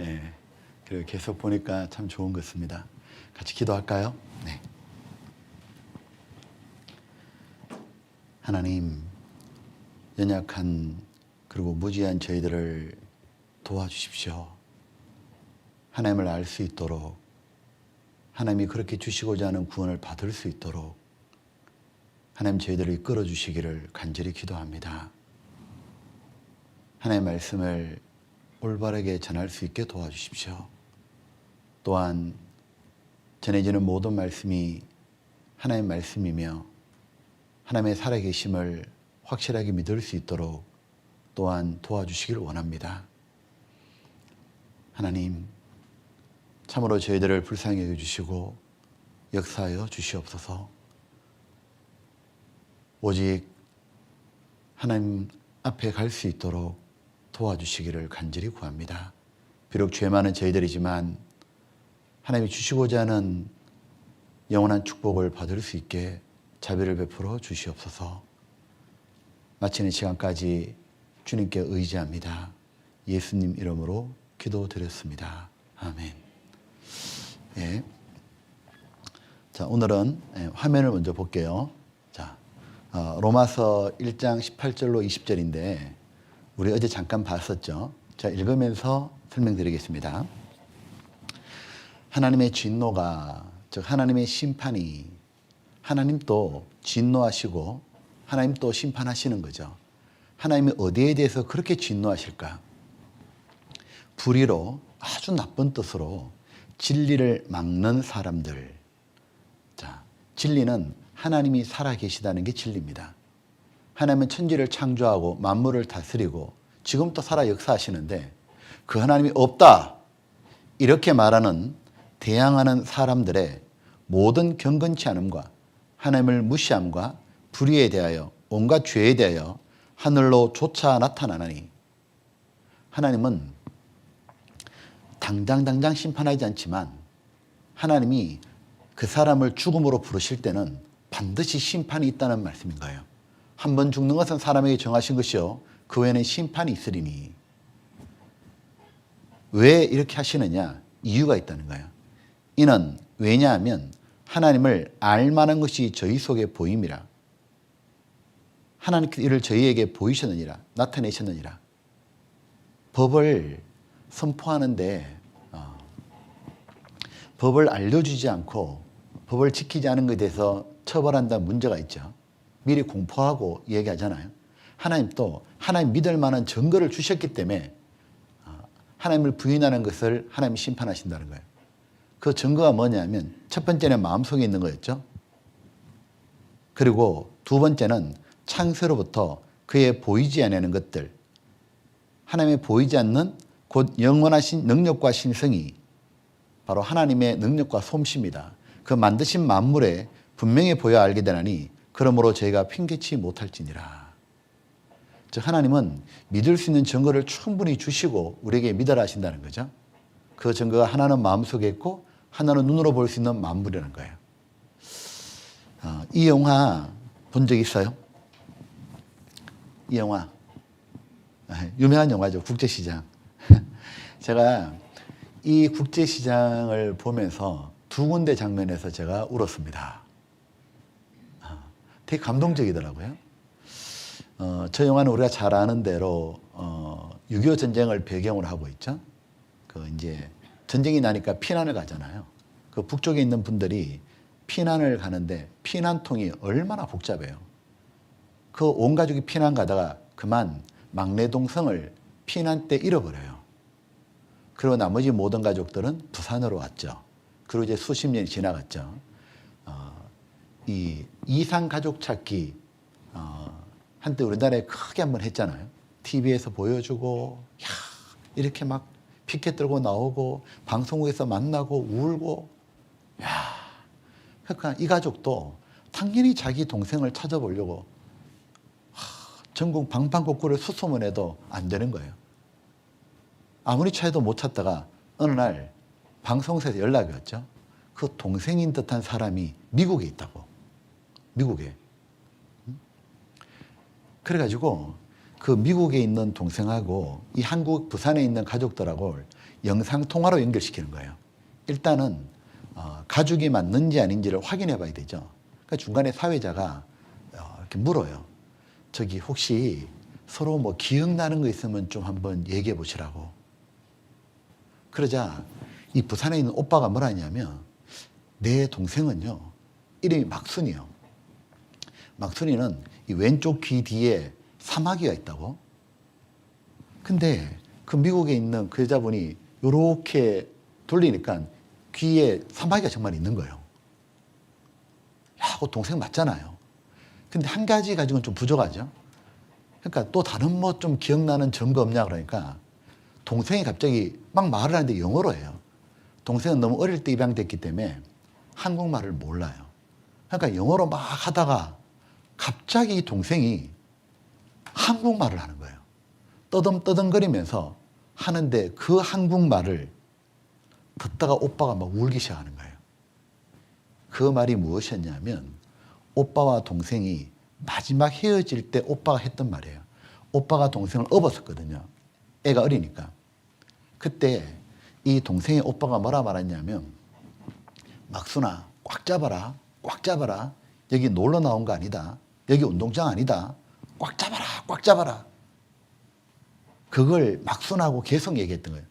예, 그리고 계속 보니까 참 좋은 것 같습니다. 같이 기도할까요? 네. 하나님, 연약한 그리고 무지한 저희들을 도와주십시오. 하나님을 알 수 있도록, 하나님이 그렇게 주시고자 하는 구원을 받을 수 있도록 하나님 저희들을 이끌어 주시기를 간절히 기도합니다. 하나님의 말씀을 올바르게 전할 수 있게 도와주십시오. 또한 전해지는 모든 말씀이 하나님의 말씀이며 하나님의 살아계심을 확실하게 믿을 수 있도록 또한 도와주시기를 원합니다. 하나님, 참으로 저희들을 불쌍히 여겨주시고 역사하여 주시옵소서. 오직 하나님 앞에 갈 수 있도록 도와주시기를 간절히 구합니다. 비록 죄 많은 저희들이지만 하나님이 주시고자 하는 영원한 축복을 받을 수 있게 자비를 베풀어 주시옵소서. 마치는 시간까지 주님께 의지합니다. 예수님 이름으로 기도드렸습니다. 아멘. 예. 자, 오늘은 화면을 먼저 볼게요. 자, 로마서 1장 18절로 20절인데 우리 어제 잠깐 봤었죠. 자, 읽으면서 설명드리겠습니다. 하나님의 진노가, 즉 하나님의 심판이, 하나님 또 진노하시고 하나님 또 심판하시는 거죠. 하나님이 어디에 대해서 그렇게 진노하실까? 불의로, 아주 나쁜 뜻으로 진리를 막는 사람들. 자, 진리는 하나님이 살아계시다는 게 진리입니다. 하나님은 천지를 창조하고 만물을 다스리고 지금도 살아 역사하시는데 그 하나님이 없다, 이렇게 말하는, 대항하는 사람들의 모든 경건치 않음과 하나님을 무시함과 불의에 대하여, 온갖 죄에 대하여 하늘로 쫓아 나타나나니, 하나님은 당장 심판하지 않지만 하나님이 그 사람을 죽음으로 부르실 때는 반드시 심판이 있다는 말씀인 거예요. 한 번 죽는 것은 사람에게 정하신 것이요 그 외에는 심판이 있으리니. 왜 이렇게 하시느냐? 이유가 있다는 거예요. 이는 왜냐하면 하나님을 알만한 것이 저희 속에 보임이라. 하나님께서 이를 저희에게 보이셨느니라, 나타내셨느니라. 법을 선포하는데 법을 알려주지 않고 법을 지키지 않은 것에 대해서 처벌한다는 문제가 있죠. 미리 공포하고 얘기하잖아요. 하나님도 하나님 믿을 만한 증거를 주셨기 때문에 하나님을 부인하는 것을 하나님이 심판하신다는 거예요. 그 증거가 뭐냐면 첫 번째는 마음속에 있는 거였죠. 그리고 두 번째는 창세로부터 그의 보이지 않는 것들, 하나님의 보이지 않는 곧 영원하신 능력과 신성이 바로 하나님의 능력과 솜씨입니다. 그 만드신 만물에 분명히 보여 알게 되나니 그러므로 저희가 핑계치 못할지니라. 즉 하나님은 믿을 수 있는 증거를 충분히 주시고 우리에게 믿으라 하신다는 거죠. 그 증거가 하나는 마음속에 있고 하나는 눈으로 볼 수 있는 만물이라는 거예요. 이 영화 본 적 있어요? 이 영화 유명한 영화죠. 국제시장. 제가 이 국제시장을 보면서 두 군데 장면에서 제가 울었습니다. 되게 감동적이더라고요. 저 영화는 우리가 잘 아는 대로 6.25 전쟁을 배경으로 하고 있죠. 그 이제 전쟁이 나니까 피난을 가잖아요. 그 북쪽에 있는 분들이 피난을 가는데 피난통이 얼마나 복잡해요. 그 온 가족이 피난 가다가 그만 막내 동생을 피난 때 잃어버려요. 그리고 나머지 모든 가족들은 부산으로 왔죠. 그리고 이제 수십 년이 지나갔죠. 이 이상 가족 찾기 한때 우리나라에 크게 한번 했잖아요. TV에서 보여주고 이렇게 막 피켓 들고 나오고 방송국에서 만나고 울고. 그러니까 이 가족도 당연히 자기 동생을 찾아보려고 전국 방방곡곡을 수소문해도 안 되는 거예요. 아무리 찾아도 못 찾다가 어느 날 방송사에서 연락이 왔죠. 그 동생인 듯한 사람이 미국에 있다고. 미국에. 그래가지고 그 미국에 있는 동생하고 이 한국 부산에 있는 가족들하고 영상 통화로 연결시키는 거예요. 일단은 가족이 맞는지 아닌지를 확인해 봐야 되죠. 그러니까 중간에 사회자가 이렇게 물어요. 저기 혹시 서로 뭐 기억나는 거 있으면 좀 한번 얘기해 보시라고. 그러자 이 부산에 있는 오빠가 뭐라 하냐면 내 동생은요 이름이 막순이요. 막순이는 이 왼쪽 귀 뒤에 사마귀가 있다고. 근데 그 미국에 있는 그 여자분이 요렇게 돌리니까 귀에 사마귀가 정말 있는 거예요. 야, 그 동생 맞잖아요. 근데 한 가지 가지고는 좀 부족하죠. 그러니까 또 다른 뭐 좀 기억나는 증거 없냐 그러니까 동생이 갑자기 막 말을 하는데 영어로 해요. 동생은 너무 어릴 때 입양됐기 때문에 한국말을 몰라요. 그러니까 영어로 막 하다가 갑자기 이 동생이 한국말을 하는 거예요. 떠듬떠듬거리면서 하는데 그 한국말을 듣다가 오빠가 막 울기 시작하는 거예요. 그 말이 무엇이었냐면 오빠와 동생이 마지막 헤어질 때 오빠가 했던 말이에요. 오빠가 동생을 업었었거든요. 애가 어리니까. 그때 이 동생의 오빠가 뭐라 말했냐면 막순아 꽉 잡아라. 꽉 잡아라. 여기 놀러 나온 거 아니다. 여기 운동장 아니다. 꽉 잡아라. 꽉 잡아라. 그걸 막순하고 계속 얘기했던 거예요.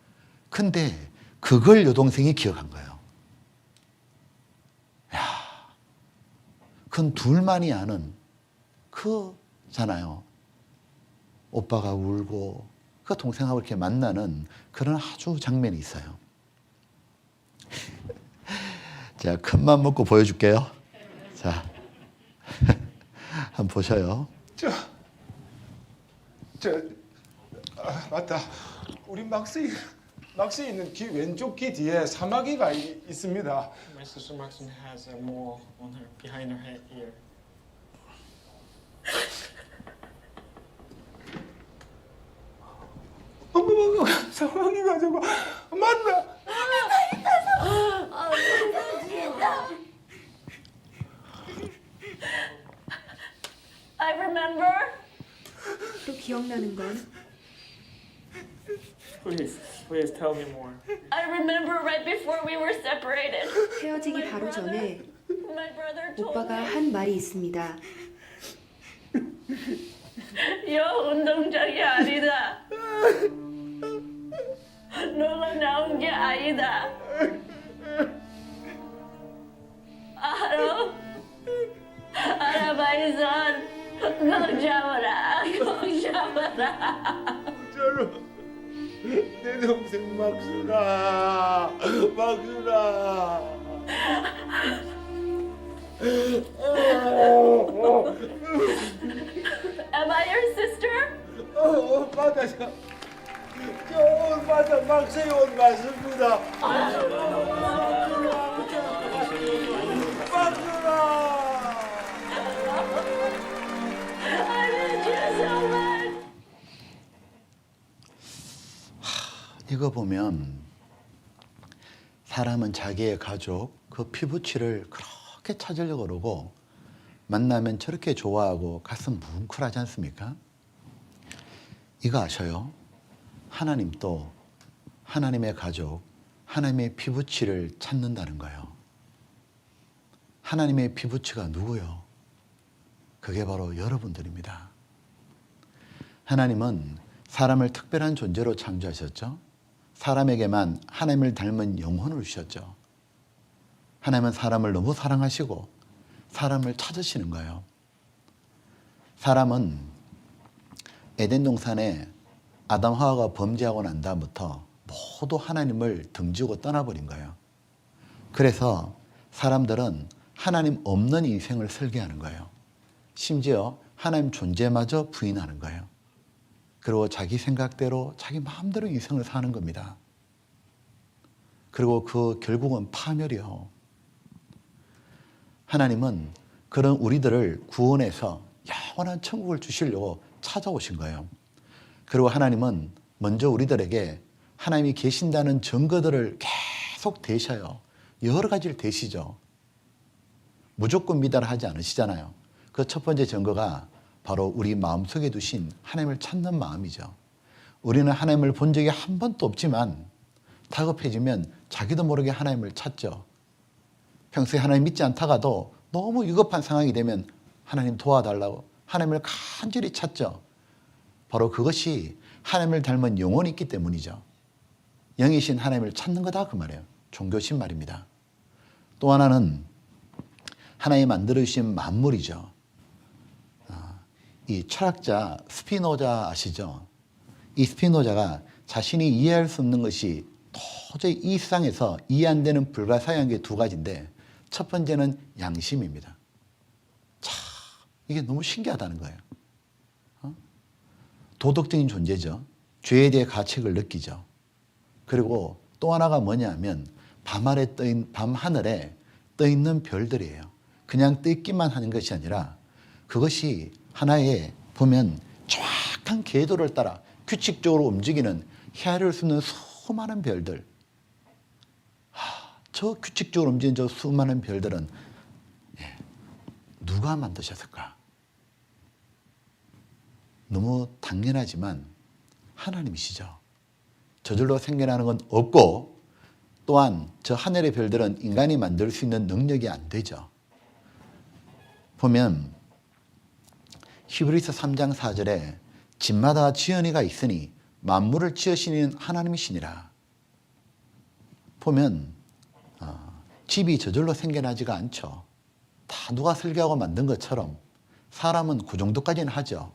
근데 그걸 여동생이 기억한 거예요. 야, 그건 둘만이 아는 그잖아요. 오빠가 울고 그 동생하고 이렇게 만나는 그런 아주 장면이 있어요. 자, 큰맘 먹고 보여줄게요. 자, 한번 보셔요. 맞다. 우리 막스 있는 귀 왼쪽 귀 뒤에 사마귀가 있습니다. My sister Maxine has a mole on her behind her head ear. 어머, 사마귀가 저거 맞나? I remember. 또 기억나는 건 Please tell me more. I remember right before we were separated. 헤어지기 바로 전에 My brother told 오빠가 me 한 말이 있습니다. 여 운동장이 아니다. 놀러 나온 게 아니다. 알아? 알아봐이선 꼭 잡아라. 꼭 잡아라. 저로 내 동생 막순아. Am I your sister? 맞아. 저옷 맞아. 막스의 옷 맞습니다. 막순아. I miss you so much. 이거 보면 사람은 자기의 가족, 그 피부치를 그렇게 찾으려고 그러고 만나면 저렇게 좋아하고 가슴 뭉클하지 않습니까? 이거 아셔요? 하나님도 하나님의 가족, 하나님의 피부치를 찾는다는 거예요. 하나님의 피부치가 누구요? 그게 바로 여러분들입니다. 하나님은 사람을 특별한 존재로 창조하셨죠. 사람에게만 하나님을 닮은 영혼을 주셨죠. 하나님은 사람을 너무 사랑하시고 사람을 찾으시는 거예요. 사람은 에덴 동산에 아담 하와가 범죄하고 난 다음부터 모두 하나님을 등지고 떠나버린 거예요. 그래서 사람들은 하나님 없는 인생을 설계하는 거예요. 심지어 하나님 존재마저 부인하는 거예요. 그리고 자기 생각대로 자기 마음대로 인생을 사는 겁니다. 그리고 그 결국은 파멸이요. 하나님은 그런 우리들을 구원해서 영원한 천국을 주시려고 찾아오신 거예요. 그리고 하나님은 먼저 우리들에게 하나님이 계신다는 증거들을 계속 대셔요. 여러 가지를 대시죠. 무조건 믿어라 하지 않으시잖아요. 그 첫 번째 증거가 바로 우리 마음속에 두신 하나님을 찾는 마음이죠. 우리는 하나님을 본 적이 한 번도 없지만 다급해지면 자기도 모르게 하나님을 찾죠. 평소에 하나님 믿지 않다가도 너무 위급한 상황이 되면 하나님 도와달라고 하나님을 간절히 찾죠. 바로 그것이 하나님을 닮은 영혼이 있기 때문이죠. 영이신 하나님을 찾는 거다 그 말이에요. 종교신 말입니다. 또 하나는 하나님이 만들어주신 만물이죠. 이 철학자 스피노자 아시죠? 이 스피노자가 자신이 이해할 수 없는 것이 도저히 이 세상에서 이해 안 되는 불가사의한 게 두 가지인데 첫 번째는 양심입니다. 참 이게 너무 신기하다는 거예요. 도덕적인 존재죠. 죄에 대해 가책을 느끼죠. 그리고 또 하나가 뭐냐면 밤하늘에 떠 있는 별들이에요. 그냥 떠 있기만 하는 것이 아니라 그것이 하나의 보면 정확한 궤도를 따라 규칙적으로 움직이는 헤아릴 수 없는 수많은 별들. 저 규칙적으로 움직이는 저 수많은 별들은 누가 만드셨을까? 너무 당연하지만 하나님이시죠. 저절로 생겨나는 건 없고 또한 저 하늘의 별들은 인간이 만들 수 있는 능력이 안 되죠. 보면 히브리서 3장 4절에 집마다 지은이가 있으니 만물을 지으시는 하나님이시니라. 보면 집이 저절로 생겨나지가 않죠. 다 누가 설계하고 만든 것처럼 사람은 그 정도까지는 하죠.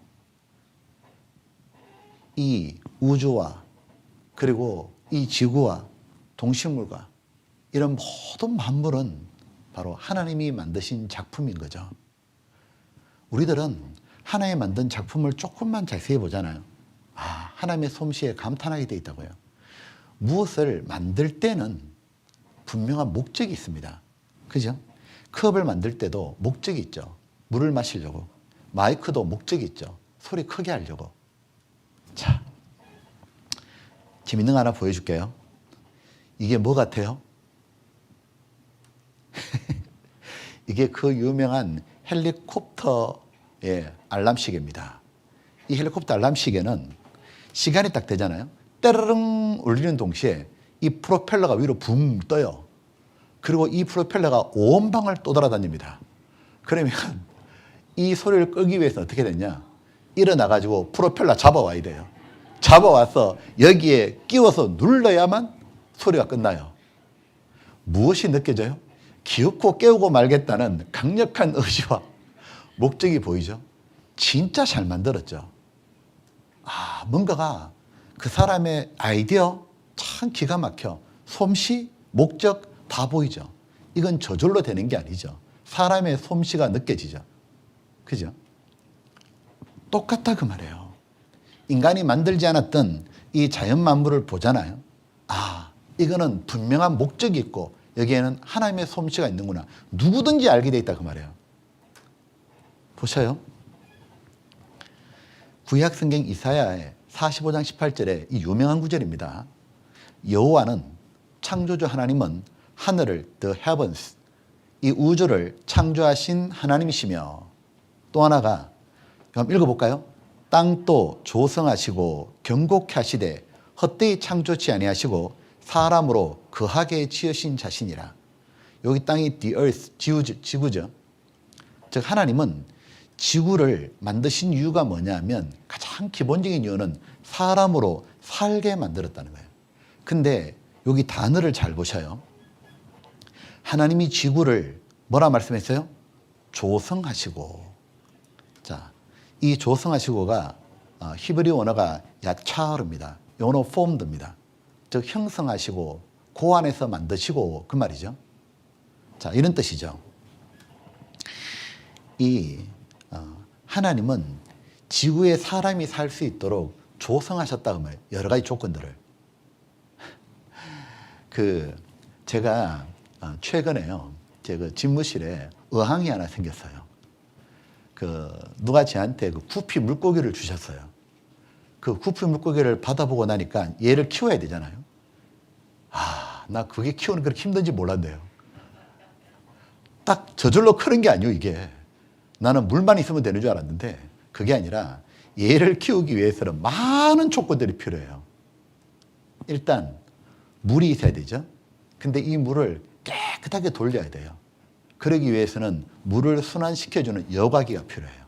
이 우주와 그리고 이 지구와 동식물과 이런 모든 만물은 바로 하나님이 만드신 작품인 거죠. 우리들은 하나님이 만든 작품을 조금만 자세히 보잖아요. 하나님의 솜씨에 감탄하게 돼 있다고요. 무엇을 만들 때는 분명한 목적이 있습니다. 그죠? 컵을 만들 때도 목적이 있죠. 물을 마시려고. 마이크도 목적이 있죠. 소리 크게 하려고. 자, 재밌는 거 하나 보여줄게요. 이게 뭐 같아요? 이게 그 유명한 헬리콥터의 알람 시계입니다. 이 헬리콥터 알람 시계는 시간이 딱 되잖아요. 따르릉 울리는 동시에 이 프로펠러가 위로 붕 떠요. 그리고 이 프로펠러가 온 방을 또 돌아다닙니다. 그러면 이 소리를 끄기 위해서 어떻게 됐냐? 일어나가지고 프로펠러 잡아와야 돼요. 잡아와서 여기에 끼워서 눌러야만 소리가 끝나요. 무엇이 느껴져요? 기어코 깨우고 말겠다는 강력한 의지와 목적이 보이죠? 진짜 잘 만들었죠. 뭔가가 그 사람의 아이디어 참 기가 막혀. 솜씨, 목적 다 보이죠. 이건 저절로 되는 게 아니죠. 사람의 솜씨가 느껴지죠. 그죠? 똑같다 그 말이에요. 인간이 만들지 않았던 이 자연 만물을 보잖아요. 이거는 분명한 목적이 있고 여기에는 하나님의 솜씨가 있는구나. 누구든지 알게 돼 있다 그 말이에요. 보셔요. 구약 성경 이사야의 45장 18절에 이 유명한 구절입니다. 여호와는 창조주 하나님은 하늘을 the heavens 이 우주를 창조하신 하나님이시며 또 하나가 한번 읽어볼까요? 땅도 조성하시고 견고케 하시되 헛되이 창조치 아니하시고 사람으로 거하게 지으신 자신이라. 여기 땅이 the earth, 지구죠. 즉 하나님은 지구를 만드신 이유가 뭐냐면 가장 기본적인 이유는 사람으로 살게 만들었다는 거예요. 근데 여기 단어를 잘 보셔요. 하나님이 지구를 뭐라 말씀했어요? 조성하시고. 자, 이 조성하시고가 히브리 언어가 야차르입니다. 영어로 formed입니다. 즉 형성하시고 고안해서 만드시고 그 말이죠. 자, 이런 뜻이죠. 하나님은 지구에 사람이 살 수 있도록 조성하셨다고 말이에요. 여러 가지 조건들을. 제가 최근에요. 제 그 집무실에 어항이 하나 생겼어요. 누가 저한테 그 구피 물고기를 주셨어요. 그 구피 물고기를 받아보고 나니까 얘를 키워야 되잖아요. 나 그게 키우는 그렇게 힘든지 몰랐네요. 딱 저절로 크는 게 아니에요, 이게. 나는 물만 있으면 되는 줄 알았는데 그게 아니라 얘를 키우기 위해서는 많은 조건들이 필요해요. 일단 물이 있어야 되죠. 근데 이 물을 깨끗하게 돌려야 돼요. 그러기 위해서는 물을 순환시켜주는 여과기가 필요해요.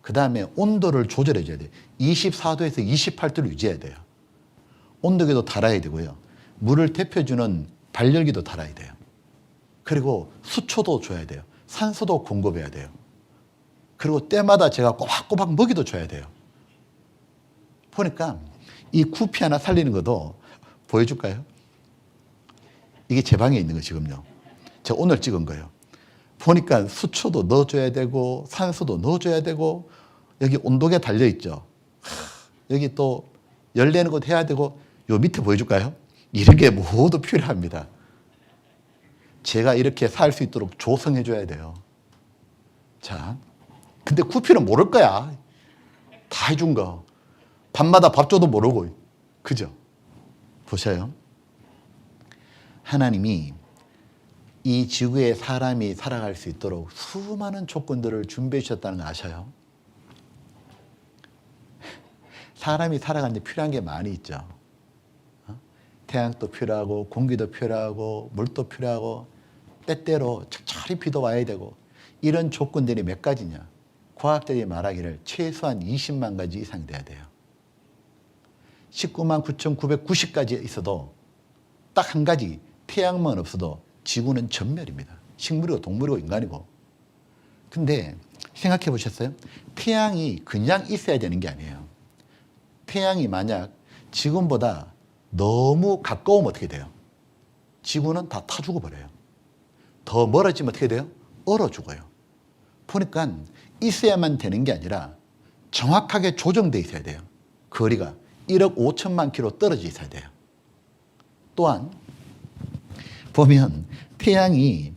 그 다음에 온도를 조절해 줘야 돼요. 24도에서 28도를 유지해야 돼요. 온도계도 달아야 되고요. 물을 데펴주는 발열기도 달아야 돼요. 그리고 수초도 줘야 돼요. 산소도 공급해야 돼요. 그리고 때마다 제가 꼬박꼬박 먹이도 줘야 돼요. 보니까 이 구피 하나 살리는 것도 보여줄까요? 이게 제 방에 있는 거 지금요. 제가 오늘 찍은 거예요. 보니까 수초도 넣어줘야 되고 산소도 넣어줘야 되고 여기 온도계 달려있죠. 여기 또 열내는 것도 해야 되고 요 밑에 보여줄까요? 이런 게 모두 필요합니다. 제가 이렇게 살 수 있도록 조성해줘야 돼요. 자, 근데 구피는 모를 거야. 다 해준 거. 밤마다 밥 줘도 모르고. 그죠? 보셔요. 하나님이 이 지구에 사람이 살아갈 수 있도록 수많은 조건들을 준비해 주셨다는 거 아셔요? 사람이 살아가는 데 필요한 게 많이 있죠. 태양도 필요하고 공기도 필요하고 물도 필요하고 때때로 적절히 비도 와야 되고 이런 조건들이 몇 가지냐. 과학자들이 말하기를 최소한 20만 가지 이상 돼야 돼요. 19만 9,990가지 있어도 딱 한 가지 태양만 없어도 지구는 전멸입니다. 식물이고 동물이고 인간이고. 근데 생각해 보셨어요? 태양이 그냥 있어야 되는 게 아니에요. 태양이 만약 지금보다 너무 가까우면 어떻게 돼요? 지구는 다 타 죽어버려요. 더 멀어지면 어떻게 돼요? 얼어 죽어요. 보니까 있어야만 되는 게 아니라 정확하게 조정되어 있어야 돼요. 거리가 1억 5천만 킬로 떨어져 있어야 돼요. 또한 보면 태양이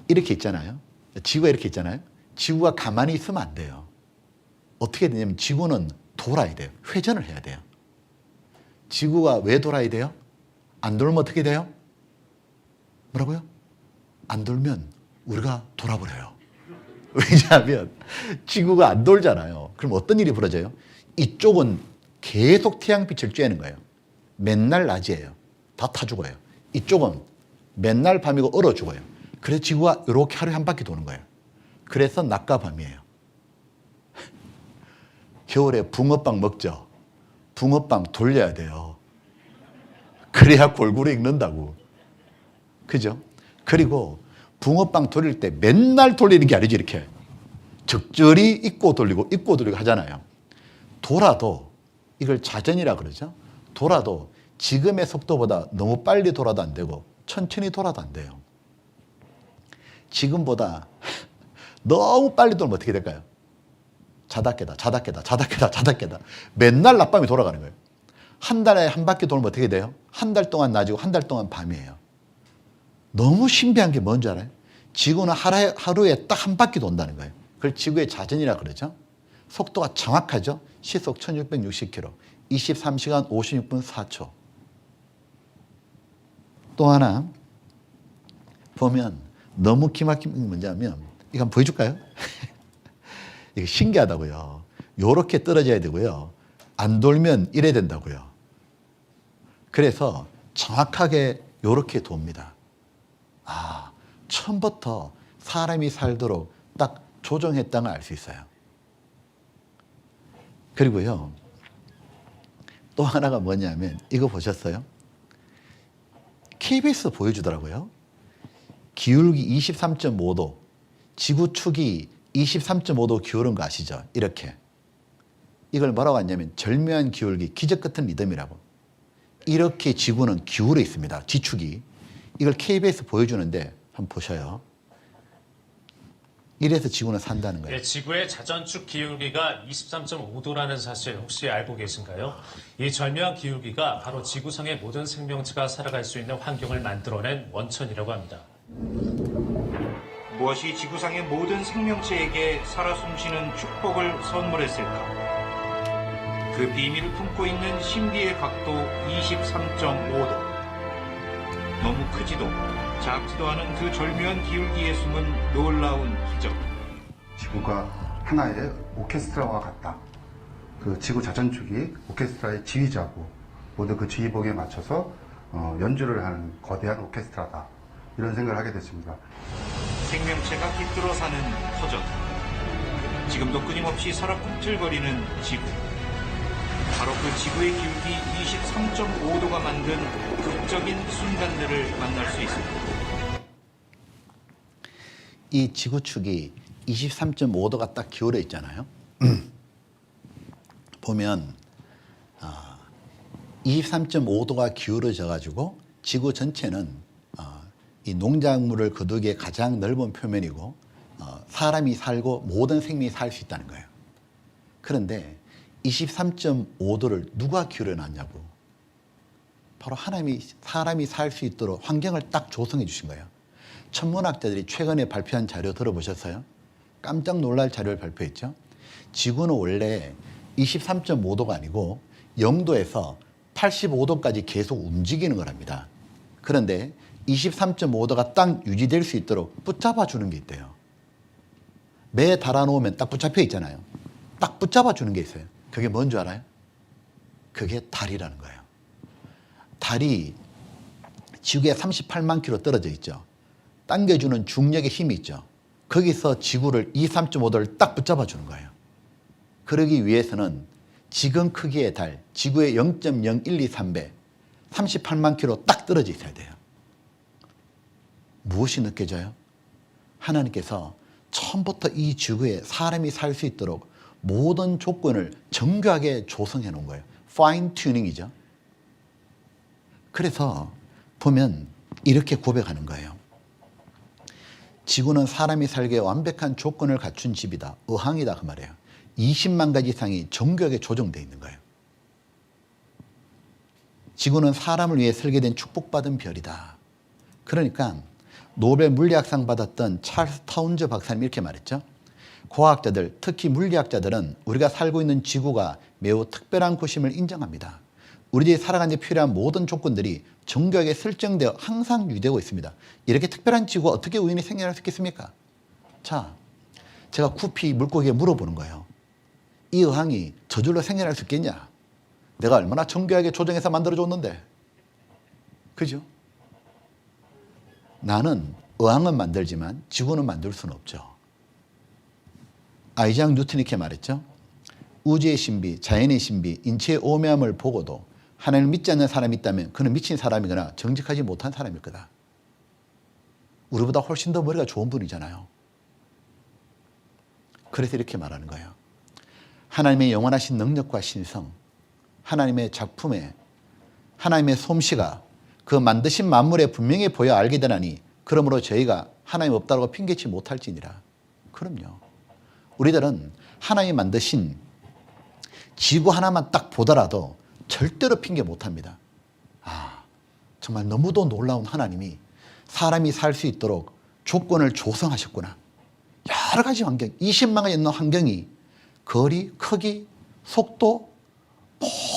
이렇게 있잖아요. 지구가 이렇게 있잖아요. 지구가 가만히 있으면 안 돼요. 어떻게 되냐면 지구는 돌아야 돼요. 회전을 해야 돼요. 지구가 왜 돌아야 돼요? 안 돌면 어떻게 돼요? 뭐라고요? 안 돌면 우리가 돌아버려요. 왜냐하면 지구가 안 돌잖아요. 그럼 어떤 일이 벌어져요? 이쪽은 계속 태양빛을 쬐는 거예요. 맨날 낮이에요. 다 타 죽어요. 이쪽은 맨날 밤이고 얼어 죽어요. 그래서 지구가 이렇게 하루에 한 바퀴 도는 거예요. 그래서 낮과 밤이에요. 겨울에 붕어빵 먹죠. 붕어빵 돌려야 돼요. 그래야 골고루 익는다고. 그죠? 그리고 붕어빵 돌릴 때 맨날 돌리는 게 아니지 이렇게. 적절히 익고 돌리고 하잖아요. 돌아도 이걸 자전이라 그러죠. 돌아도 지금의 속도보다 너무 빨리 돌아도 안 되고 천천히 돌아도 안 돼요. 지금보다 너무 빨리 돌면 어떻게 될까요? 자다 깨다. 맨날 낮밤이 돌아가는 거예요. 한 달에 한 바퀴 돌면 어떻게 돼요? 한 달 동안 낮이고 한 달 동안 밤이에요. 너무 신비한 게 뭔지 알아요? 지구는 하루에 딱 한 바퀴 돈다는 거예요. 그걸 지구의 자전이라 그러죠. 속도가 정확하죠. 시속 1660km, 23시간 56분 4초. 또 하나 보면 너무 기막힌 게 뭐냐면 이거 한번 보여줄까요? 이게 신기하다고요. 요렇게 떨어져야 되고요. 안 돌면 이래야 된다고요. 그래서 정확하게 요렇게 돕니다. 아, 처음부터 사람이 살도록 딱 조정했다는 걸 알 수 있어요. 그리고요. 또 하나가 뭐냐면 이거 보셨어요? KBS 보여주더라고요. 기울기 23.5도, 지구축이 23.5도 기울은 거 아시죠? 이렇게. 이걸 뭐라고 하냐면 절묘한 기울기, 기적 같은 리듬이라고. 이렇게 지구는 기울어 있습니다. 지축이. 이걸 KBS 보여주는데 한번 보셔요. 이래서 지구는 산다는 거예요. 네, 지구의 자전축 기울기가 23.5도라는 사실 혹시 알고 계신가요? 이 절묘한 기울기가 바로 지구상의 모든 생명체가 살아갈 수 있는 환경을 만들어낸 원천이라고 합니다. 무엇이 지구상의 모든 생명체에게 살아 숨쉬는 축복을 선물했을까? 그 비밀을 품고 있는 신비의 각도 23.5도. 너무 크지도 작지도 않은 그 절묘한 기울기에 숨은 놀라운 기적. 지구가 하나의 오케스트라와 같다. 그 지구 자전축이 오케스트라의 지휘자고 모두 그 지휘봉에 맞춰서 연주를 하는 거대한 오케스트라다. 이런 생각을 하게 됐습니다. 생명체가 깃들어 사는 터전. 지금도 끊임없이 살아 꿈틀거리는 지구. 바로 그 지구의 기울기 23.5도가 만든 극적인 순간들을 만날 수 있습니다. 이 지구축이 23.5도가 딱 기울어 있잖아요. 보면 23.5도가 기울어져 가지고 지구 전체는 이 농작물을 거두기에 가장 넓은 표면이고 사람이 살고 모든 생명이 살 수 있다는 거예요. 그런데 23.5도를 누가 기울여 놨냐고. 바로 하나님이 사람이 살 수 있도록 환경을 딱 조성해 주신 거예요. 천문학자들이 최근에 발표한 자료 들어보셨어요? 깜짝 놀랄 자료를 발표했죠. 지구는 원래 23.5도가 아니고 0도에서 85도까지 계속 움직이는 거랍니다. 그런데 23.5도가 딱 유지될 수 있도록 붙잡아 주는 게 있대요. 매에 달아놓으면 딱 붙잡혀 있잖아요. 딱 붙잡아 주는 게 있어요. 그게 뭔 줄 알아요? 그게 달이라는 거예요. 달이 지구에 38만 킬로 떨어져 있죠. 당겨주는 중력의 힘이 있죠. 거기서 지구를 23.5도를 딱 붙잡아 주는 거예요. 그러기 위해서는 지금 크기의 달, 지구의 0.0123배, 38만 킬로 딱 떨어져 있어야 돼요. 무엇이 느껴져요? 하나님께서 처음부터 이 지구에 사람이 살 수 있도록 모든 조건을 정교하게 조성해 놓은 거예요. 파인 튜닝이죠. 그래서 보면 이렇게 고백하는 거예요. 지구는 사람이 살기에 완벽한 조건을 갖춘 집이다. 의항이다 그 말이에요. 20만 가지 이상이 정교하게 조정되어 있는 거예요. 지구는 사람을 위해 설계된 축복받은 별이다. 그러니까 노벨 물리학상 받았던 찰스 타운즈 박사님이 이렇게 말했죠. 과학자들, 특히 물리학자들은 우리가 살고 있는 지구가 매우 특별한 곳임을 인정합니다. 우리들이 살아가는 데 필요한 모든 조건들이 정교하게 설정되어 항상 유지되고 있습니다. 이렇게 특별한 지구가 어떻게 우연히 생겨날 수 있겠습니까? 자, 제가 구피 물고기에 물어보는 거예요. 이 의항이 저절로 생겨날 수 있겠냐? 내가 얼마나 정교하게 조정해서 만들어줬는데. 그죠? 나는 의항은 만들지만 지구는 만들 수는 없죠. 아이작 뉴턴이 이렇게 말했죠. 우주의 신비, 자연의 신비, 인체의 오묘함을 보고도 하나님을 믿지 않는 사람이 있다면 그는 미친 사람이거나 정직하지 못한 사람일 거다. 우리보다 훨씬 더 머리가 좋은 분이잖아요. 그래서 이렇게 말하는 거예요. 하나님의 영원하신 능력과 신성, 하나님의 작품에 하나님의 솜씨가 그 만드신 만물에 분명히 보여 알게 되나니 그러므로 저희가 하나님 없다고 핑계치 못할지니라. 그럼요. 우리들은 하나님이 만드신 지구 하나만 딱 보더라도 절대로 핑계 못합니다. 아, 정말 너무도 놀라운 하나님이 사람이 살 수 있도록 조건을 조성하셨구나. 여러 가지 환경, 20만 가지 있는 환경이 거리, 크기, 속도,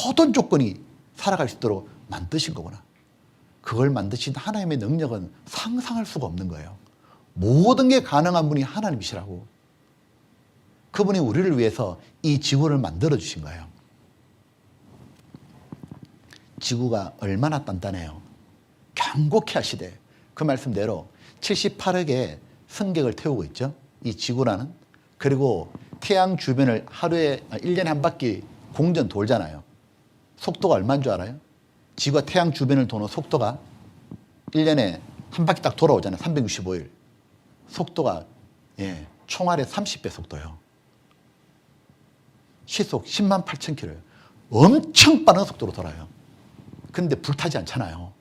모든 조건이 살아갈 수 있도록 만드신 거구나. 그걸 만드신 하나님의 능력은 상상할 수가 없는 거예요. 모든 게 가능한 분이 하나님이시라고. 그분이 우리를 위해서 이 지구를 만들어 주신 거예요. 지구가 얼마나 단단해요. 견고히 하시되 그 말씀대로 78억의 승객을 태우고 있죠. 이 지구라는. 그리고 태양 주변을 하루에 1년에 한 바퀴 공전 돌잖아요. 속도가 얼마인 줄 알아요? 지구가 태양 주변을 도는 속도가 1년에 한 바퀴 딱 돌아오잖아요. 365일. 속도가 총알의 30배 속도요. 시속 10만 8천 킬로예요. 엄청 빠른 속도로 돌아요. 근데 불타지 않잖아요.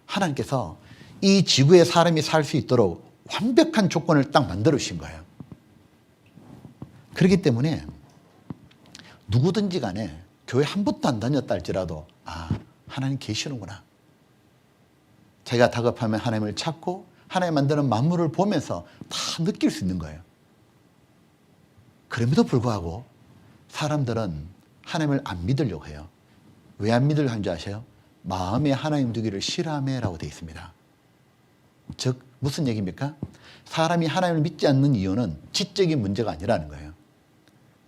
하나님께서 이 지구에 사람이 살 수 있도록 완벽한 조건을 딱 만들어 주신 거예요. 그렇기 때문에 누구든지 간에 교회 한 번도 안 다녔다 할지라도 하나님 계시는구나. 자기가 다급하면 하나님을 찾고 하나님 만드는 만물을 보면서 다 느낄 수 있는 거예요. 그럼에도 불구하고 사람들은 하나님을 안 믿으려고 해요. 왜 안 믿으려고 하는지 아세요? 마음에 하나님 두기를 싫어하며라고 되어 있습니다. 즉 무슨 얘기입니까? 사람이 하나님을 믿지 않는 이유는 지적인 문제가 아니라는 거예요.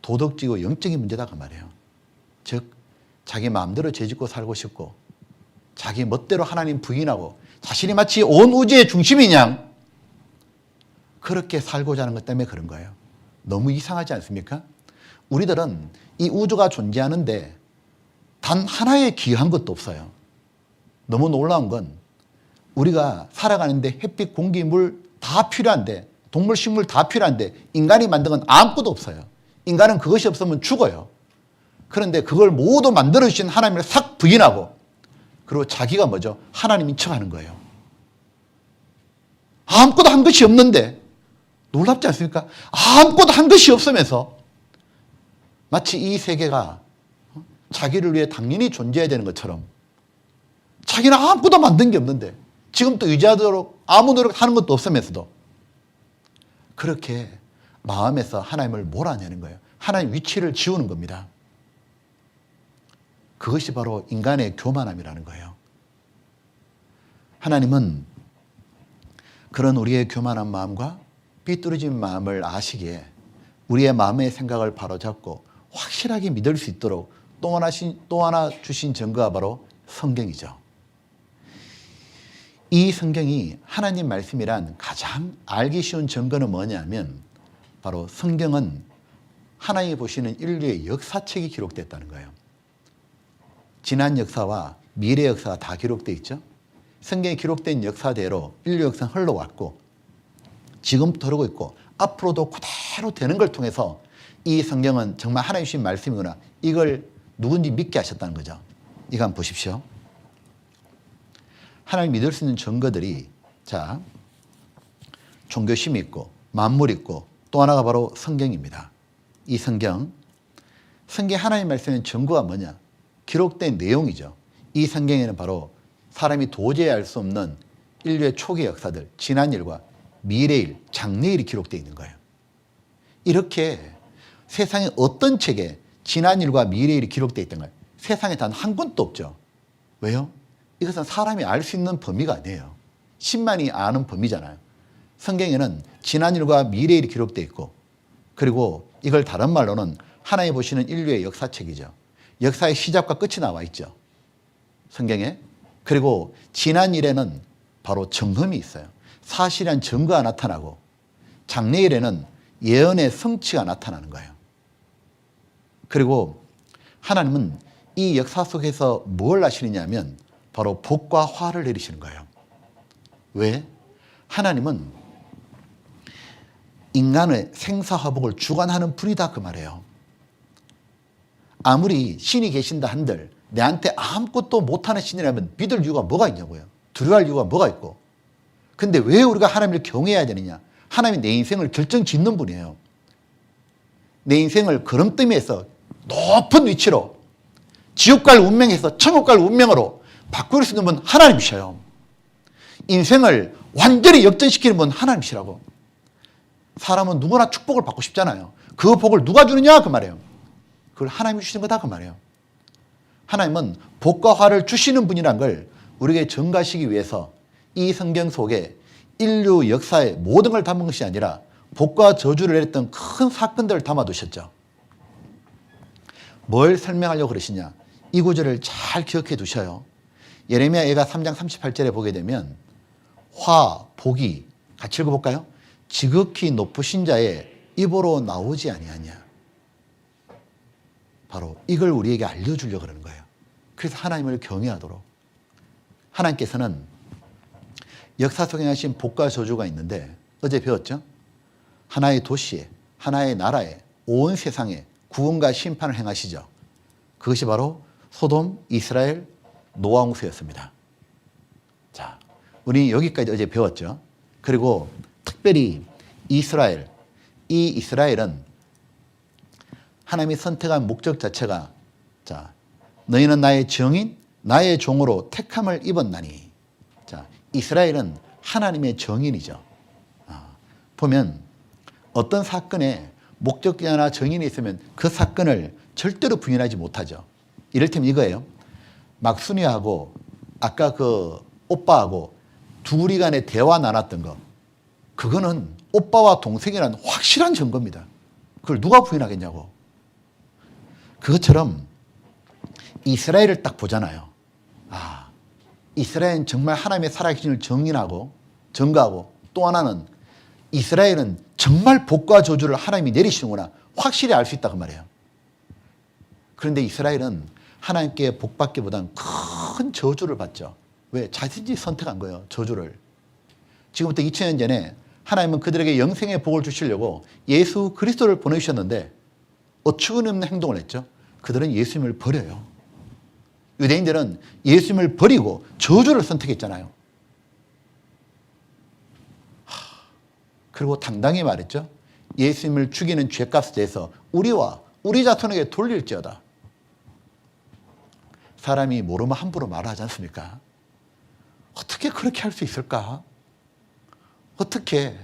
도덕적이고 영적인 문제다 그 말이에요. 즉 자기 마음대로 죄짓고 살고 싶고 자기 멋대로 하나님 부인하고 자신이 마치 온 우주의 중심인 양 그렇게 살고자 하는 것 때문에 그런 거예요. 너무 이상하지 않습니까? 우리들은 이 우주가 존재하는데 단 하나의 귀한 것도 없어요. 너무 놀라운 건 우리가 살아가는데 햇빛, 공기, 물 다 필요한데 동물, 식물 다 필요한데 인간이 만든 건 아무것도 없어요. 인간은 그것이 없으면 죽어요. 그런데 그걸 모두 만들어주신 하나님을 싹 부인하고 그리고 자기가 뭐죠? 하나님인 척하는 거예요. 아무것도 한 것이 없는데 놀랍지 않습니까? 아무것도 한 것이 없으면서 마치 이 세계가 자기를 위해 당연히 존재해야 되는 것처럼 자기는 아무것도 만든 게 없는데 지금도 의지하도록 아무 노력하는 것도 없으면서도 그렇게 마음에서 하나님을 몰아내는 거예요. 하나님 위치를 지우는 겁니다. 그것이 바로 인간의 교만함이라는 거예요. 하나님은 그런 우리의 교만한 마음과 삐뚤어진 마음을 아시기에 우리의 마음의 생각을 바로잡고 확실하게 믿을 수 있도록 또 하나 주신 증거가 바로 성경이죠. 이 성경이 하나님 말씀이란 가장 알기 쉬운 증거는 뭐냐면 바로 성경은 하나님이 보시는 인류의 역사책이 기록됐다는 거예요. 지난 역사와 미래 역사가 다 기록되어 있죠. 성경에 기록된 역사대로 인류 역사는 흘러왔고 지금부터 흐르고 있고 앞으로도 그대로 되는 걸 통해서 이 성경은 정말 하나님 주신 말씀이구나. 이걸 누군지 믿게 하셨다는 거죠. 이거 한번 보십시오. 하나님 믿을 수 있는 증거들이 자 종교심이 있고 만물 있고 또 하나가 바로 성경입니다. 이 성경 하나님 말씀의 증거가 뭐냐? 기록된 내용이죠. 이 성경에는 바로 사람이 도저히 알 수 없는 인류의 초기 역사들, 지난 일과 미래일, 장래일이 기록되어 있는 거예요. 이렇게 세상에 어떤 책에 지난 일과 미래일이 기록되어 있던 거예요. 세상에 단 한 권도 없죠. 왜요? 이것은 사람이 알 수 있는 범위가 아니에요. 10만이 아는 범위잖아요. 성경에는 지난 일과 미래일이 기록되어 있고 그리고 이걸 다른 말로는 하나님 보시는 인류의 역사책이죠. 역사의 시작과 끝이 나와 있죠. 성경에. 그리고 지난 일에는 바로 정흠이 있어요. 사실한 증거가 나타나고 장래일에는 예언의 성취가 나타나는 거예요. 그리고 하나님은 이 역사 속에서 뭘 하시느냐면 바로 복과 화를 내리시는 거예요. 왜? 하나님은 인간의 생사화복을 주관하는 분이다 그 말이에요. 아무리 신이 계신다 한들 내한테 아무것도 못하는 신이라면 믿을 이유가 뭐가 있냐고요. 두려워할 이유가 뭐가 있고. 근데 왜 우리가 하나님을 경외해야 되느냐. 하나님이 내 인생을 결정짓는 분이에요. 내 인생을 걸음더미에서 높은 위치로 지옥 갈 운명에서 천국 갈 운명으로 바꿀 수 있는 분 하나님이셔요. 인생을 완전히 역전시키는 분 하나님이시라고. 사람은 누구나 축복을 받고 싶잖아요. 그 복을 누가 주느냐 그 말이에요. 그걸 하나님이 주시는 거다 그 말이에요. 하나님은 복과 화를 주시는 분이란 걸 우리에게 전가하시기 위해서 이 성경 속에 인류 역사의 모든 걸 담은 것이 아니라 복과 저주를 내렸던 큰 사건들을 담아두셨죠. 뭘 설명하려고 그러시냐. 이 구절을 잘 기억해 두셔요. 예레미야 예가 3장 38절에 보게 되면 화, 복이 같이 읽어볼까요? 지극히 높으신 자의 입으로 나오지 아니하냐. 바로 이걸 우리에게 알려주려고 그러는 거예요. 그래서 하나님을 경외하도록. 하나님께서는 역사 속에 하신 복과 저주가 있는데 어제 배웠죠? 하나의 도시에, 하나의 나라에, 온 세상에 구원과 심판을 행하시죠. 그것이 바로 소돔, 이스라엘, 노아 홍수였습니다. 자, 우리 여기까지 어제 배웠죠. 그리고 특별히 이스라엘, 이 이스라엘은 하나님이 선택한 목적 자체가 자, 너희는 나의 정인, 나의 종으로 택함을 입었나니. 자, 이스라엘은 하나님의 정인이죠. 보면 어떤 사건에 목적자나 정인이 있으면 그 사건을 절대로 부인하지 못하죠. 이를테면 이거예요. 막순이하고 아까 그 오빠하고 둘이 간에 대화 나눴던 거, 그거는 오빠와 동생이라는 확실한 증거입니다. 그걸 누가 부인하겠냐고. 그것처럼 이스라엘을 딱 보잖아요. 아, 이스라엘은 정말 하나님의 살아계신을 증거하고 또 하나는 이스라엘은 정말 복과 저주를 하나님이 내리시는구나 확실히 알 수 있다 그 말이에요. 그런데 이스라엘은 하나님께 복받기보다는 큰 저주를 받죠. 왜? 자신이 선택한 거예요. 저주를. 지금부터 2000년 전에 하나님은 그들에게 영생의 복을 주시려고 예수 그리스도를 보내주셨는데 어처구니없는 행동을 했죠. 그들은 예수님을 버려요. 유대인들은 예수님을 버리고 저주를 선택했잖아요. 그리고 당당히 말했죠. 예수님을 죽이는 죄값에 대해서 우리와 우리 자손에게 돌릴지어다. 사람이 모르면 함부로 말하지 않습니까? 어떻게 그렇게 할 수 있을까? 어떻게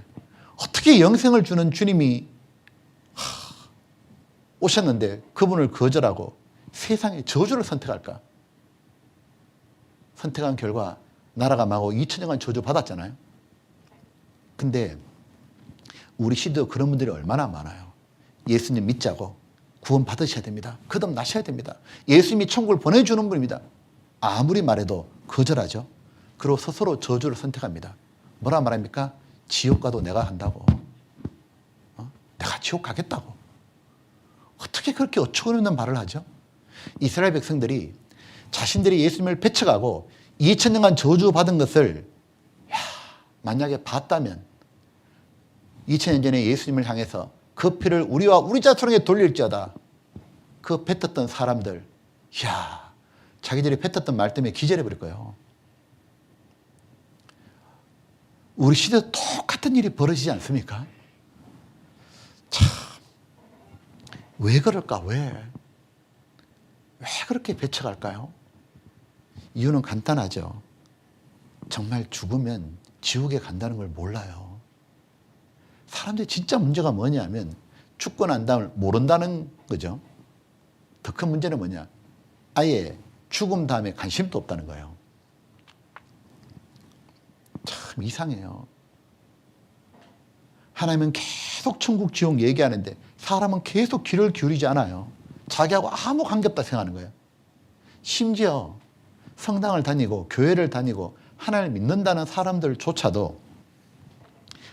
영생을 주는 주님이 오셨는데 그분을 거절하고 세상의 저주를 선택할까? 선택한 결과 나라가 망하고 2000년간 저주 받았잖아요. 근데 우리 시대도 그런 분들이 얼마나 많아요. 예수님 믿자고 구원 받으셔야 됩니다. 거듭나셔야 됩니다. 예수님이 천국을 보내주는 분입니다. 아무리 말해도 거절하죠. 그리고 스스로 저주를 선택합니다. 뭐라 말합니까? 지옥 가도 내가 한다고. 내가 지옥 가겠다고. 어떻게 그렇게 어처구니없는 말을 하죠? 이스라엘 백성들이 자신들이 예수님을 배척하고 2000년간 저주받은 것을 만약에 봤다면 2000년 전에 예수님을 향해서 그 피를 우리와 우리 자손에게 돌릴지어다. 그 뱉었던 사람들, 자기들이 뱉었던 말 때문에 기절해버릴 거예요. 우리 시대도 똑같은 일이 벌어지지 않습니까? 참, 왜 그럴까? 왜 그렇게 배척할까요? 이유는 간단하죠. 정말 죽으면 지옥에 간다는 걸 몰라요. 사람들이 진짜 문제가 뭐냐면 죽고 난 다음을 모른다는 거죠. 더 큰 문제는 뭐냐? 아예 죽음 다음에 관심도 없다는 거예요. 참 이상해요. 하나님은 계속 천국 지옥 얘기하는데 사람은 계속 귀를 기울이지 않아요. 자기하고 아무 관계없다 생각하는 거예요. 심지어 성당을 다니고 교회를 다니고 하나님을 믿는다는 사람들조차도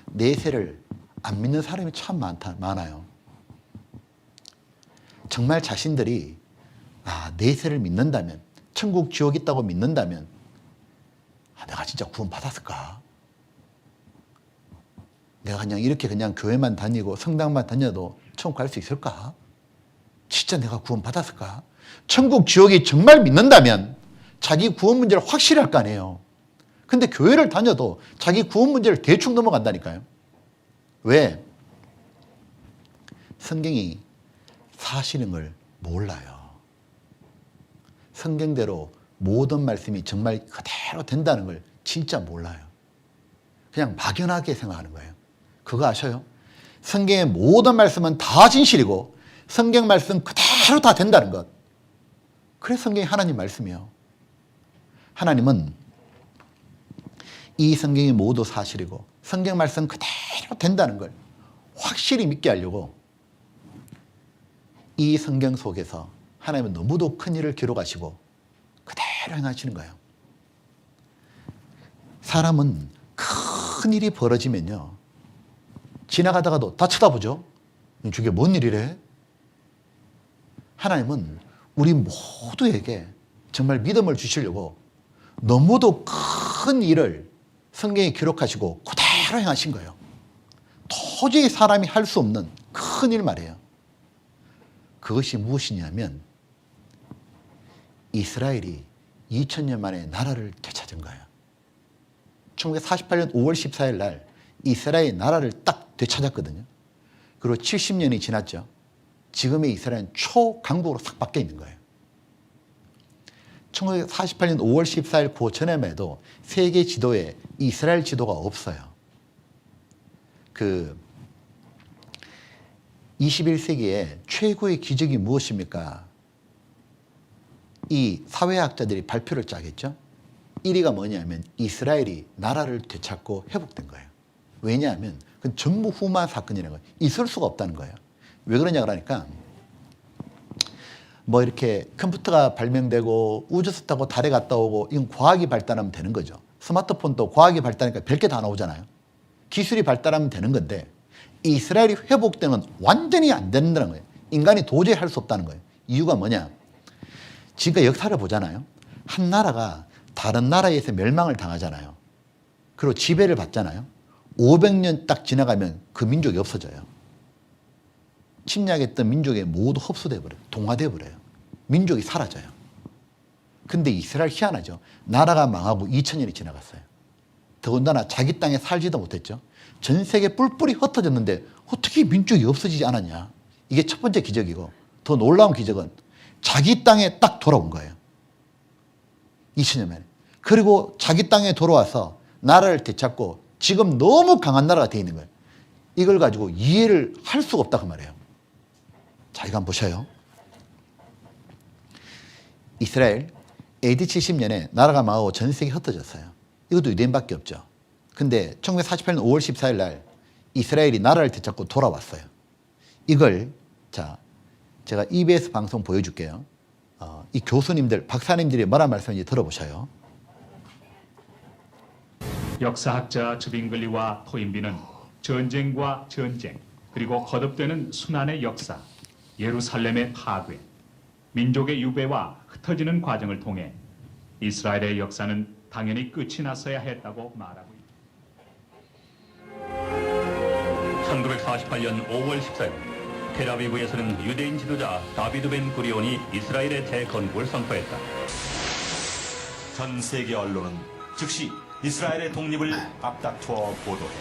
내세를 안 믿는 사람이 참 많아요. 정말 자신들이 내세를 믿는다면, 천국 지옥 있다고 믿는다면 내가 진짜 구원 받았을까? 내가 그냥 이렇게 그냥 교회만 다니고 성당만 다녀도 천국 갈 수 있을까? 진짜 내가 구원 받았을까? 천국 지옥이 정말 믿는다면 자기 구원 문제를 확실히 할 거 아니에요. 근데 교회를 다녀도 자기 구원 문제를 대충 넘어간다니까요. 왜? 성경이 사실인 걸 몰라요. 성경대로 모든 말씀이 정말 그대로 된다는 걸 진짜 몰라요. 그냥 막연하게 생각하는 거예요. 그거 아셔요? 성경의 모든 말씀은 다 진실이고 성경 말씀 그대로 다 된다는 것. 그래서 성경이 하나님 말씀이에요. 하나님은 이 성경이 모두 사실이고 성경 말씀 그대로 된다는 걸 확실히 믿게 하려고 이 성경 속에서 하나님은 너무도 큰 일을 기록하시고 그대로 행하시는 거예요. 사람은 큰 일이 벌어지면요, 지나가다가도 다 쳐다보죠. 저게 뭔 일이래? 하나님은 우리 모두에게 정말 믿음을 주시려고 너무도 큰 일을 성경에 기록하시고 그대로 행하신 거예요. 도저히 사람이 할 수 없는 큰 일 말이에요. 그것이 무엇이냐면 이스라엘이 2000년 만에 나라를 되찾은 거예요. 1948년 5월 14일 날 이스라엘 나라를 딱 되찾았거든요. 그리고 70년이 지났죠. 지금의 이스라엘은 초강국으로 싹 바뀌어 있는 거예요. 1948년 5월 14일 그 전에만 해도 세계 지도에 이스라엘 지도가 없어요. 21세기에 최고의 기적이 무엇입니까? 이 사회학자들이 발표를 짜겠죠. 1위가 뭐냐면 이스라엘이 나라를 되찾고 회복된 거예요. 왜냐하면 그건 전부 후만 사건이라는 거예요. 있을 수가 없다는 거예요. 왜 그러냐 그러니까 뭐 이렇게 컴퓨터가 발명되고 우주선 타고 달에 갔다 오고 이건 과학이 발달하면 되는 거죠. 스마트폰도 과학이 발달하니까 별게 다 나오잖아요. 기술이 발달하면 되는 건데 이스라엘이 회복되는 완전히 안 된다는 거예요. 인간이 도저히 할 수 없다는 거예요. 이유가 뭐냐? 지금까지 역사를 보잖아요. 한 나라가 다른 나라에서 멸망을 당하잖아요. 그리고 지배를 받잖아요. 500년 딱 지나가면 그 민족이 없어져요. 침략했던 민족이 모두 흡수돼 버려요. 동화돼 버려요. 민족이 사라져요. 근데 이스라엘 희한하죠. 나라가 망하고 2000년이 지나갔어요. 더군다나 자기 땅에 살지도 못했죠. 전 세계 뿔뿔이 흩어졌는데 어떻게 민족이 없어지지 않았냐. 이게 첫 번째 기적이고 더 놀라운 기적은 자기 땅에 딱 돌아온 거예요. 2000년 만에. 그리고 자기 땅에 돌아와서 나라를 되찾고 지금 너무 강한 나라가 되어 있는 거예요. 이걸 가지고 이해를 할 수가 없다 그 말이에요. 자, 이거 한번 보셔요. 이스라엘 AD 70년에 나라가 망하고 전 세계 흩어졌어요. 이것도 유대인밖에 없죠. 근데 1948년 5월 14일 날 이스라엘이 나라를 되찾고 돌아왔어요. 이걸 자 제가 EBS 방송 보여줄게요. 이 교수님들, 박사님들이 뭐라 말씀인지 들어보셔요. 역사학자 즈빙글리와 토인비는 전쟁과 전쟁, 그리고 거듭되는 순환의 역사, 예루살렘의 파괴, 민족의 유배와 흩어지는 과정을 통해 이스라엘의 역사는 당연히 끝이 났어야 했다고 말하고 있습니다. 1948년 5월 14일 텔아비브에서는 유대인 지도자 다비드 벤 구리온이 이스라엘의 재건국을 선포했다. 전 세계 언론은 즉시 이스라엘의 독립을 앞다투어 보도해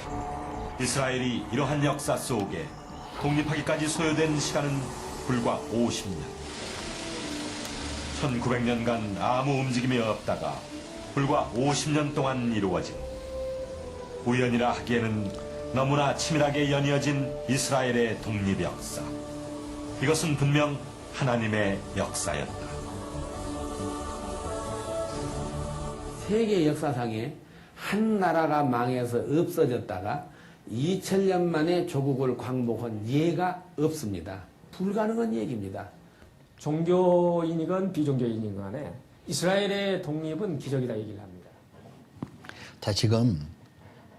이스라엘이 이러한 역사 속에 독립하기까지 소요된 시간은 불과 50년. 1900년간 아무 움직임이 없다가 불과 50년 동안 이루어진 우연이라 하기에는 너무나 치밀하게 연이어진 이스라엘의 독립 역사. 이것은 분명 하나님의 역사였다. 세계 역사상에 한 나라가 망해서 없어졌다가 2000년 만에 조국을 광복한 예가 없습니다. 불가능한 얘기입니다. 종교인이건 비종교인이건 간에 이스라엘의 독립은 기적이다 얘기를 합니다. 자, 지금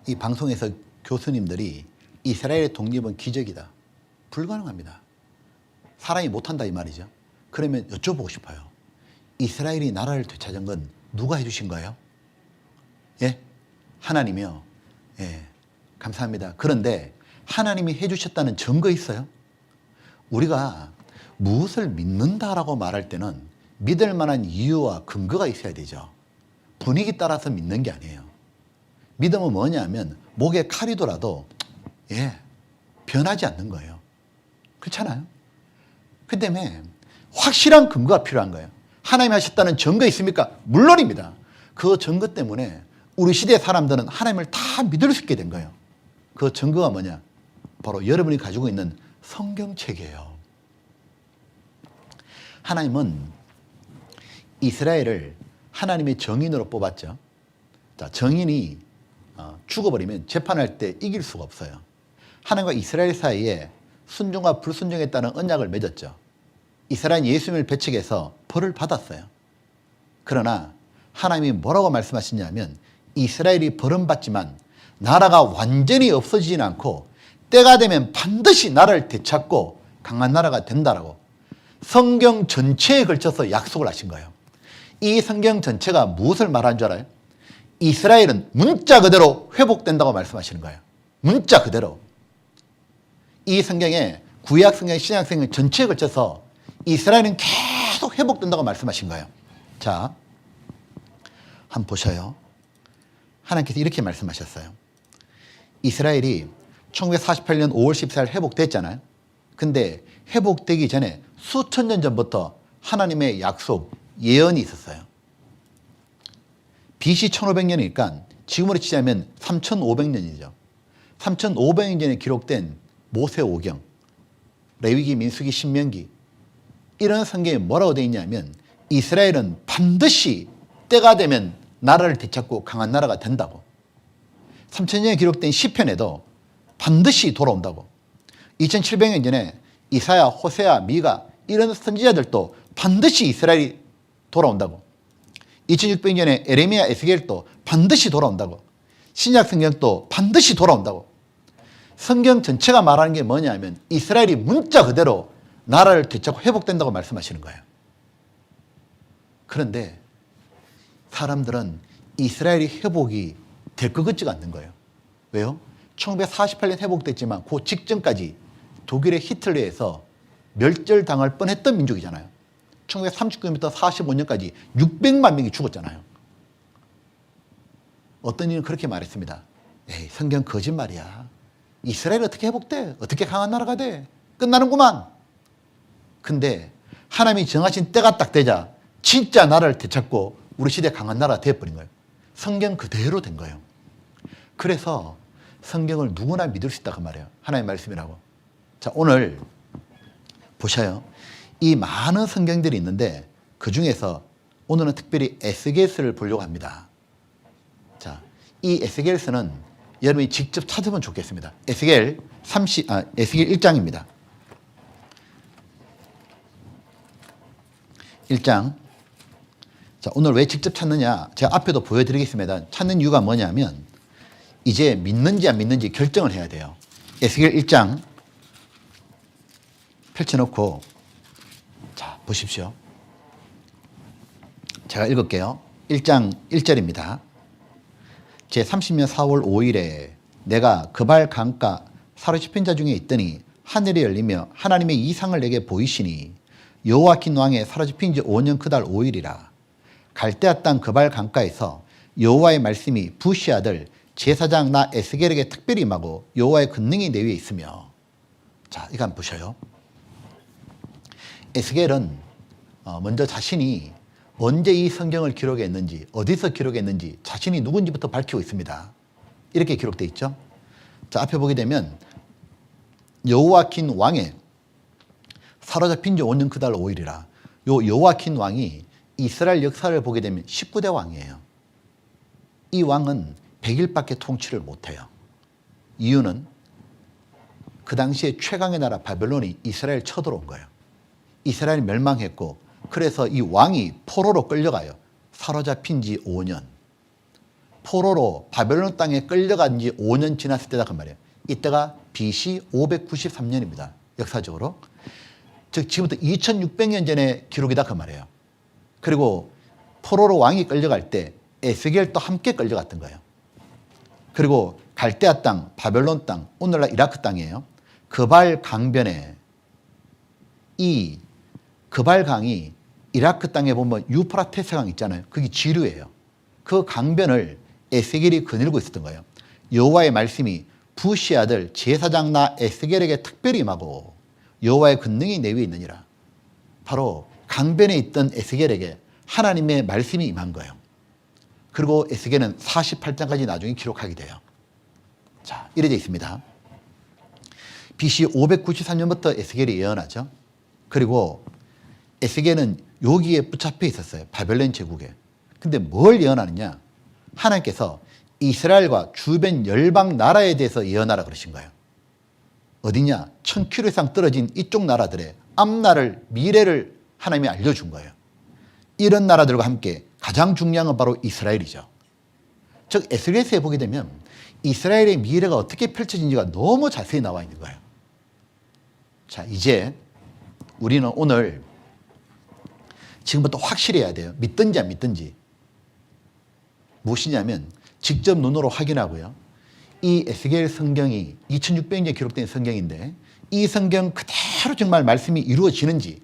이 방송에서 교수님들이 이스라엘의 독립은 기적이다. 불가능합니다. 사람이 못한다 이 말이죠. 그러면 여쭤보고 싶어요. 이스라엘이 나라를 되찾은 건 누가 해주신 거예요? 예? 하나님이요. 예. 감사합니다. 그런데 하나님이 해주셨다는 증거 있어요? 우리가 무엇을 믿는다라고 말할 때는 믿을 만한 이유와 근거가 있어야 되죠. 분위기 따라서 믿는 게 아니에요. 믿음은 뭐냐면 목에 칼이더라도 변하지 않는 거예요. 그렇잖아요. 그 때문에 확실한 근거가 필요한 거예요. 하나님이 하셨다는 증거 있습니까? 물론입니다. 그 증거 때문에 우리 시대 사람들은 하나님을 다 믿을 수 있게 된 거예요. 그 증거가 뭐냐? 바로 여러분이 가지고 있는 성경책이에요. 하나님은 이스라엘을 하나님의 정인으로 뽑았죠. 자, 정인이 죽어버리면 재판할 때 이길 수가 없어요. 하나님과 이스라엘 사이에 순종과 불순종에 따른 언약을 맺었죠. 이스라엘 예수님을 배척해서 벌을 받았어요. 그러나 하나님이 뭐라고 말씀하시냐면 이스라엘이 벌은 받지만 나라가 완전히 없어지진 않고 때가 되면 반드시 나라를 되찾고 강한 나라가 된다라고 성경 전체에 걸쳐서 약속을 하신 거예요. 이 성경 전체가 무엇을 말하는 줄 알아요? 이스라엘은 문자 그대로 회복된다고 말씀하시는 거예요. 문자 그대로. 이 성경에 구약 성경, 신약 성경 전체에 걸쳐서 이스라엘은 계속 회복된다고 말씀하신 거예요. 자, 한번 보셔요. 하나님께서 이렇게 말씀하셨어요. 이스라엘이 1948년 5월 14일 회복됐잖아요. 근데 회복되기 전에 수천 년 전부터 하나님의 약속, 예언이 있었어요. BC 1500년이니까 지금으로 치자면 3500년이죠. 3500년 전에 기록된 모세오경, 레위기, 민수기, 신명기 이런 성경에 뭐라고 되어 있냐면 이스라엘은 반드시 때가 되면 나라를 되찾고 강한 나라가 된다고. 3000년에 기록된 시편에도 반드시 돌아온다고. 2700년 전에 이사야, 호세아, 미가 이런 선지자들도 반드시 이스라엘이 돌아온다고. 2600년에 에레미야, 에스겔도 반드시 돌아온다고. 신약 성경도 반드시 돌아온다고. 성경 전체가 말하는 게 뭐냐면 이스라엘이 문자 그대로 나라를 되찾고 회복된다고 말씀하시는 거예요. 그런데 사람들은 이스라엘이 회복이 될 것 같지가 않는 거예요. 왜요? 1948년 회복됐지만 그 직전까지 독일의 히틀러에서 멸절당할 뻔했던 민족이잖아요. 1939년부터 45년까지 600만 명이 죽었잖아요. 어떤 이는 그렇게 말했습니다. 에이, 성경 거짓말이야. 이스라엘 어떻게 회복돼? 어떻게 강한 나라가 돼? 끝나는구만. 근데 하나님이 정하신 때가 딱 되자 진짜 나라를 되찾고 우리 시대 강한 나라가 되어버린 거예요. 성경 그대로 된 거예요. 그래서 성경을 누구나 믿을 수 있다 그 말이에요. 하나님의 말씀이라고. 자, 오늘 보셔요. 이 많은 성경들이 있는데 그 중에서 오늘은 특별히 에스겔서를 보려고 합니다. 자, 이 에스겔서는 여러분이 직접 찾아보면 좋겠습니다. 에스겔 1장입니다. 1장. 자, 오늘 왜 직접 찾느냐? 제가 앞에도 보여드리겠습니다. 찾는 이유가 뭐냐면 이제 믿는지 안 믿는지 결정을 해야 돼요. 에스겔 1장 펼쳐놓고 자, 보십시오. 제가 읽을게요. 1장 1절입니다. 제30년 4월 5일에 내가 그발 강가 사로잡힌 자 중에 있더니 하늘이 열리며 하나님의 이상을 내게 보이시니 여호와킨 왕의 사로잡힌 지 5년 그달 5일이라. 갈대아 땅 그발 강가에서 여호와의 말씀이 부시 아들 제사장 나 에스겔에게 특별히 임하고 여호와의 권능이 내 위에 있으며. 자, 이거 한번 보셔요. 에스겔은 먼저 자신이 언제 이 성경을 기록했는지, 어디서 기록했는지 자신이 누군지부터 밝히고 있습니다. 이렇게 기록되어 있죠. 자, 앞에 보게 되면 여호와킨 왕의 사로잡힌 지 5년 그달 5일이라. 요 여호와킨 왕이 이스라엘 역사를 보게 되면 19대 왕이에요. 이 왕은 100일밖에 통치를 못해요. 이유는 그 당시에 최강의 나라 바벨론이 이스라엘 쳐들어온 거예요. 이스라엘이 멸망했고 그래서 이 왕이 포로로 끌려가요. 사로잡힌 지 5년. 포로로 바벨론 땅에 끌려간 지 5년 지났을 때다 그 말이에요. 이때가 BC 593년입니다. 역사적으로. 즉 지금부터 2600년 전의 기록이다 그 말이에요. 그리고 포로로 왕이 끌려갈 때 에스겔도 함께 끌려갔던 거예요. 그리고 갈대아 땅, 바벨론 땅, 오늘날 이라크 땅이에요. 그발 강변에 이 그발 강이 이라크 땅에 보면 유프라테스 강 있잖아요. 그게 지류예요. 그 강변을 에스겔이 거닐고 있었던 거예요. 여호와의 말씀이 부시 아들 제사장 나 에스겔에게 특별히 임하고 여호와의 권능이 내 위에 있느니라. 바로 강변에 있던 에스겔에게 하나님의 말씀이 임한 거예요. 그리고 에스겔은 48장까지 나중에 기록하게 돼요. 자, 이래져 있습니다. BC 593년부터 에스겔이 예언하죠. 그리고 에스겔은 여기에 붙잡혀 있었어요. 바벨론 제국에. 근데 뭘 예언하느냐? 하나님께서 이스라엘과 주변 열방 나라에 대해서 예언하라 그러신 거예요. 어디냐? 1000km 이상 떨어진 이쪽 나라들의 앞날을, 미래를 하나님이 알려준 거예요. 이런 나라들과 함께 가장 중요한 건 바로 이스라엘이죠. 즉 에스겔서에 보게 되면 이스라엘의 미래가 어떻게 펼쳐진지가 너무 자세히 나와 있는 거예요. 자, 이제 우리는 오늘 지금부터 확실히 해야 돼요. 믿든지 안 믿든지. 무엇이냐면 직접 눈으로 확인하고요. 이 에스겔 성경이 2600년에 기록된 성경인데 이 성경 그대로 정말 말씀이 이루어지는지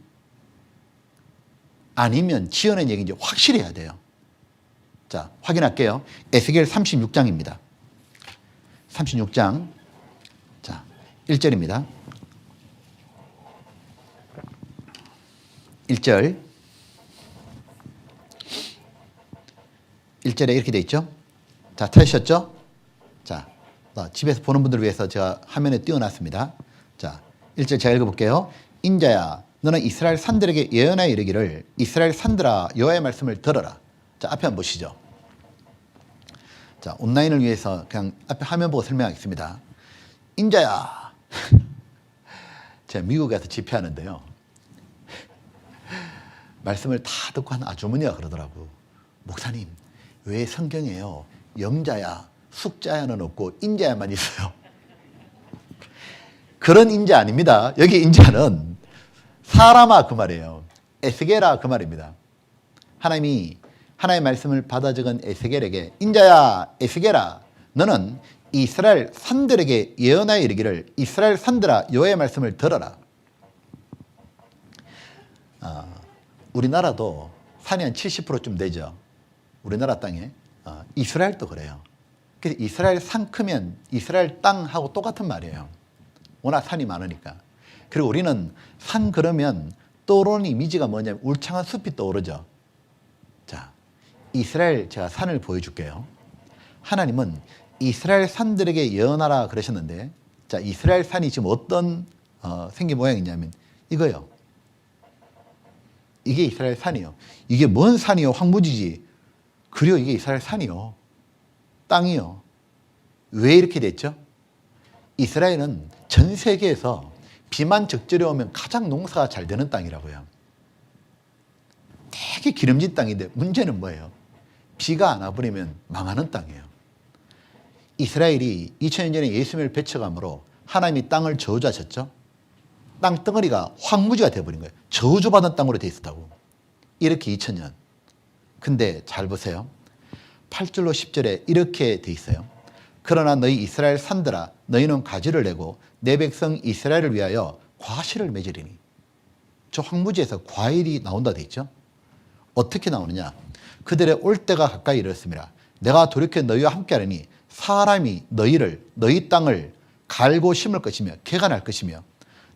아니면 지어낸 얘기인지 확실히 해야 돼요. 자, 확인할게요. 에스겔 36장입니다. 36장. 자, 1절입니다. 1절. 1절에 이렇게 돼 있죠. 자, 찾으셨죠? 자, 집에서 보는 분들을 위해서 제가 화면에 띄워놨습니다. 자, 1절 제가 읽어볼게요. 인자야, 너는 이스라엘 산들에게 예언하여 이르기를 이스라엘 산들아 여호와의 말씀을 들어라. 자, 앞에 한번 보시죠. 자, 온라인을 위해서 그냥 앞에 화면 보고 설명하겠습니다. 인자야. 제가 미국에 서 집회하는데요. 말씀을 다 듣고 한 아주머니가 그러더라고. 목사님, 왜 성경에요? 영자야, 숙자야는 없고 인자야만 있어요. 그런 인자 아닙니다. 여기 인자는 사람아 그 말이에요. 에스게라 그 말입니다. 하나님이 하나님의 말씀을 받아 적은 에스겔에게 인자야 에스겔아 너는 이스라엘 산들에게 예언하여 이르기를 이스라엘 산들아 여호와의 말씀을 들어라. 우리나라도 산이 한 70%쯤 되죠. 우리나라 땅에. 이스라엘도 그래요. 그래서 이스라엘 산 크면 이스라엘 땅하고 똑같은 말이에요. 워낙 산이 많으니까. 그리고 우리는 산 그러면 떠오르는 이미지가 뭐냐면 울창한 숲이 떠오르죠. 자, 이스라엘 제가 산을 보여줄게요. 하나님은 이스라엘 산들에게 예언하라 그러셨는데, 자, 이스라엘 산이 지금 어떤 생긴 모양이냐면 이거요. 이게 이스라엘 산이요. 이게 뭔 산이요? 황무지지. 그래요, 이게 이스라엘 산이요. 땅이요. 왜 이렇게 됐죠? 이스라엘은 전 세계에서 비만 적절히 오면 가장 농사가 잘 되는 땅이라고요. 되게 기름진 땅인데 문제는 뭐예요? 비가 안 와버리면 망하는 땅이에요. 이스라엘이 2000년 전에 예수님을 배척함으로 하나님이 땅을 저주하셨죠. 땅 덩어리가 황무지가 되어버린 거예요. 저주받은 땅으로 돼 있었다고. 이렇게 2000년. 근데 잘 보세요. 8절로 10절에 이렇게 돼 있어요. 그러나 너희 이스라엘 산들아 너희는 가지를 내고 내 백성 이스라엘을 위하여 과실을 맺으리니. 저 황무지에서 과일이 나온다 돼 있죠. 어떻게 나오느냐. 그들의 올 때가 가까이 이르렀습니다. 내가 돌이켜 너희와 함께하리니 사람이 너희 땅을 갈고 심을 것이며 개가 날 것이며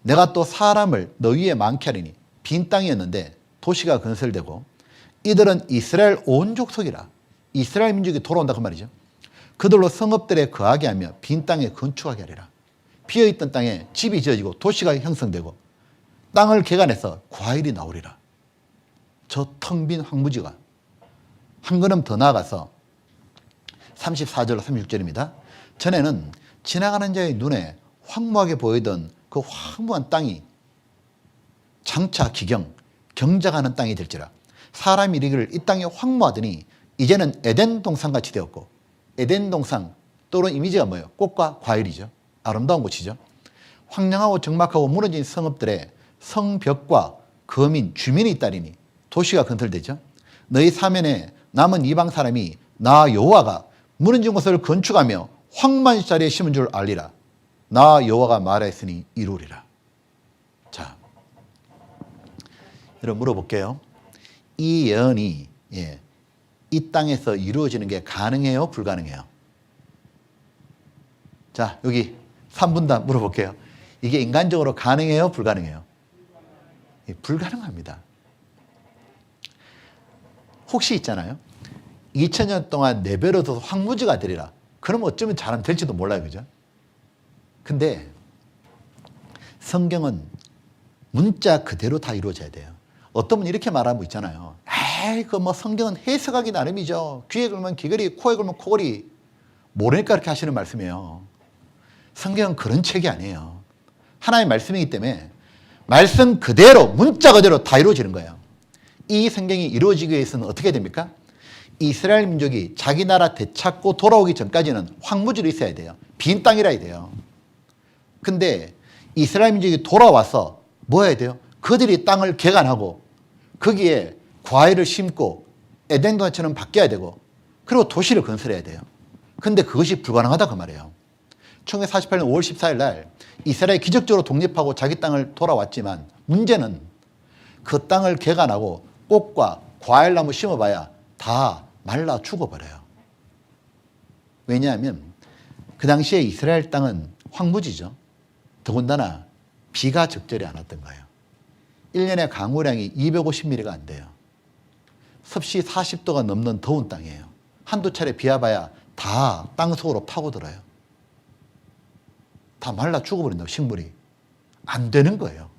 내가 또 사람을 너희에 많게 하리니 빈 땅이었는데 도시가 건설되고 이들은 이스라엘 온 족속이라. 이스라엘 민족이 돌아온다 그 말이죠. 그들로 성읍들에 거하게 하며 빈 땅에 건축하게 하리라. 비어있던 땅에 집이 지어지고 도시가 형성되고 땅을 개간해서 과일이 나오리라. 저 텅 빈 황무지가 한 걸음 더 나아가서 34절로 36절입니다. 전에는 지나가는 자의 눈에 황무하게 보이던 그 황무한 땅이 장차 기경 경작하는 땅이 될지라. 사람이 이르기를 이 땅이 황무하더니 이제는 에덴 동산같이 되었고, 에덴 동산 또는 이미지가 뭐예요? 꽃과 과일이죠. 아름다운 곳이죠. 황량하고 적막하고 무너진 성읍들에 성벽과 거민 주민이 있다리니 도시가 건설되죠. 너희 사면에 남은 이방 사람이 나 여호와가 무너진 곳을 건축하며 황무한 자리에 심은 줄 알리라. 나 여호와가 말했으니 이루리라. 자, 여러분 물어볼게요. 이 예언이 이 땅에서 이루어지는 게 가능해요? 불가능해요? 자, 여기 3분 다 물어볼게요. 이게 인간적으로 가능해요? 불가능해요? 불가능합니다. 혹시 있잖아요. 2000년 동안 내버려둬서 황무지가 되리라. 그럼 어쩌면 잘하면 될지도 몰라요. 그죠? 근데 성경은 문자 그대로 다 이루어져야 돼요. 어떤 분이 이렇게 말하고 있잖아요. 에이, 그 뭐 성경은 해석하기 나름이죠. 귀에 걸면 귀걸이, 코에 걸면 코걸이. 모르니까 그렇게 하시는 말씀이에요. 성경은 그런 책이 아니에요. 하나님의 말씀이기 때문에 말씀 그대로, 문자 그대로 다 이루어지는 거예요. 이 성경이 이루어지기 위해서는 어떻게 됩니까? 이스라엘 민족이 자기 나라 되찾고 돌아오기 전까지는 황무지로 있어야 돼요. 빈 땅이라 해야 돼요. 근데 이스라엘 민족이 돌아와서 뭐 해야 돼요? 그들이 땅을 개간하고 거기에 과일을 심고 에덴 동산처럼 바뀌어야 되고 그리고 도시를 건설해야 돼요. 근데 그것이 불가능하다 그 말이에요. 1948년 5월 14일 날 이스라엘이 기적적으로 독립하고 자기 땅을 돌아왔지만 문제는 그 땅을 개간하고 꽃과 과일나무 심어봐야 다 말라 죽어버려요. 왜냐하면 그 당시에 이스라엘 땅은 황무지죠. 더군다나 비가 적절히 안 왔던 거예요. 1년에 강우량이 250mm가 안 돼요. 섭씨 40도가 넘는 더운 땅이에요. 한두 차례 비 와봐야 다 땅속으로 파고들어요. 다 말라 죽어버린다고 식물이. 안 되는 거예요.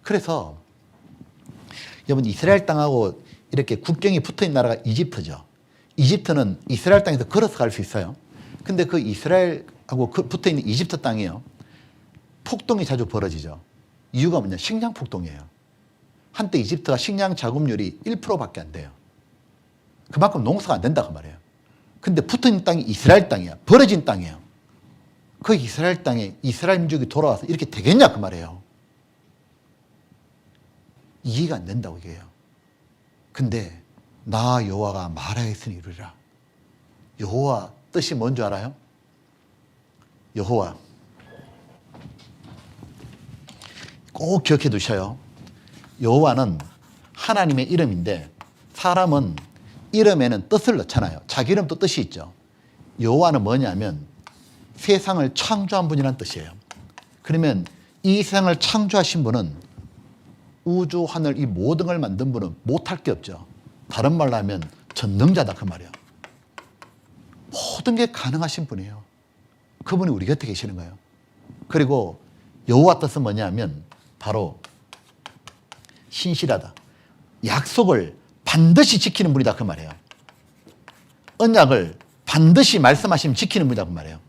그래서 여러분 이스라엘 땅하고 이렇게 국경이 붙어있는 나라가 이집트죠. 이집트는 이스라엘 땅에서 걸어서 갈 수 있어요. 근데 그 이스라엘하고 붙어있는 이집트 땅이요. 폭동이 자주 벌어지죠. 이유가 뭐냐? 식량 폭동이에요. 한때 이집트가 식량 자급률이 1%밖에 안 돼요. 그만큼 농사가 안 된다 그 말이에요. 근데 붙어있는 땅이 이스라엘 땅이야. 벌어진 땅이에요. 그 이스라엘 땅에 이스라엘 민족이 돌아와서 이렇게 되겠냐 그 말이에요. 이해가 안 된다고 이게요. 근데 나 여호와가 말하였으니 이루리라. 여호와 뜻이 뭔지 알아요? 여호와 꼭 기억해 두셔요. 여호와는 하나님의 이름인데 사람은 이름에는 뜻을 넣잖아요. 자기 이름도 뜻이 있죠. 여호와는 뭐냐면 세상을 창조한 분이란 뜻이에요. 그러면 이 세상을 창조하신 분은 우주, 하늘 이 모든 걸 만든 분은 못할 게 없죠. 다른 말로 하면 전능자다 그 말이에요. 모든 게 가능하신 분이에요. 그분이 우리 곁에 계시는 거예요. 그리고 여호와 뜻은 뭐냐면 바로 신실하다. 약속을 반드시 지키는 분이다 그 말이에요. 언약을 반드시 말씀하시면 지키는 분이다 그 말이에요.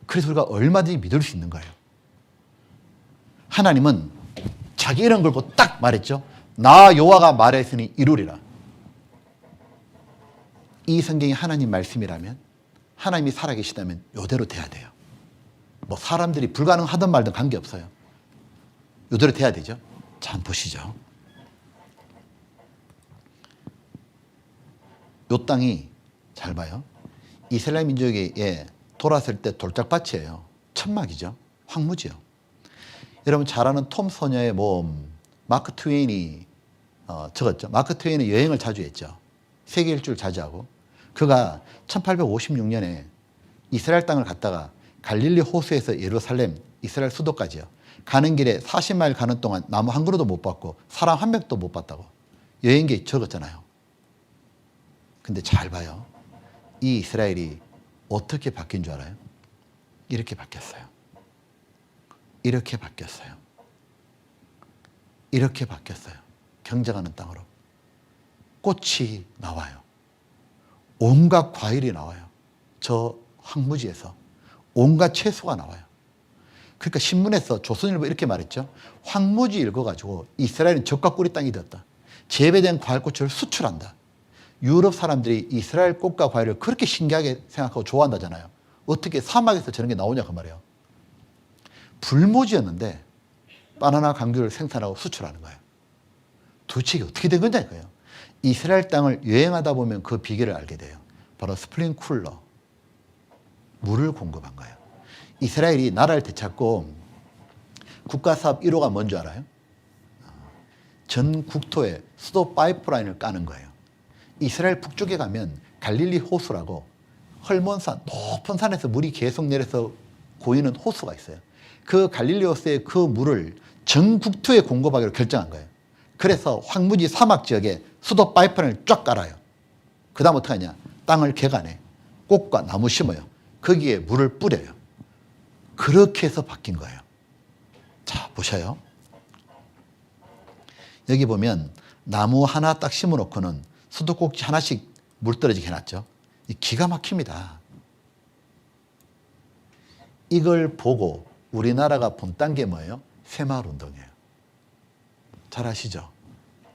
그래서 우리가 얼마든지 믿을 수 있는 거예요. 하나님은 자기 이름 걸고 딱 말했죠. 나 여호와가 말했으니 이루리라. 이 성경이 하나님 말씀이라면 하나님이 살아계시다면 이대로 돼야 돼요. 뭐 사람들이 불가능하든 말든 관계없어요. 이대로 돼야 되죠. 자, 한번 보시죠. 이 땅이 잘 봐요. 이스라엘 민족에 돌아왔을 때 돌짝밭이에요. 천막이죠. 황무지요. 여러분 잘 아는 톰 소녀의 모험 마크 트웨인이 적었죠. 마크 트웨인은 여행을 자주 했죠. 세계 일주를 자주 하고 그가 1856년에 이스라엘 땅을 갔다가 갈릴리 호수에서 예루살렘 이스라엘 수도까지요. 가는 길에 40마일 가는 동안 나무 한 그루도 못 봤고 사람 한 명도 못 봤다고 여행기에 적었잖아요. 근데 잘 봐요. 이 이스라엘이 어떻게 바뀐 줄 알아요? 이렇게 바뀌었어요. 이렇게 바뀌었어요. 이렇게 바뀌었어요. 경작하는 땅으로. 꽃이 나와요. 온갖 과일이 나와요. 저 황무지에서. 온갖 채소가 나와요. 그러니까 신문에서 조선일보 이렇게 말했죠. 황무지 읽어가지고 이스라엘은 적과 꿀이 땅이 되었다. 재배된 과일꽃을 수출한다. 유럽 사람들이 이스라엘 꽃과 과일을 그렇게 신기하게 생각하고 좋아한다잖아요. 어떻게 사막에서 저런 게 나오냐 그 말이에요. 불모지였는데 바나나 감귤을 생산하고 수출하는 거예요. 도대체 이게 어떻게 된 건지 거예요. 이스라엘 땅을 여행하다 보면 그 비결을 알게 돼요. 바로 스프링쿨러. 물을 공급한 거예요. 이스라엘이 나라를 되찾고 국가사업 1호가 뭔지 알아요? 전 국토에 수도 파이프라인을 까는 거예요. 이스라엘 북쪽에 가면 갈릴리 호수라고 헐몬산, 높은 산에서 물이 계속 내려서 고이는 호수가 있어요. 그 갈릴리 호수의 그 물을 전 국토에 공급하기로 결정한 거예요. 그래서 황무지 사막 지역에 수도 파이프라인을 쫙 깔아요. 그 다음 어떻게 하냐? 땅을 개간해. 꽃과 나무 심어요. 거기에 물을 뿌려요. 그렇게 해서 바뀐 거예요. 자, 보셔요. 여기 보면 나무 하나 딱 심어놓고는 수도꼭지 하나씩 물 떨어지게 해놨죠. 기가 막힙니다. 이걸 보고 우리나라가 본딴 게 뭐예요? 새마을운동이에요. 잘 아시죠?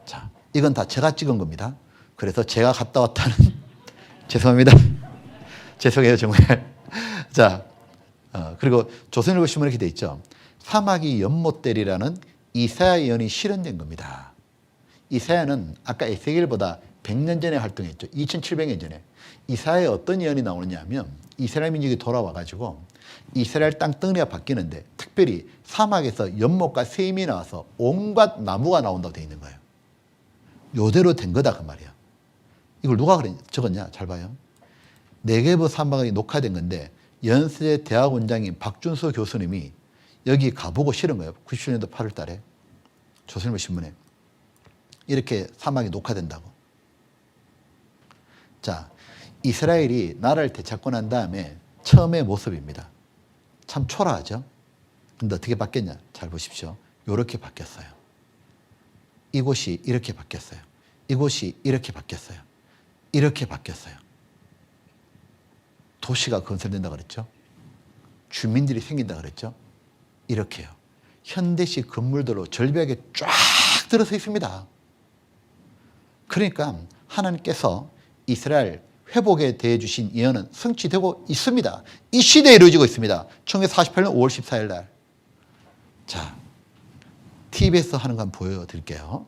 자, 이건 다 제가 찍은 겁니다. 그래서 제가 갔다 왔다는 죄송합니다. 죄송해요 정말. 자, 그리고 조선일보 신문에 이렇게 돼 있죠. 사마귀 연못대리라는 이사야 예언이 실현된 겁니다. 이사야는 아까 에스겔보다 100년 전에 활동했죠. 2700년 전에. 이사야에 어떤 예언이 나오느냐 하면 이스라엘 민족이 돌아와가지고 이스라엘 땅 덩어리가 바뀌는데 특별히 사막에서 연못과 샘이 나와서 온갖 나무가 나온다고 되어 있는 거예요. 요대로 된 거다 그 말이야. 이걸 누가 적었냐? 잘 봐요. 네게브 사막이 녹화된 건데 연세대 대학원장인 박준수 교수님이 여기 가보고 실은 거예요. 97년도 8월 달에 조선일보 신문에 이렇게 사막이 녹화된다고. 자, 이스라엘이 나라를 되찾고 난 다음에 처음의 모습입니다. 참 초라하죠? 근데 어떻게 바뀌었냐? 잘 보십시오. 이렇게 바뀌었어요. 이곳이 이렇게 바뀌었어요. 이곳이 이렇게 바뀌었어요. 이렇게 바뀌었어요. 도시가 건설된다 그랬죠. 주민들이 생긴다 그랬죠. 이렇게요. 현대식 건물들로 절벽에 쫙 들어서 있습니다. 그러니까 하나님께서 이스라엘 회복에 대해 주신 예언은 성취되고 있습니다. 이 시대에 이루어지고 있습니다. 1948년 5월 14일 날. 자, TV에서 하는 거 한번 보여드릴게요.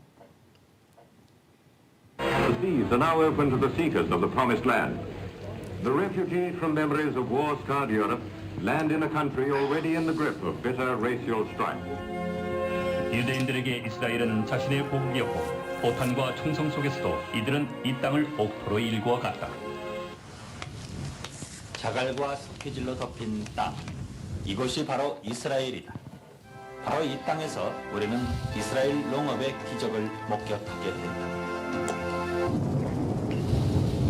The seas are now open to the seekers of the promised land. The refugees from memories of war-scarred Europe land in a country already in the grip of bitter racial strife. 유대인들에게 이스라엘은 자신의 고국이었고 고탄과 충성 속에서도 이들은 이 땅을 옥토로 일구어 갔다. 자갈과 스피질로 덮인 땅, 이곳이 바로 이스라엘이다. 바로 이 땅에서 우리는 이스라엘 농업의 기적을 목격하게 된다.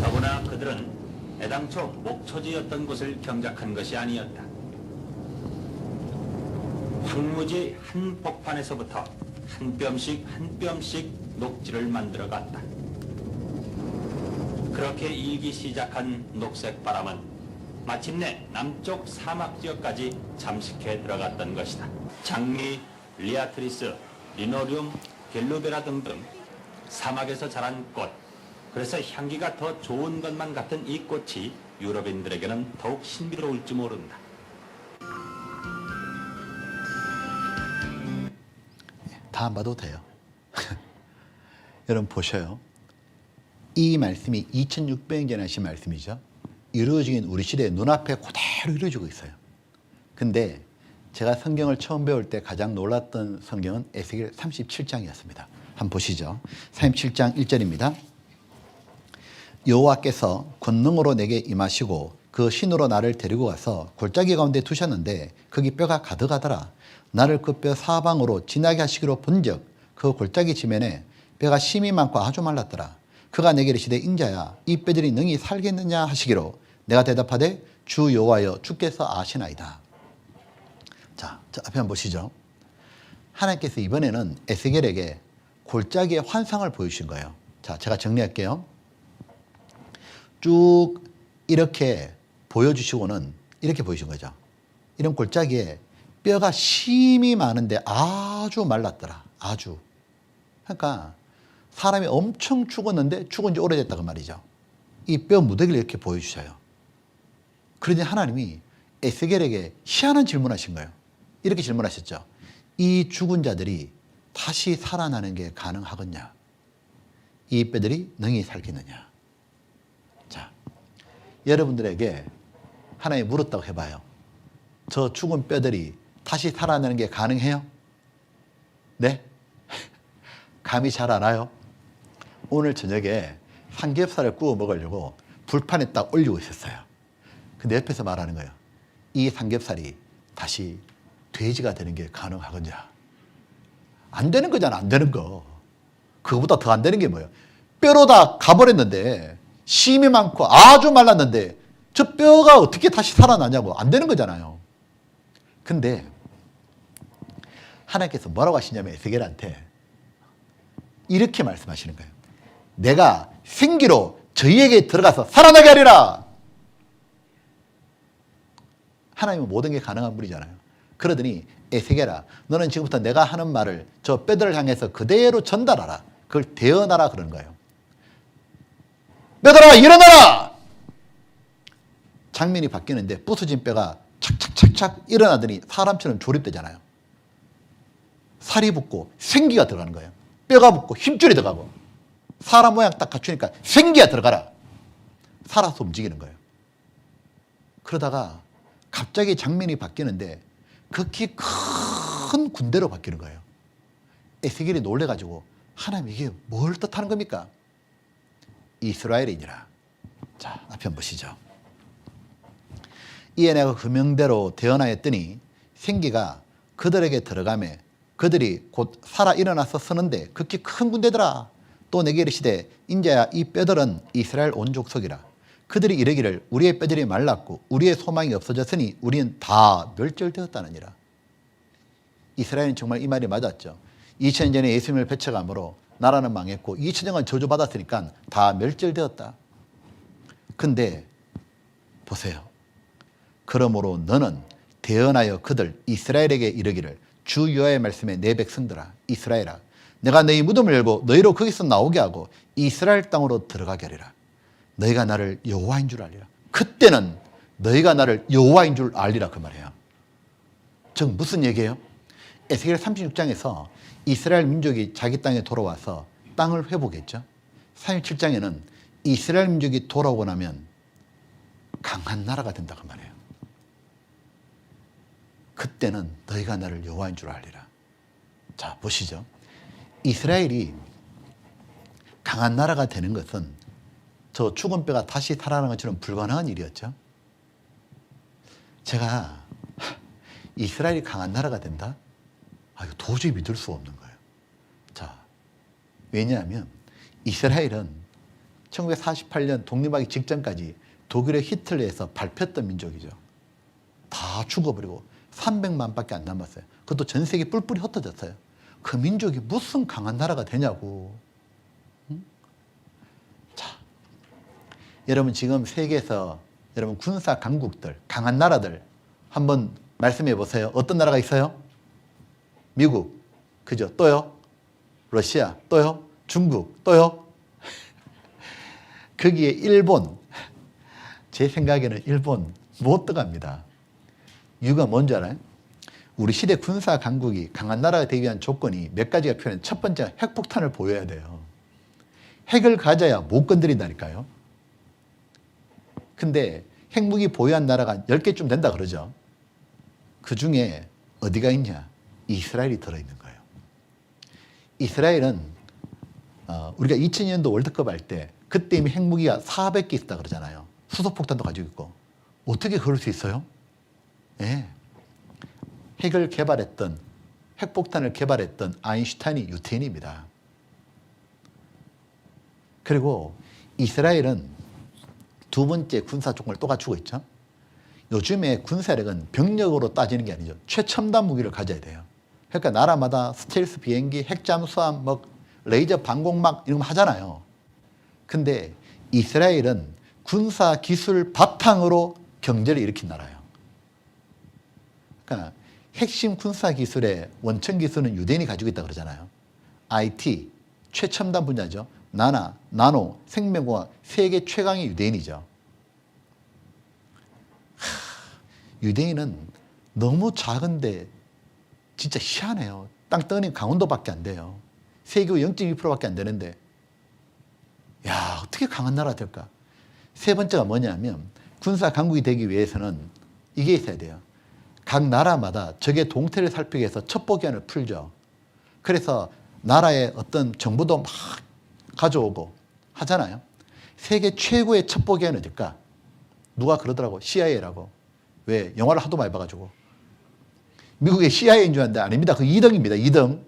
더구나 그들은 애당초 목초지였던 곳을 경작한 것이 아니었다. 황무지 한 복판에서부터 한 뼘씩 녹지를 만들어 갔다. 그렇게 일기 시작한 녹색 바람은 마침내 남쪽 사막 지역까지 잠식해 들어갔던 것이다. 장미, 리아트리스, 리노리움, 겔루베라 등등 사막에서 자란 꽃, 그래서 향기가 더 좋은 것만 같은 이 꽃이 유럽인들에게는 더욱 신비로울지 모른다. 다음 봐도 돼요. 여러분 보셔요. 이 말씀이 2600년 전에 하신 말씀이죠. 이루어진 우리 시대의 눈앞에 그대로 이루어지고 있어요. 근데 제가 성경을 처음 배울 때 가장 놀랐던 성경은 에스겔 37장이었습니다. 한번 보시죠. 37장 1절입니다. 여호와께서 권능으로 내게 임하시고 그 신으로 나를 데리고 가서 골짜기 가운데 두셨는데 거기 뼈가 가득하더라. 나를 그 뼈 사방으로 지나게 하시기로 본즉 그 골짜기 지면에 뼈가 심이 많고 아주 말랐더라. 그가 내게 이르시되 인자야 이 뼈들이 능히 살겠느냐 하시기로 내가 대답하되 주 여호와여 주께서 아시나이다. 자, 앞에 한번 보시죠. 하나님께서 이번에는 에스겔에게 골짜기의 환상을 보여주신 거예요. 자, 제가 정리할게요. 쭉 이렇게 보여주시고는 이렇게 보여주신 거죠. 이런 골짜기에 뼈가 심이 많은데 아주 말랐더라. 아주. 그러니까 사람이 엄청 죽었는데 죽은 지 오래됐다고 말이죠. 이 뼈 무더기를 이렇게 보여주셔요. 그러니 하나님이 에스겔에게 희한한 질문하신 거예요. 이렇게 질문하셨죠. 이 죽은 자들이 다시 살아나는 게 가능하겠냐? 이 뼈들이 능히 살겠느냐? 자, 여러분들에게 하나님이 물었다고 해봐요. 저 죽은 뼈들이 다시 살아나는 게 가능해요? 네? 감이 잘 안 와요? 오늘 저녁에 삼겹살을 구워 먹으려고 불판에 딱 올리고 있었어요. 근데 옆에서 말하는 거예요. 이 삼겹살이 다시 돼지가 되는 게 가능하겠냐? 안 되는 거잖아, 안 되는 거. 그거보다 더 안 되는 게 뭐예요? 뼈로 다 가버렸는데, 심이 많고 아주 말랐는데, 저 뼈가 어떻게 다시 살아나냐고. 안 되는 거잖아요. 근데, 하나님께서 뭐라고 하시냐면, 에스겔한테 이렇게 말씀하시는 거예요. 내가 생기로 저희에게 들어가서 살아나게 하리라. 하나님은 모든 게 가능한 분이잖아요. 그러더니 에스겔아, 너는 지금부터 내가 하는 말을 저 뼈들을 향해서 그대로 전달하라. 그걸 대언하라 그러는 거예요. 뼈들아 일어나라. 장면이 바뀌는데 부서진 뼈가 착착착착 일어나더니 사람처럼 조립되잖아요. 살이 붙고 생기가 들어가는 거예요. 뼈가 붙고 힘줄이 들어가고 사람 모양 딱 갖추니까 생기가 들어가라. 살아서 움직이는 거예요. 그러다가 갑자기 장면이 바뀌는데 극히 큰 군대로 바뀌는 거예요. 에스겔이 놀래가지고 하나님 이게 뭘 뜻하는 겁니까? 이스라엘이니라. 자, 앞에 한번 보시죠. 이에 내가 그 명대로 대언하였더니 생기가 그들에게 들어가매 그들이 곧 살아 일어나서 서는데 극히 큰 군대더라. 또 내게 이르시되 인자야 이 뼈들은 이스라엘 온 족속이라. 그들이 이르기를 우리의 뼈들이 말랐고 우리의 소망이 없어졌으니 우리는 다 멸절되었다느니라. 이스라엘은 정말 이 말이 맞았죠. 2000년 전에 예수님을 배척함으로 나라는 망했고 2000년간 저주받았으니까 다 멸절되었다. 근데 보세요. 그러므로 너는 대언하여 그들 이스라엘에게 이르기를 주 여호와의 말씀에 내 백성들아 이스라엘아 내가 너희 무덤을 열고 너희로 거기서 나오게 하고 이스라엘 땅으로 들어가게 하리라. 너희가 나를 여호와인 줄 알리라. 그때는 너희가 나를 여호와인 줄 알리라 그 말이에요. 즉 무슨 얘기예요? 에스겔 36장에서 이스라엘 민족이 자기 땅에 돌아와서 땅을 회복했죠. 37장에는 이스라엘 민족이 돌아오고 나면 강한 나라가 된다 그 말이에요. 그때는 너희가 나를 여호와인 줄 알리라. 자 보시죠. 이스라엘이 강한 나라가 되는 것은 저 죽은 뼈가 다시 살아나는 것처럼 불가능한 일이었죠. 제가 이스라엘이 강한 나라가 된다? 이거 도저히 믿을 수가 없는 거예요. 자, 왜냐하면 이스라엘은 1948년 독립하기 직전까지 독일의 히틀러에서 밟혔던 민족이죠. 다 죽어버리고 300만 밖에 안 남았어요. 그것도 전 세계 뿔뿔이 흩어졌어요. 그 민족이 무슨 강한 나라가 되냐고. 응? 자, 여러분 지금 세계에서 여러분 군사 강국들, 강한 나라들 한번 말씀해 보세요. 어떤 나라가 있어요? 미국, 그죠? 또요? 러시아, 또요? 중국, 또요? 거기에 일본, 제 생각에는 일본 못 들어갑니다. 이유가 뭔지 알아요? 우리 시대 군사 강국이 강한 나라가 되기 위한 조건이 몇 가지가 필요해요. 첫 번째, 핵폭탄을 보여야 돼요. 핵을 가져야 못 건드린다니까요. 근데 핵무기 보유한 나라가 10개쯤 된다 그러죠. 그 중에 어디가 있냐? 이스라엘이 들어있는 거예요. 이스라엘은 우리가 2002년도 월드컵 할 때 그때 이미 핵무기가 400개 있다 그러잖아요. 수소폭탄도 가지고 있고. 어떻게 그럴 수 있어요? 예. 핵을 개발했던, 핵폭탄을 개발했던 아인슈타인이 유태인입니다. 그리고 이스라엘은 두 번째 군사 조건을 또 갖추고 있죠. 요즘에 군사력은 병력으로 따지는 게 아니죠. 최첨단 무기를 가져야 돼요. 그러니까 나라마다 스텔스 비행기, 핵잠수함, 레이저 방공막 이런 거 하잖아요. 근데 이스라엘은 군사 기술 바탕으로 경제를 일으킨 나라예요. 그러니까 핵심 군사 기술의 원천 기술은 유대인이 가지고 있다고 그러잖아요. IT, 최첨단 분야죠. 나노, 생명공학, 세계 최강의 유대인이죠. 유대인은 너무 작은데 진짜 희한해요. 땅덩어리는 강원도밖에 안 돼요. 세계 0.2%밖에 안 되는데 야 어떻게 강한 나라가 될까? 세 번째가 뭐냐면 군사 강국이 되기 위해서는 이게 있어야 돼요. 각 나라마다 적의 동태를 살피기 위해서 첩보기관을 풀죠. 그래서 나라의 어떤 정보도 막 가져오고 하잖아요. 세계 최고의 첩보기관은 어딜까? 누가 그러더라고. CIA라고. 왜? 영화를 하도 많이 봐가지고. 미국의 CIA인 줄 알았는데 아닙니다. 그 2등입니다. 2등.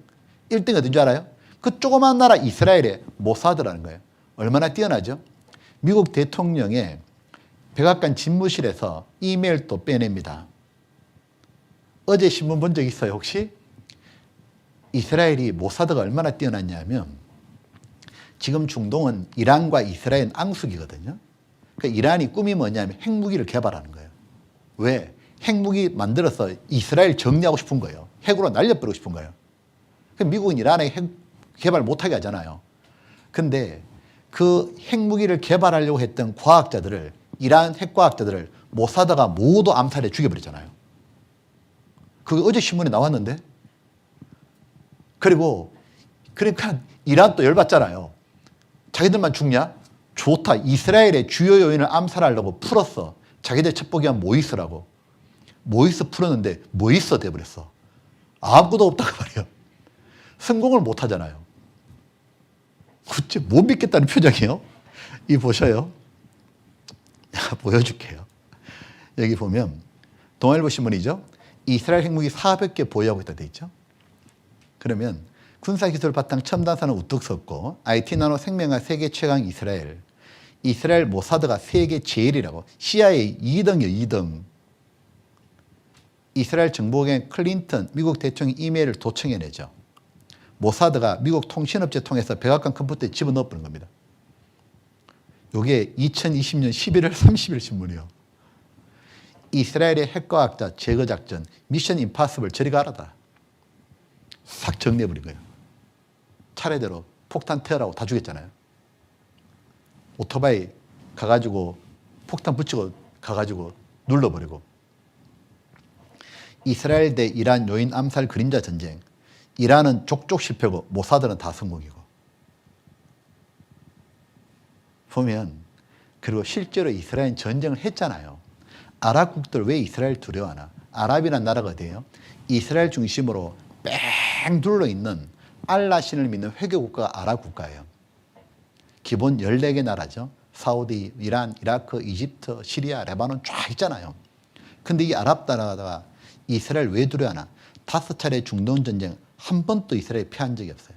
1등이 어딘 줄 알아요? 그 조그만 나라 이스라엘의 모사드라는 거예요. 얼마나 뛰어나죠? 미국 대통령의 백악관 집무실에서 이메일도 빼냅니다. 어제 신문 본 적 있어요 혹시? 이스라엘이 모사드가 얼마나 뛰어났냐면 지금 중동은 이란과 이스라엘 앙숙이거든요. 그러니까 이란이 꿈이 뭐냐면 핵무기를 개발하는 거예요. 왜? 핵무기 만들어서 이스라엘 정리하고 싶은 거예요. 핵으로 날려버리고 싶은 거예요. 미국은 이란에 핵 개발 못하게 하잖아요. 근데 그 핵무기를 개발하려고 했던 과학자들을, 이란 핵과학자들을 모사드가 모두 암살해 죽여버렸잖아요. 그게 어제 신문에 나왔는데? 그러니까 이란 또 열받잖아요. 자기들만 죽냐? 좋다. 이스라엘의 주요 요인을 암살하려고 풀었어. 자기들 첩보기관 모이스라고. 모이스 풀었는데 모이스 돼버렸어. 아무것도 없다고 말이에요. 성공을 못 하잖아요. 그치? 못 믿겠다는 표정이에요. 이 보셔요. 보여줄게요. 여기 보면 동아일보 신문이죠. 이스라엘 핵무기 400개 보유하고 있다 돼 있죠. 그러면 군사기술 바탕 첨단산은 우뚝 섰고 IT 나노 생명학 세계 최강 이스라엘 모사드가 세계 제일이라고. CIA 2등이요. 2등. 이스라엘 정보국의 클린턴 미국 대통령 이메일을 도청해내죠. 모사드가 미국 통신업체 통해서 백악관 컴퓨터에 집어넣어버린 겁니다. 요게 2020년 11월 30일 신문이요. 이스라엘의 핵과학자 제거작전 미션 임파서블 저리 가라다. 싹 정리해버린 거예요. 차례대로 폭탄 태우라고 다 죽였잖아요. 오토바이 가가지고 폭탄 붙이고 가가지고 눌러버리고. 이스라엘 대 이란 요인 암살 그림자 전쟁. 이란은 족족 실패고 모사드는 다 성공이고. 보면 그리고 실제로 이스라엘 전쟁을 했잖아요. 아랍국들 왜 이스라엘 두려워하나? 아랍이라는 나라가 어디예요? 이스라엘 중심으로 뺑 둘러있는 알라신을 믿는 회교국가가 아랍국가예요. 기본 14개 나라죠. 사우디, 이란, 이라크, 이집트, 시리아, 레바논 쫙 있잖아요. 근데 이 아랍 나라가 이스라엘 왜 두려워하나? 5차례 중동 전쟁 한 번도 이스라엘이 패한 적이 없어요.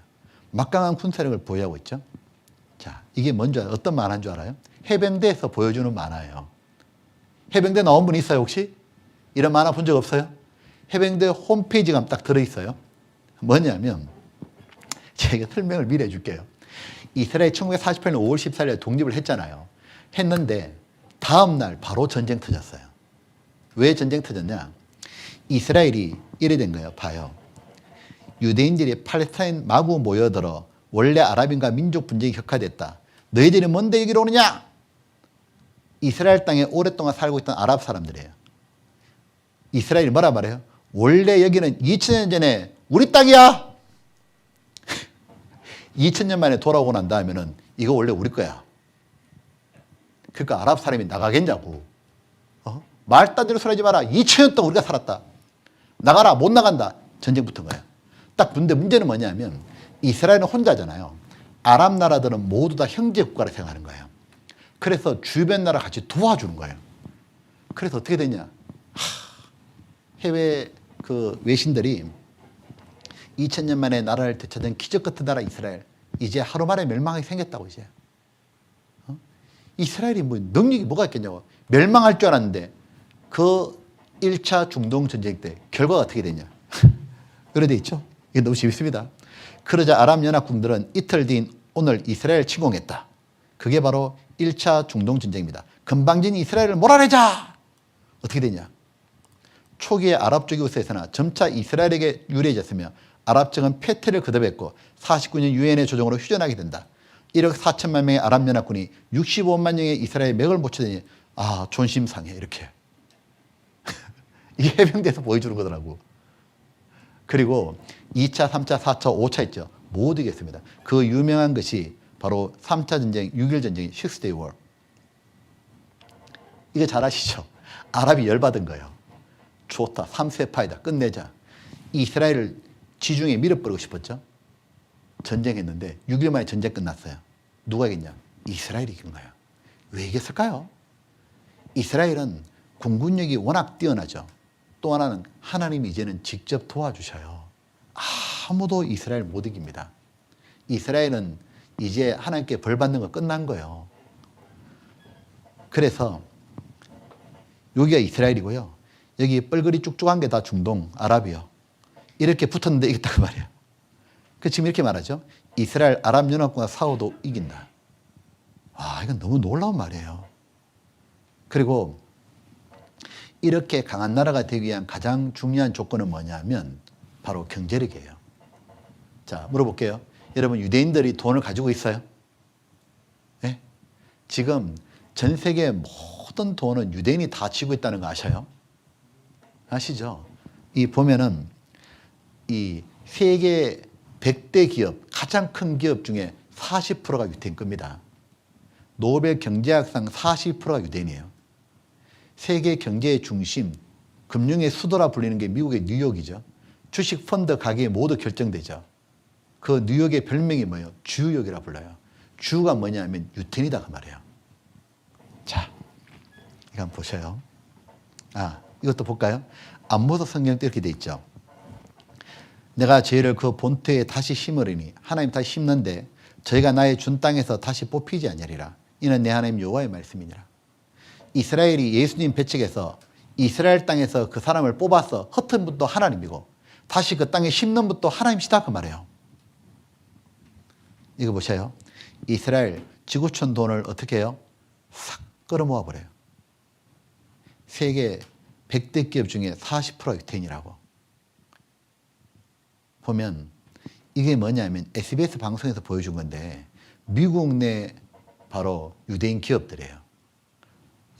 막강한 군사력을 보유하고 있죠. 자, 이게 뭔지 알아요? 어떤 만화인 줄 알아요? 해병대에서 보여주는 만화예요. 해병대 나온 분 있어요, 혹시? 이런 만화 본 적 없어요? 해병대 홈페이지가 딱 들어있어요. 뭐냐면, 제가 설명을 미리 해줄게요. 이스라엘이 1948년 5월 14일에 독립을 했잖아요. 했는데, 다음날 바로 전쟁 터졌어요. 왜 전쟁 터졌냐? 이스라엘이 이래 된 거예요. 봐요. 유대인들이 팔레스타인 마구 모여들어 원래 아랍인과 민족 분쟁이 격화됐다. 너희들이 뭔데 여기로 오느냐? 이스라엘 땅에 오랫동안 살고 있던 아랍 사람들이에요. 이스라엘이 뭐라 말해요? 원래 여기는 2000년 전에 우리 땅이야. 2000년 만에 돌아오고 난 다음에는 이거 원래 우리 거야. 그러니까 아랍 사람이 나가겠냐고. 말 따지는 소리 하지 마라. 2000년 동안 우리가 살았다. 나가라. 못 나간다. 전쟁 붙은 거예요. 딱 근데 문제는 뭐냐면 이스라엘은 혼자잖아요. 아랍 나라들은 모두 다 형제 국가로 생각하는 거예요. 그래서 주변 나라 같이 도와주는 거예요. 그래서 어떻게 되냐? 해외 그 외신들이 2000년 만에 나라를 되찾은 기적 같은 나라 이스라엘. 이제 하루 만에 멸망하게 생겼다고 이제. 이스라엘이 뭐 능력이 뭐가 있겠냐고. 멸망할 줄 알았는데 그 1차 중동 전쟁 때 결과가 어떻게 되냐. 그래 돼 있죠. 이게 너무 재밌습니다. 그러자 아랍연합군들은 이틀 뒤인 오늘 이스라엘 침공했다. 그게 바로 1차 중동 전쟁입니다. 건방진 이스라엘을 몰아내자. 어떻게 되냐. 초기에 아랍 쪽 이웃에서나 점차 이스라엘에게 유리해졌으며 아랍 측은 패퇴를 거듭했고 49년 유엔의 조정으로 휴전하게 된다. 1억 4천만 명의 아랍연합군이 65만 명의 이스라엘 맥을 못 쳐대니 존심상해 이렇게. 이게 해병대에서 보여주는 거더라고. 그리고 2차, 3차, 4차, 5차 있죠. 못 이겼습니다. 그 유명한 것이 바로 3차 전쟁, 6.1 전쟁, 6day war. 이거 잘 아시죠? 아랍이 열받은 거예요. 좋다. 3세 파이다. 끝내자. 이스라엘을 지중해 밀어버리고 싶었죠. 전쟁했는데 6일 만에 전쟁 끝났어요. 누가 이겼냐? 이스라엘이 이긴 거예요. 왜 이겼을까요? 이스라엘은 공군력이 워낙 뛰어나죠. 또 하나는 하나님이 이제는 직접 도와주셔요. 아무도 이스라엘 못 이깁니다. 이스라엘은 이제 하나님께 벌 받는 거 끝난 거예요. 그래서 여기가 이스라엘이고요. 여기 뻘거리 쭉쭉한 게 다 중동, 아랍이요. 이렇게 붙었는데 이겼다고 말이에요. 그 지금 이렇게 말하죠. 이스라엘 아랍연합군과 싸워도 이긴다. 이건 너무 놀라운 말이에요. 그리고 이렇게 강한 나라가 되기 위한 가장 중요한 조건은 뭐냐면 바로 경제력이에요. 자, 물어볼게요. 여러분 유대인들이 돈을 가지고 있어요? 네? 지금 전 세계 모든 돈은 유대인이 다 쥐고 있다는 거 아셔요? 아시죠? 이 보면은 이 세계 100대 기업, 가장 큰 기업 중에 40%가 유대인 겁니다. 노벨 경제학상 40%가 유대인이에요. 세계 경제의 중심, 금융의 수도라 불리는 게 미국의 뉴욕이죠. 주식 펀드 가격이 모두 결정되죠. 그 뉴욕의 별명이 뭐예요? 주역이라 불러요. 주가 뭐냐면 유태인이다 그 말이에요. 자, 이거 한번 보셔요. 이것도 볼까요? 안모서 성경도 이렇게 돼 있죠. 내가 저희를 그 본토에 다시 심으리니 하나님 다시 심는데 저희가 나의 준 땅에서 다시 뽑히지 아니하리라. 이는 내 하나님 여호와의 말씀이니라. 이스라엘이 예수님 배척해서 이스라엘 땅에서 그 사람을 뽑아서 흩은 분도 하나님이고 다시 그 땅에 심는 분도 하나님이시다 그 말이에요. 이거 보세요. 이스라엘 지구촌 돈을 어떻게 해요? 싹 끌어모아 버려요. 세계 100대 기업 중에 40%가 유태인이라고. 보면 이게 뭐냐면 SBS 방송에서 보여준 건데 미국 내 바로 유대인 기업들이에요.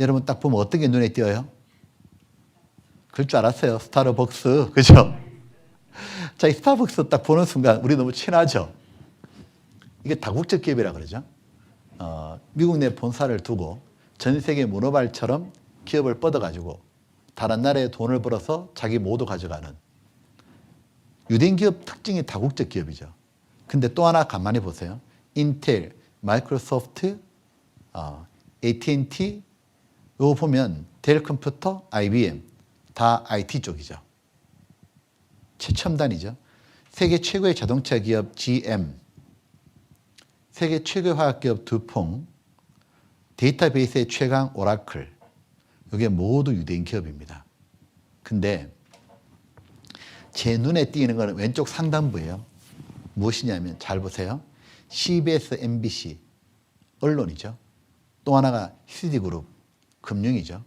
여러분 딱 보면 어떤 게 눈에 띄어요? 그럴 줄 알았어요. 스타벅스. 그죠? 자, 이 스타벅스 딱 보는 순간 우리 너무 친하죠? 이게 다국적 기업이라 그러죠. 미국 내 본사를 두고 전 세계 문어발처럼 기업을 뻗어가지고 다른 나라에 돈을 벌어서 자기 모두 가져가는 유대인 기업 특징이 다국적 기업이죠. 근데 또 하나 가만히 보세요. 인텔, 마이크로소프트, AT&T 이거 보면 델 컴퓨터, IBM 다 IT 쪽이죠. 최첨단이죠. 세계 최고의 자동차 기업 GM, 세계 최고의 화학기업 두퐁, 데이터베이스의 최강 오라클 이게 모두 유대인 기업입니다. 근데 제 눈에 띄는 것은 왼쪽 상단부예요. 무엇이냐면 잘 보세요. CBS, MBC 언론이죠. 또 하나가 시티그룹 금융이죠.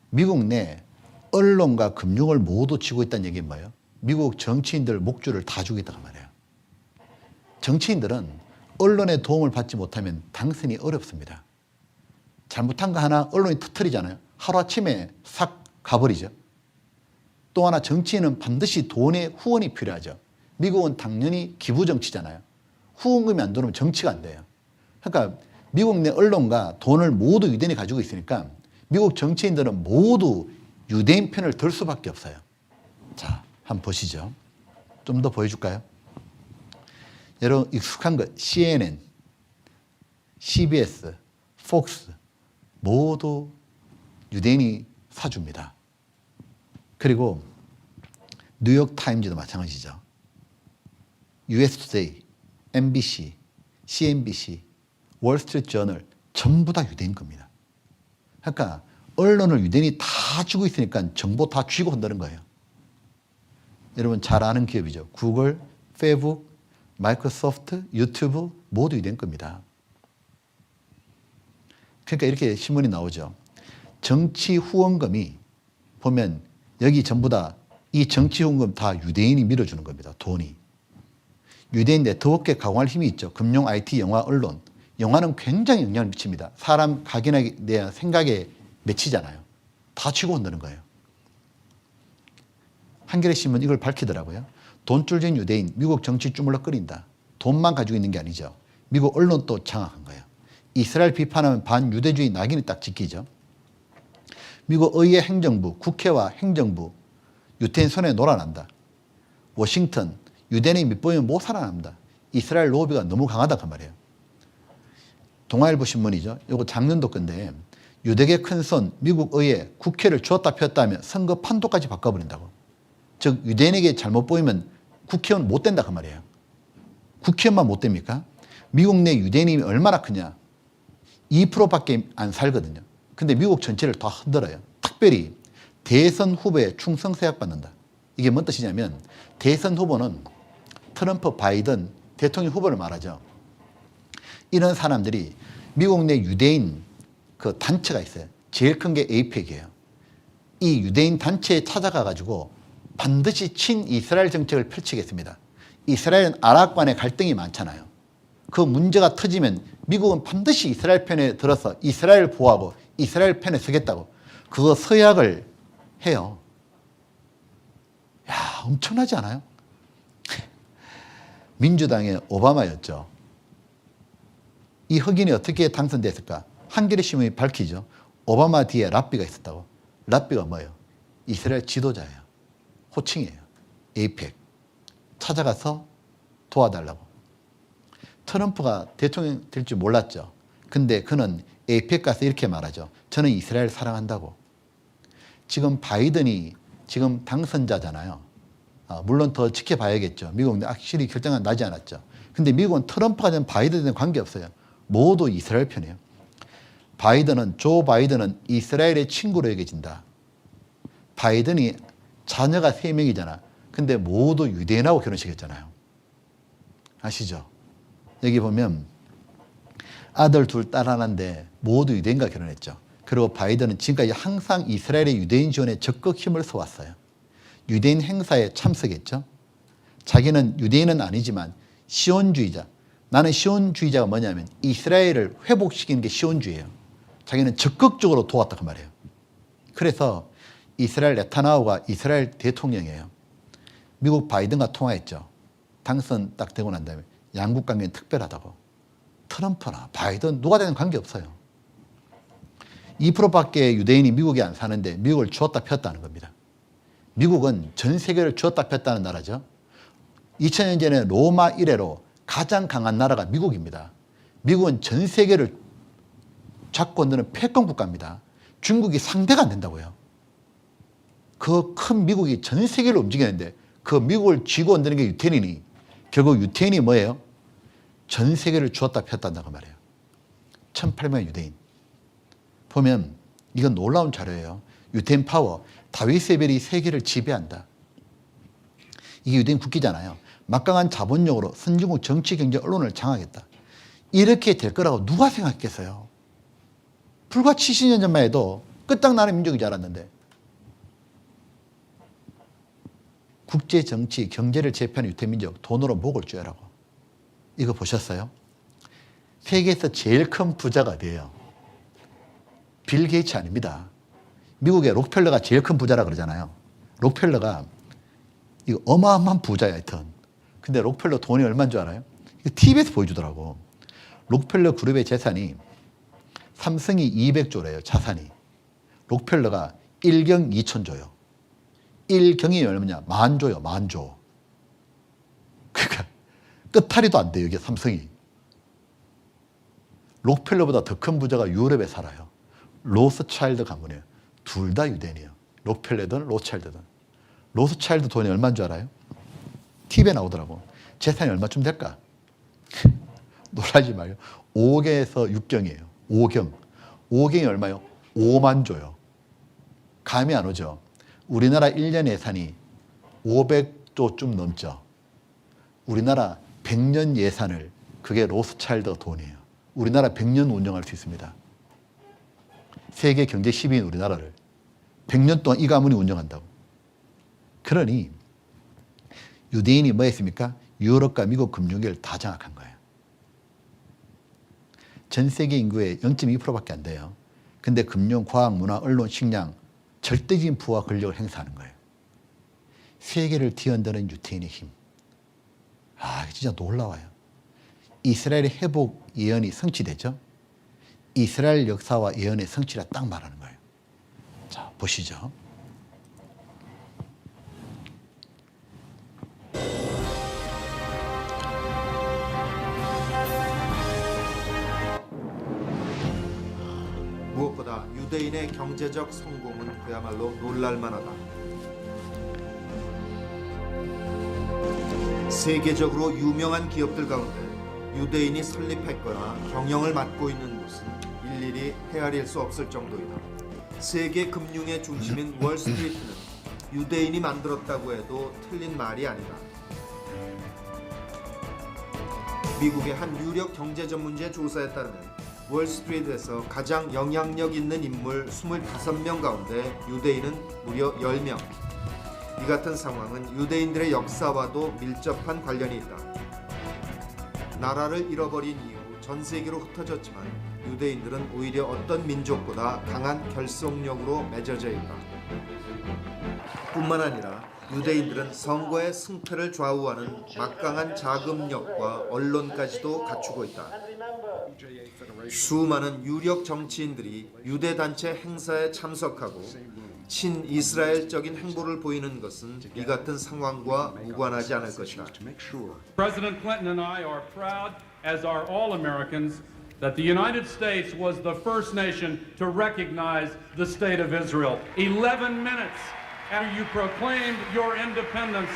미국 내 언론과 금융을 모두 쥐고 있다는 얘기는 뭐예요? 미국 정치인들 목줄을 다 쥐고 있다고 말해요. 정치인들은 언론의 도움을 받지 못하면 당선이 어렵습니다. 잘못한 거 하나 언론이 터뜨리잖아요. 하루아침에 싹 가버리죠. 또 하나 정치인은 반드시 돈의 후원이 필요하죠. 미국은 당연히 기부정치잖아요. 후원금이 안 들어오면 정치가 안 돼요. 그러니까 미국 내 언론과 돈을 모두 유대인이 가지고 있으니까 미국 정치인들은 모두 유대인 편을 들 수밖에 없어요. 자, 한번 보시죠. 좀 더 보여줄까요? 여러분 익숙한 것 CNN, CBS, 폭스 모두 유대인이 사줍니다. 그리고 뉴욕 타임즈도 마찬가지죠. US Today, MBC, CNBC, 월스트리트 저널 전부 다 유대인 겁니다. 그러니까 언론을 유대인이 다 쥐고 있으니까 정보 다 쥐고 한다는 거예요. 여러분 잘 아는 기업이죠. 구글, 페이북, 마이크로소프트, 유튜브 모두 유대인 겁니다. 그러니까 이렇게 신문이 나오죠. 정치 후원금이 보면 여기 전부 다 이 정치 후원금 다 유대인이 밀어주는 겁니다. 돈이. 유대인 네트워크에 강화할 힘이 있죠. 금융, IT, 영화, 언론. 영화는 굉장히 영향을 미칩니다. 사람 각인에 대한 생각에 맺히잖아요. 다 쥐고 온다는 거예요. 한겨레 신문 이걸 밝히더라고요. 돈줄진 유대인, 미국 정치 주물럭거린다. 돈만 가지고 있는 게 아니죠. 미국 언론도 장악한 거예요. 이스라엘 비판하면 반유대주의 낙인이 딱 찍히죠. 미국 의회 행정부, 국회와 행정부 유태인 손에 놀아난다. 워싱턴, 유대인이 밑보이면 못 살아납니다. 이스라엘 로비가 너무 강하다 그 말이에요. 동아일보 신문이죠. 이거 작년도 건데 유대계 큰손 미국 의회 국회를 쥐었다 폈다 하면 선거 판도까지 바꿔버린다고. 즉 유대인에게 잘못 보이면 국회의원 못 된다 그 말이에요. 국회의원만 못 됩니까? 미국 내 유대인이 얼마나 크냐. 2%밖에 안 살거든요. 근데 미국 전체를 다 흔들어요. 특별히 대선 후보에 충성서약 받는다. 이게 뭔 뜻이냐면 대선 후보는 트럼프, 바이든 대통령 후보를 말하죠. 이런 사람들이 미국 내 유대인 그 단체가 있어요. 제일 큰 게 에이펙이에요. 이 유대인 단체에 찾아가 가지고 반드시 친이스라엘 정책을 펼치겠습니다. 이스라엘은 아랍 간의 갈등이 많잖아요. 그 문제가 터지면 미국은 반드시 이스라엘 편에 들어서 이스라엘 보호하고 이스라엘 편에 서겠다고 그거 서약을 해요. 야, 엄청나지 않아요? 민주당의 오바마였죠. 이 흑인이 어떻게 당선됐을까? 한겨레 신문이 밝히죠. 오바마 뒤에 랍비가 있었다고. 랍비가 뭐예요? 이스라엘 지도자예요. 호칭이에요. 에이펙. 찾아가서 도와달라고. 트럼프가 대통령 될 줄 몰랐죠. 근데 그는 에이펙 가서 이렇게 말하죠. 저는 이스라엘 사랑한다고. 지금 바이든이 지금 당선자잖아요. 물론 더 지켜봐야겠죠. 미국은 확실히 결정은 나지 않았죠. 근데 미국은 트럼프가 된 바이든에 관계없어요. 모두 이스라엘 편이에요. 조 바이든은 이스라엘의 친구로 여겨진다. 바이든이 자녀가 3명이잖아. 근데 모두 유대인하고 결혼시켰잖아요. 아시죠? 여기 보면 아들 둘, 딸 하나인데 모두 유대인과 결혼했죠. 그리고 바이든은 지금까지 항상 이스라엘의 유대인 지원에 적극 힘을 써왔어요. 유대인 행사에 참석했죠. 자기는 유대인은 아니지만 시온주의자. 나는 시온주의자가 뭐냐면 이스라엘을 회복시키는 게 시온주의예요. 자기는 적극적으로 도왔다 그 말이에요. 그래서 이스라엘 네타냐후가 이스라엘 대통령이에요. 미국 바이든과 통화했죠. 당선 딱 되고 난 다음에 양국 관계는 특별하다고. 트럼프나 바이든 누가 되는 관계없어요. 2%밖에 유대인이 미국에 안 사는데 미국을 주었다 폈다는 겁니다. 미국은 전 세계를 주었다 폈다는 나라죠. 2000년 전에 로마 이래로 가장 강한 나라가 미국입니다. 미국은 전 세계를 잡고 있는 패권 국가입니다. 중국이 상대가 안 된다고요. 그 큰 미국이 전 세계를 움직이는데 그 미국을 쥐고 흔드는 게 유태인이니 결국 유태인이 뭐예요? 전 세계를 주었다 폈다는 말이에요. 1800만 유대인. 보면 이건 놀라운 자료예요. 유태인 파워. 다윗의 별이 세계를 지배한다. 이게 유대인 국기잖아요. 막강한 자본력으로 선진국 정치, 경제, 언론을 장악했다. 이렇게 될 거라고 누가 생각했겠어요? 불과 70년 전만 해도 끝장나는 민족인 줄 알았는데 국제 정치, 경제를 제패하는 유태민족 돈으로 목을 쪼여라고. 이거 보셨어요? 세계에서 제일 큰 부자가 어디예요? 빌 게이츠 아닙니다. 미국의 록펠러가 제일 큰 부자라 그러잖아요. 록펠러가 이거 어마어마한 부자야 하여튼. 근데 록펠러 돈이 얼마인 줄 알아요? 이거 TV에서 보여주더라고. 록펠러 그룹의 재산이 삼성이 200조래요. 자산이. 록펠러가 1경 2천조요. 1경이 얼마냐? 10,000조요. 10,000조. 그러니까 끝탈이도 안 돼요. 이게 삼성이. 록펠러보다 더 큰 부자가 유럽에 살아요. 로스차일드 가문이에요. 둘 다 유대인이에요. 록펠러든 로스차일드든. 로스차일드 돈이 얼마인 줄 알아요? TV에 나오더라고. 재산이 얼마쯤 될까? 놀라지 마요. 5경에서 6경이에요. 5경. 5경이 얼마요? 50,000조요. 감이 안 오죠? 우리나라 1년 예산이 500조쯤 넘죠. 우리나라 100년 예산을 그게 로스차일드 돈이에요. 우리나라 100년 운영할 수 있습니다. 세계 경제 10위인 우리나라를 100년 동안 이 가문이 운영한다고. 그러니 유대인이 뭐 했습니까? 유럽과 미국 금융계를 다 장악한 거예요. 전 세계 인구의 0.2%밖에 안 돼요. 근데 금융, 과학, 문화, 언론, 식량 절대적인 부와 권력을 행사하는 거예요. 세계를 뒤흔드는 유태인의 힘. 아, 진짜 놀라워요. 이스라엘의 회복 예언이 성취되죠. 이스라엘 역사와 예언의 성취라 딱 말하는 거예요. 자, 보시죠. 무엇보다 유대인의 경제적 성공은 그야말로 놀랄만하다. 세계적으로 유명한 기업들 가운데 유대인이 설립했거나 경영을 맡고 있는 곳은 일일이 헤아릴 수 없을 정도이다. 세계 금융의 중심인 월스트리트는 유대인이 만들었다고 해도 틀린 말이 아니다. 미국의 한 유력 경제 전문지의 조사에 따르면 월스트리트에서 가장 영향력 있는 인물 25명 가운데 유대인은 무려 10명. 이 같은 상황은 유대인들의 역사와도 밀접한 관련이 있다. 나라를 잃어버린 이후 전 세계로 흩어졌지만 유대인들은 오히려 어떤 민족보다 강한 결속력으로 맺어져 있다. 뿐만 아니라 유대인들은 선거의 승패를 좌우하는 막강한 자금력과 언론까지도 갖추고 있다. 수많은 유력 정치인들이 유대 단체 행사에 참석하고 친이스라엘적인 행보를 보이는 것은 이 같은 상황과 무관하지 않을 것이다. President Clinton and I are proud, as are all Americans, that the United States was the first nation to recognize the state of Israel. 11 minutes after you proclaimed your independence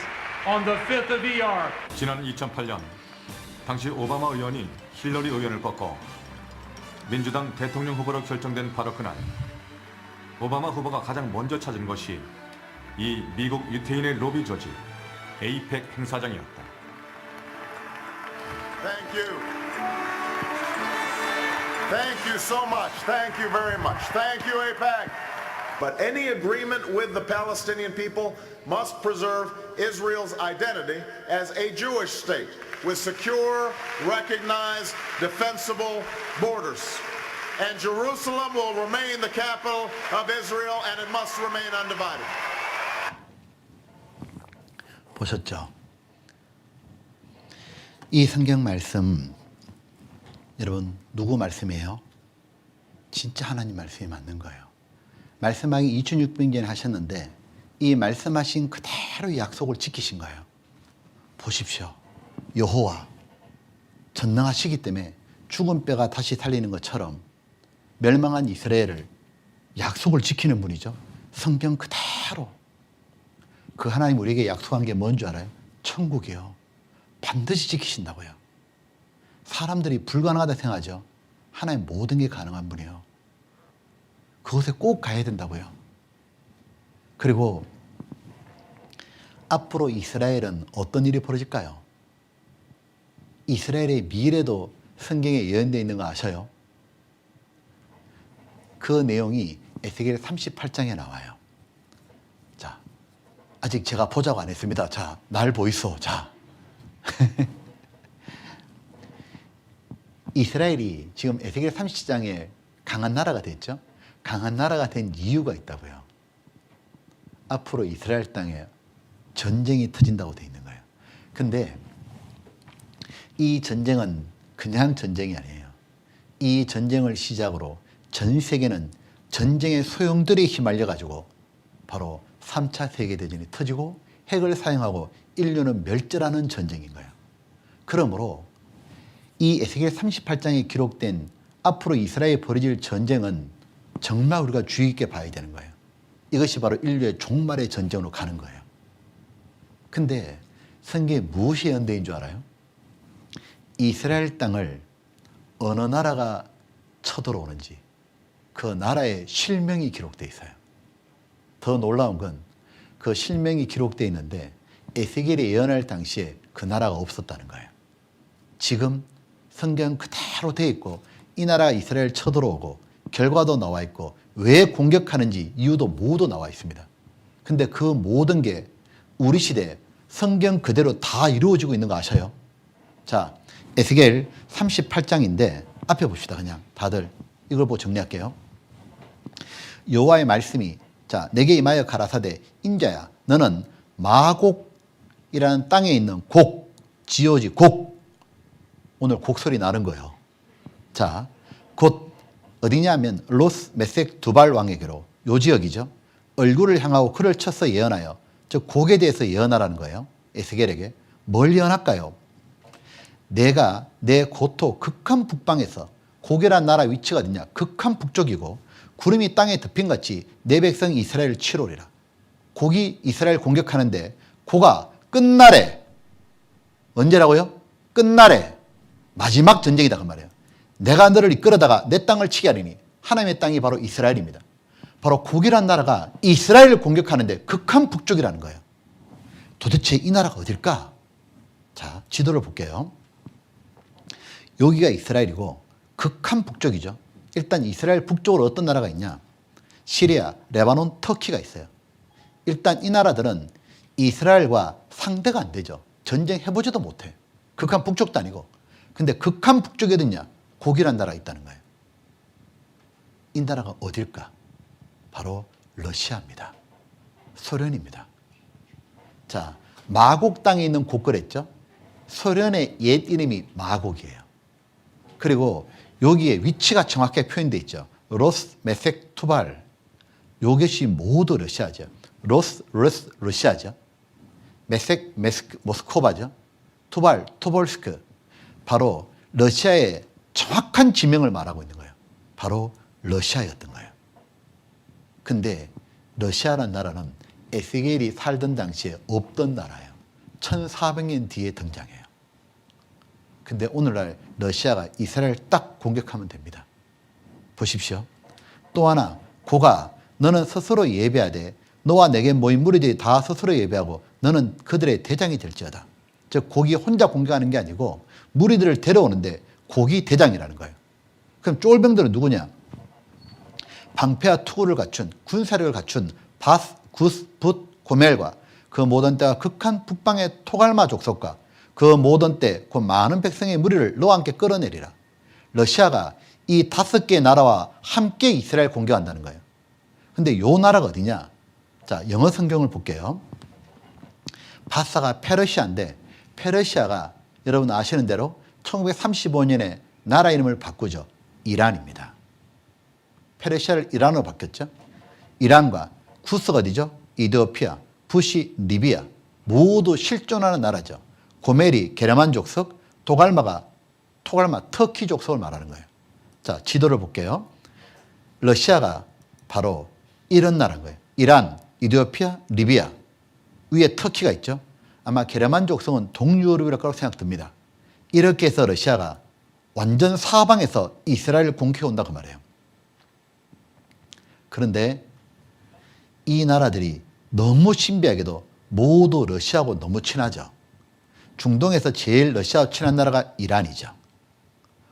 on the 5th of ER. 지난 2008년 당시 오바마 의원이 힐러리 의원을 꺾고 민주당 대통령 후보로 결정된 바로 그날 오바마 후보가 가장 먼저 찾은 것이 이 미국 유태인의 로비 조직 에이펙 행사장이었다. Thank you. Thank you so much. Thank you very much. Thank you, AIPAC. But any agreement with the Palestinian people must preserve Israel's identity as a Jewish state with secure, recognized, defensible borders. And Jerusalem will remain the capital of Israel, and it must remain undivided. 보셨죠? 이 성경 말씀 여러분 누구 말씀이에요? 진짜 하나님 말씀이 맞는 거예요. 말씀하기 2600년 하셨는데 이 말씀하신 그대로 약속을 지키신 거예요. 보십시오. 여호와 전능하시기 때문에 죽은 뼈가 다시 살리는 것처럼 멸망한 이스라엘을 약속을 지키는 분이죠. 성경 그대로. 그 하나님 우리에게 약속한 게 뭔 줄 알아요? 천국이요. 반드시 지키신다고요. 사람들이 불가능하다 생각하죠. 하나님 모든 게 가능한 분이에요. 그곳에 꼭 가야 된다고요. 그리고 앞으로 이스라엘은 어떤 일이 벌어질까요? 이스라엘의 미래도 성경에 예언되어 있는 거 아셔요? 그 내용이 에스겔 38장에 나와요. 자, 아직 제가 보자고 안 했습니다. 자, 날 보이소. 자. 이스라엘이 지금 에스겔 37장에 강한 나라가 됐죠. 강한 나라가 된 이유가 있다고요. 앞으로 이스라엘 땅에 전쟁이 터진다고 되어 있는 거예요. 근데 이 전쟁은 그냥 전쟁이 아니에요. 이 전쟁을 시작으로 전 세계는 전쟁의 소용돌이에 휘말려 가지고 바로 3차 세계대전이 터지고 핵을 사용하고 인류는 멸절하는 전쟁인 거예요. 그러므로 이 에스겔 38장에 기록된 앞으로 이스라엘에 벌어질 전쟁은 정말 우리가 주의 깊게 봐야 되는 거예요. 이것이 바로 인류의 종말의 전쟁으로 가는 거예요. 근데 성경에 무엇이 예언되어있는 줄 알아요? 이스라엘 땅을 어느 나라가 쳐들어오는지 그 나라의 실명이 기록되어 있어요. 더 놀라운 건 그 실명이 기록되어 있는데 에스겔이 예언할 당시에 그 나라가 없었다는 거예요. 지금 성경 그대로 되어 있고 이 나라가 이스라엘 쳐들어오고 결과도 나와 있고 왜 공격하는지 이유도 모두 나와 있습니다. 근데 그 모든 게 우리 시대에 성경 그대로 다 이루어지고 있는 거 아셔요? 자, 에스겔 38장인데 앞에 봅시다. 그냥 다들 이걸 보고 정리할게요. 여호와의 말씀이 자 내게 임하여 가라사대 인자야 너는 마곡이라는 땅에 있는 곡 지오지 곡 오늘 곡소리 나는 거예요. 자, 곧 어디냐면 로스 메색 두발 왕에게로 요 지역이죠. 얼굴을 향하고 그를 쳐서 예언하여 즉 곡에 대해서 예언하라는 거예요. 에스겔에게 뭘 예언할까요? 내가 내 고토 극한 북방에서 곡이란 나라 위치가 어디냐? 극한 북쪽이고 구름이 땅에 덮인 같이 내 백성 이스라엘을 치러오리라. 곡이 이스라엘 공격하는데 고가 끝날에 언제라고요? 끝날에 마지막 전쟁이다 그 말이에요. 내가 너를 이끌어다가 내 땅을 치게 하리니 하나님의 땅이 바로 이스라엘입니다. 바로 곡이란 나라가 이스라엘을 공격하는데 극한 북쪽이라는 거예요. 도대체 이 나라가 어딜까? 자, 지도를 볼게요. 여기가 이스라엘이고 극한 북쪽이죠. 일단 이스라엘 북쪽으로 어떤 나라가 있냐? 시리아, 레바논, 터키가 있어요. 일단 이 나라들은 이스라엘과 상대가 안 되죠. 전쟁해보지도 못해. 극한 북쪽도 아니고. 근데 극한 북쪽에 어딨냐? 곡이란 나라가 있다는 거예요. 이 나라가 어딜까? 바로 러시아입니다. 소련입니다. 자, 마곡 땅에 있는 곡 그랬죠? 소련의 옛 이름이 마곡이에요. 그리고 여기에 위치가 정확하게 표현되어 있죠. 로스, 메색, 투발. 이것이 모두 러시아죠. 로스, 러시아죠. 메색, 모스크바죠. 투발, 토볼스크. 바로 러시아의 정확한 지명을 말하고 있는 거예요. 바로 러시아였던 거예요. 근데 러시아라는 나라는 에스겔이 살던 당시에 없던 나라예요. 1400년 뒤에 등장해요. 근데 오늘날 러시아가 이스라엘 딱 공격하면 됩니다. 보십시오. 또 하나 고가 너는 스스로 예배하되 너와 내게 모인 무리들이 다 스스로 예배하고 너는 그들의 대장이 될지어다. 즉 곡이 혼자 공격하는 게 아니고 무리들을 데려오는데 곡이 대장이라는 거예요. 그럼 쫄병들은 누구냐? 방패와 투구를 갖춘 군사력을 갖춘 바스, 구스, 붓, 고멜과 그 모던 때와 극한 북방의 토갈마 족속과 그 모던 때 그 많은 백성의 무리를 너와 함께 끌어내리라. 러시아가 이 5개의 나라와 함께 이스라엘 공격한다는 거예요. 근데 요 나라가 어디냐? 자, 영어 성경을 볼게요. 바사가 페르시아인데 페르시아가 여러분 아시는 대로 1935년에 나라 이름을 바꾸죠. 이란입니다. 페르시아를 이란으로 바뀌었죠. 이란과 구스가 어디죠? 이디오피아, 붓이 리비아 모두 실존하는 나라죠. 고멜이 게르만 족속, 토갈마 터키 족속을 말하는 거예요. 자, 지도를 볼게요. 러시아가 바로 이런 나라인 거예요. 이란, 이디오피아, 리비아 위에 터키가 있죠. 아마 게르만 족속은 동유럽이라고 거라고 생각됩니다. 이렇게 해서 러시아가 완전 사방에서 이스라엘을 공격해 온다고 말해요. 그런데 이 나라들이 너무 신비하게도 모두 러시아하고 너무 친하죠. 중동에서 제일 러시아와 친한 나라가 이란이죠.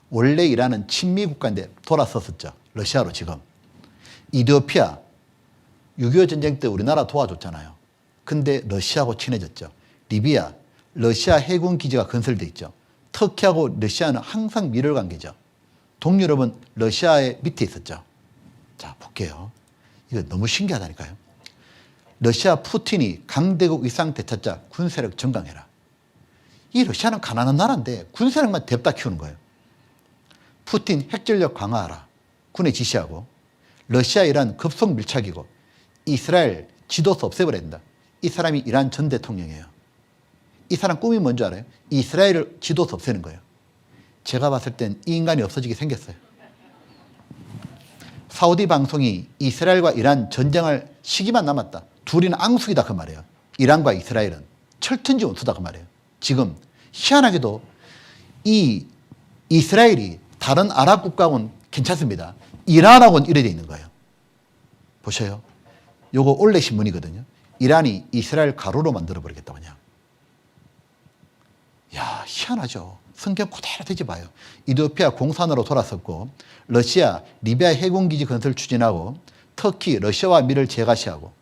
원래 이란은 친미 국가인데 돌아섰었죠. 러시아로 지금. 이디오피아 6.25 전쟁 때 우리나라 도와줬잖아요. 근데 러시아하고 친해졌죠. 리비아 러시아 해군 기지가 건설돼 있죠. 터키하고 러시아는 항상 밀월 관계죠. 동유럽은 러시아의 밑에 있었죠. 자, 볼게요. 이거 너무 신기하다니까요. 러시아 푸틴이 강대국 위상 되찾자 군사력 증강해라. 이 러시아는 가난한 나라인데 군사력만 냅다 키우는 거예요. 푸틴 핵전력 강화하라. 군에 지시하고 러시아 이란 급속 밀착이고 이스라엘 지도서 없애버려야 된다. 이 사람이 이란 전 대통령이에요. 이 사람 꿈이 뭔지 알아요? 이스라엘을 지도서 없애는 거예요. 제가 봤을 땐 이 인간이 없어지게 생겼어요. 사우디 방송이 이스라엘과 이란 전쟁할 시기만 남았다. 둘이는 앙숙이다 그 말이에요. 이란과 이스라엘은 철천지 원수다 그 말이에요. 지금 희한하게도 이 이스라엘이 다른 아랍 국가하고는 괜찮습니다. 이란하고는 이래 돼 있는 거예요. 보셔요. 요거 올레 신문이거든요. 이란이 이스라엘 가로로 만들어 버리겠다 그냥. 야, 희한하죠. 성경 그대로 되짚어봐요. 이디오피아 공산으로 돌아섰고 러시아, 리비아 해군기지 건설 추진하고 터키, 러시아와 미를 재가시하고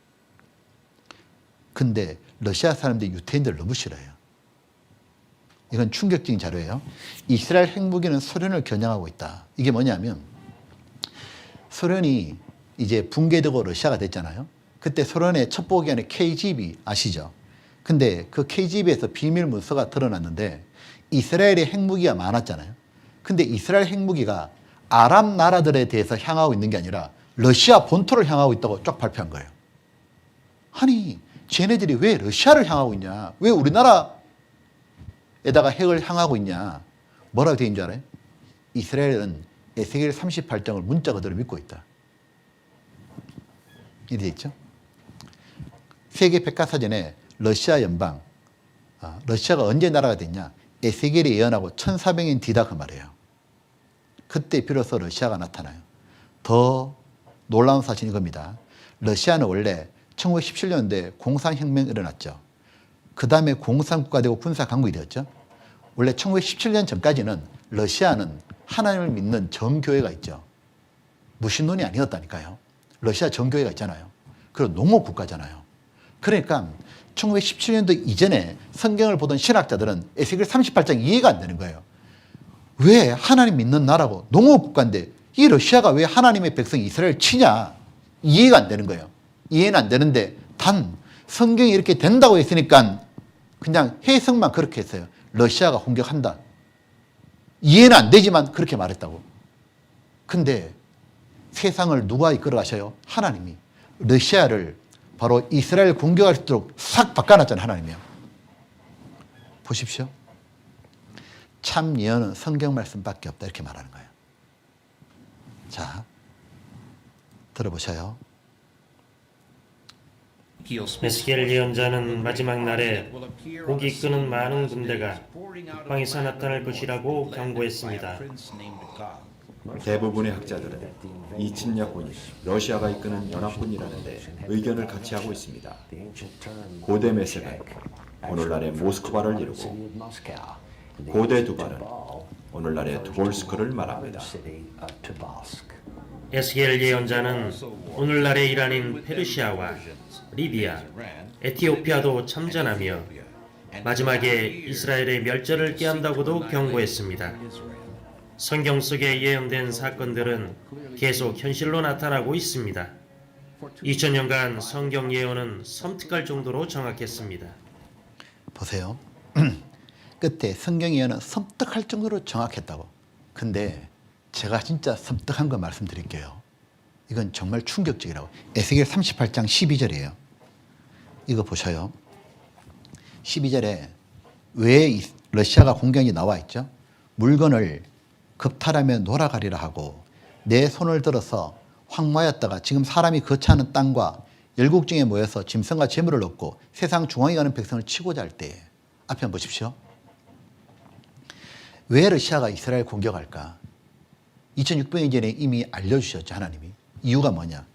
근데 러시아 사람들이 유태인들을 너무 싫어해요. 이건 충격적인 자료예요. 이스라엘 핵무기는 소련을 겨냥하고 있다. 이게 뭐냐면 소련이 이제 붕괴되고 러시아가 됐잖아요. 그때 소련의 첩보기관의 KGB 아시죠? 근데 그 KGB에서 비밀 문서가 드러났는데 이스라엘의 핵무기가 많았잖아요. 근데 이스라엘 핵무기가 아랍 나라들에 대해서 향하고 있는 게 아니라 러시아 본토를 향하고 있다고 쫙 발표한 거예요. 아니, 쟤네들이 왜 러시아를 향하고 있냐? 왜 우리나라에다가 핵을 향하고 있냐? 뭐라고 되어 있는 줄 알아요? 이스라엘은 에스겔 38장을 문자 그대로 믿고 있다. 이렇게 되어 있죠. 세계 백과사전에 러시아 연방, 러시아가 언제 나라가 됐냐? 에스겔이 예언하고 1400년 뒤다 그 말이에요. 그때 비로소 러시아가 나타나요. 더 놀라운 사실이 이겁니다. 러시아는 원래 1917년도에 공산혁명이 일어났죠. 그 다음에 공산국가 되고 군사강국이 되었죠. 원래 1917년 전까지는 러시아는 하나님을 믿는 정교회가 있죠. 무신론이 아니었다니까요. 러시아 정교회가 있잖아요. 그리고 농업국가잖아요. 그러니까 1917년도 이전에 성경을 보던 신학자들은 에스겔 38장 이해가 안 되는 거예요. 왜 하나님 믿는 나라고 농업국가인데 이 러시아가 왜 하나님의 백성 이스라엘을 치냐? 이해가 안 되는 거예요. 이해는 안 되는데 단 성경이 이렇게 된다고 했으니까 그냥 해석만 그렇게 했어요. 러시아가 공격한다. 이해는 안 되지만 그렇게 말했다고. 근데 세상을 누가 이끌어 가셔요? 하나님이. 러시아를 바로 이스라엘 공격할 수 있도록 싹 바꿔놨잖아요. 하나님이요. 보십시오. 참 예언은 성경 말씀밖에 없다 이렇게 말하는 거예요. 자, 들어보셔요. 에스겔 예언자는 마지막 날에 목이 끄는 많은 군대가 북방에서 나타날 것이라고 경고했습니다. 대부분의 학자들은 이 침략군이 러시아가 이끄는 연합군이라는데 의견을 같이 하고 있습니다. 고대 메섹은 오늘날의 모스크바를 이루고 고대 두발은 오늘날의 토볼스크를 말합니다. 에스겔 예언자는 오늘날의 이란인 페르시아와 리비아, 에티오피아도 참전하며 마지막에 이스라엘의 멸절을 꾀한다고도 경고했습니다. 성경 속에 예언된 사건들은 계속 현실로 나타나고 있습니다. 2000년간 성경 예언은 섬뜩할 정도로 정확했습니다. 보세요. 끝에 성경 예언은 섬뜩할 정도로 정확했다고. 근데 제가 진짜 섬뜩한 거 말씀드릴게요. 이건 정말 충격적이라고. 에스겔 38장 12절이에요. 이거 보셔요. 12절에 왜 러시아가 공격이 나와 있죠? 물건을 겁탈하며 놀아가리라 하고 내 손을 들어서 황무하였다가 지금 사람이 거처하는 땅과 열국중에 모여서 짐승과 재물을 얻고 세상 중앙에 가는 백성을 치고자 할 때에 앞에 한번 보십시오. 왜 러시아가 이스라엘 공격할까? 2600년 전에 이미 알려주셨죠, 하나님이. 이유가 뭐냐?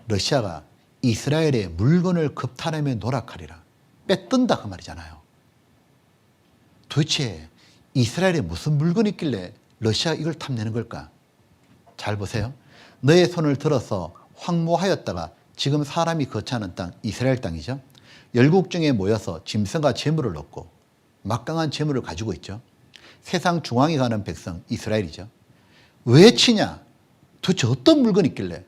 러시아가 이스라엘의 물건을 겁탈하며 노락하리라. 빼뜬다 그 말이잖아요. 도대체 이스라엘에 무슨 물건이 있길래 러시아가 이걸 탐내는 걸까? 잘 보세요. 너의 손을 들어서 황무하였다가 지금 사람이 거처하는 땅, 이스라엘 땅이죠. 열국중에 모여서 짐승과 재물을 얻고 막강한 재물을 가지고 있죠. 세상 중앙에 가는 백성, 이스라엘이죠. 왜 치냐? 도대체 어떤 물건이 있길래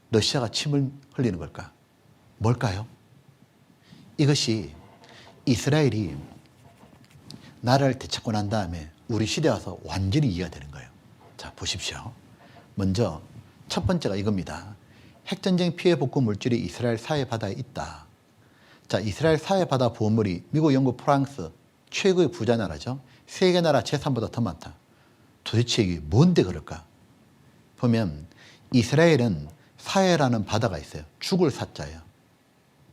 러시아가 침을 흘리는 걸까? 뭘까요? 이것이 이스라엘이 나라를 되찾고 난 다음에 우리 시대에 와서 완전히 이해가 되는 거예요. 자, 보십시오. 먼저 첫 번째가 이겁니다. 핵전쟁 피해 복구 물질이 이스라엘 사해 바다에 있다. 자, 이스라엘 사해 바다 보물이 미국, 영국, 프랑스 최고의 부자 나라죠. 세계 나라 재산보다 더 많다. 도대체 이게 뭔데 그럴까? 보면 이스라엘은 사해라는 바다가 있어요. 죽을 사자예요.